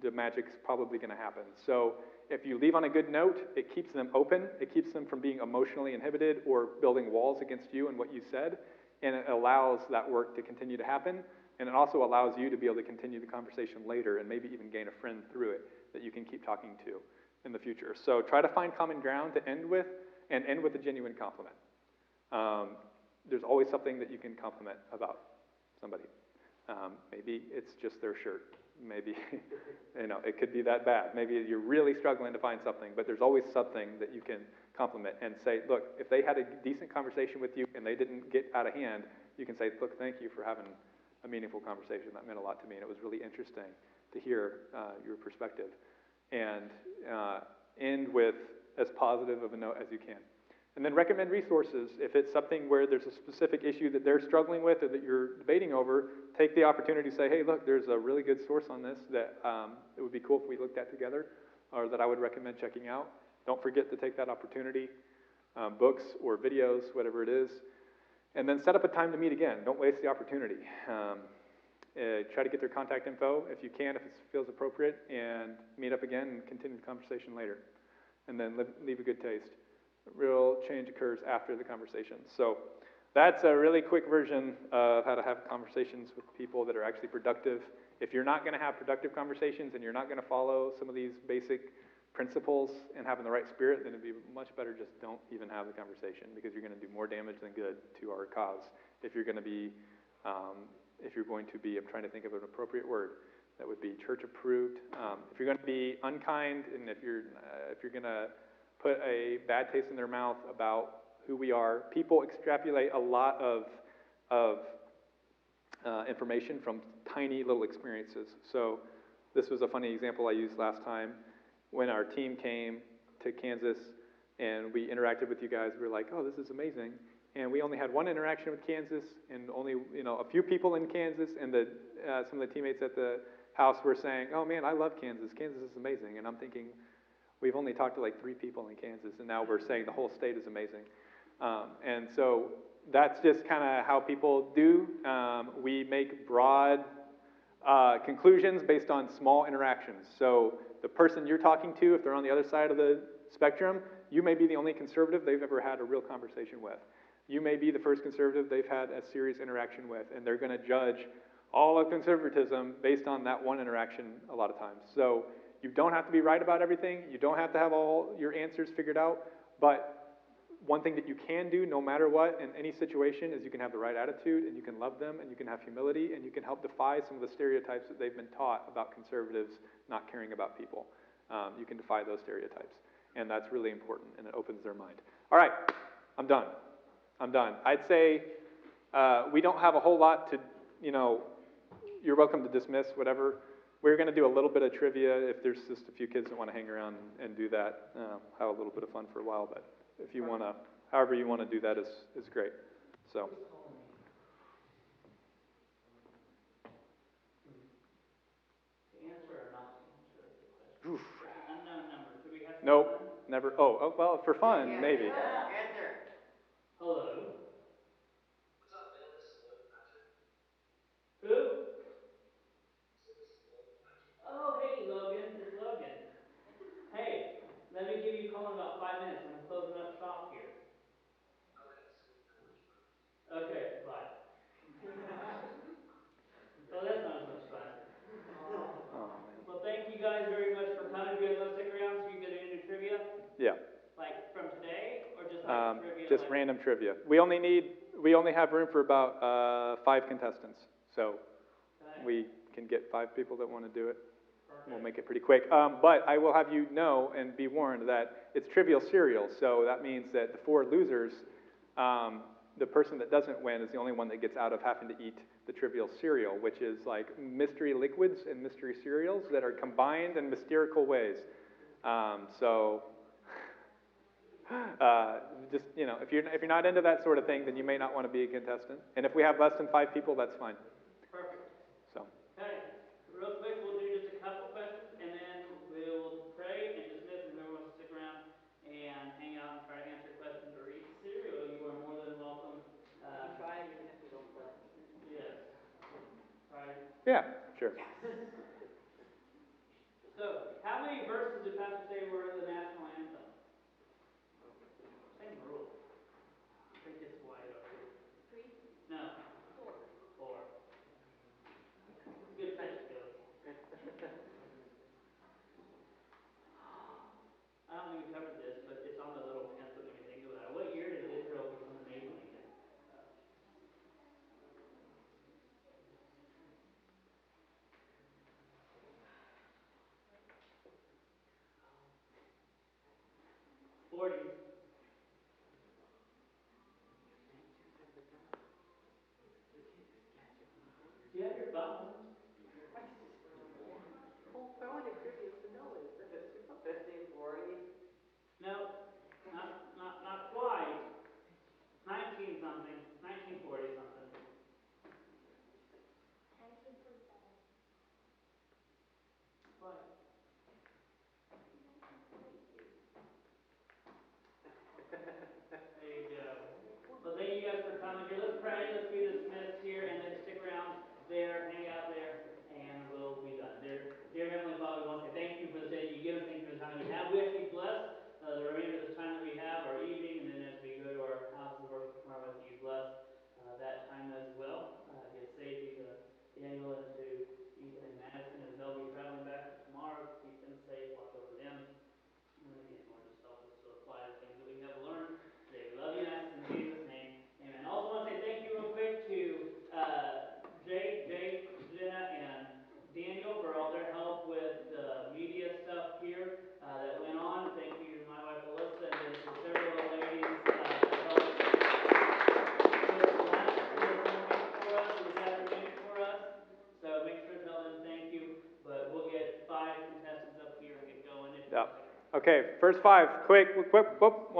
the magic's probably going to happen. So if you leave on a good note, it keeps them open, it keeps them from being emotionally inhibited or building walls against you and what you said, and it allows that work to continue to happen, and it also allows you to be able to continue the conversation later and maybe even gain a friend through it that you can keep talking to in the future. So try to find common ground to end with, and end with a genuine compliment. There's always something that you can compliment about somebody. Maybe it's just their shirt. Maybe, it could be that bad. Maybe you're really struggling to find something, but there's always something that you can compliment and say, look, if they had a decent conversation with you and they didn't get out of hand, you can say, look, thank you for having a meaningful conversation. That meant a lot to me, and it was really interesting to hear your perspective. And end with as positive of a note as you can. And then recommend resources. If it's something where there's a specific issue that they're struggling with or that you're debating over, take the opportunity to say, hey, look, there's a really good source on this that it would be cool if we looked at together, or that I would recommend checking out. Don't forget to take that opportunity, books or videos, whatever it is. And then set up a time to meet again. Don't waste the opportunity. Try to get their contact info if you can, if it feels appropriate, and meet up again and continue the conversation later. And then leave a good taste. Real change occurs after the conversation. So that's a really quick version of how to have conversations with people that are actually productive. If you're not going to have productive conversations and you're not going to follow some of these basic principles and having the right spirit, then it'd be much better just don't even have the conversation, because you're going to do more damage than good to our cause. If you're going to be, I'm trying to think of an appropriate word that would be church approved. If you're going to be unkind, and if you're going to put a bad taste in their mouth about who we are. People extrapolate a lot of information from tiny little experiences. So this was a funny example I used last time. When our team came to Kansas and we interacted with you guys, we were like, oh, this is amazing. And we only had one interaction with Kansas, and only a few people in Kansas, and some of the teammates at the house were saying, oh man, I love Kansas. Kansas is amazing. And I'm thinking, we've only talked to like 3 people in Kansas, and now we're saying the whole state is amazing. And so that's just kind of how people do. We make broad conclusions based on small interactions. So the person you're talking to, if they're on the other side of the spectrum, you may be the only conservative they've ever had a real conversation with. You may be the first conservative they've had a serious interaction with, and they're going to judge all of conservatism based on that one interaction a lot of times. So you don't have to be right about everything. You don't have to have all your answers figured out. But one thing that you can do no matter what in any situation is you can have the right attitude, and you can love them, and you can have humility, and you can help defy some of the stereotypes that they've been taught about conservatives not caring about people. You can defy those stereotypes. And that's really important, and it opens their mind. All right, I'm done. I'd say we don't have a whole lot to, you're welcome to dismiss whatever. We're going to do a little bit of trivia if there's just a few kids that want to hang around and do that. Have a little bit of fun for a while, but if you want to, however you want to do that is great. So.
To answer or not to answer the question?
Oof.
Unknown number. Could we have some
Nope,
fun?
never. Oh, well, for fun, maybe.
Answer. Hello.
What's up, man? This is Logan Patrick.
Who?
This is Logan Patrick.
Oh, hey, Logan. It's Logan. Hey, let me give you a call in about 5 minutes. I'm closing up shop here.
Okay, sweet. No worries, bro.
Okay, bye. Oh, that's not as much fun.
Oh, man.
Well, thank you guys very much for coming. Do you guys want to stick around so you can get into trivia?
Yeah.
Like from today, or just like trivia?
Just random trivia. We only have room for about 5 contestants. So we can get 5 people that want to do it. We'll make it pretty quick. But I will have you know and be warned that it's trivial cereal, so that means that the 4 losers, the person that doesn't win is the only one that gets out of having to eat the trivial cereal, which is like mystery liquids and mystery cereals that are combined in mystical ways. Just, you know, if you're not into that sort of thing, then you may not want to be a contestant. And if we have less than 5 people, that's fine.
Perfect.
So.
Okay, real quick, we'll do just a couple questions, and then we'll pray and dismiss, and whoever wants to stick around and hang out and try to answer questions or eat cereal, you are more than welcome.
Try it even if we don't play.
Yes. Try.
Yeah, sure.
So, how many verses did Pastor say were the national anthem? Same rule. I think it's wide over.
3?
No. 4. Good pitch skills. I don't think we covered this, but it's on the little pamphlet when you think about it. What year did Israel become a nation again? 40s. Do you have your phone?
Well, throwing it curious to know is that it's 1540.
No, not quite. 19 something, 1940 something.
1947.
Quite. There you go. Well, thank you guys for coming here. Let's pray. Let's be dismissed here, and then stick around there, hang out there, and we'll be done. Dear Heavenly Father, we want to say thank you for the day that you give us. Thank you for the time that we have. We ask you to bless the remainder of this time that we have, our evening, and then as we go to our houses of worship tomorrow, with you bless that time as well. Get safety to Daniel and to Ethan and Madison as they'll be traveling back tomorrow. Keep them safe, watch over them. And again, Lord, just help us to apply the things that we have learned today. We love you and ask this in Jesus' name. Amen. I also want to say thank you real quick to Jay, Jenna, and Daniel for all their help with the media stuff here that went on. Thank you to my wife Alyssa and then to several of the ladies that helped put lunch this morning for us, or this afternoon for us. So make sure to tell them thank you. But we'll get 5 contestants up here and get going.
Yeah. Okay, first 5, quick, whoop, whoop, whoop.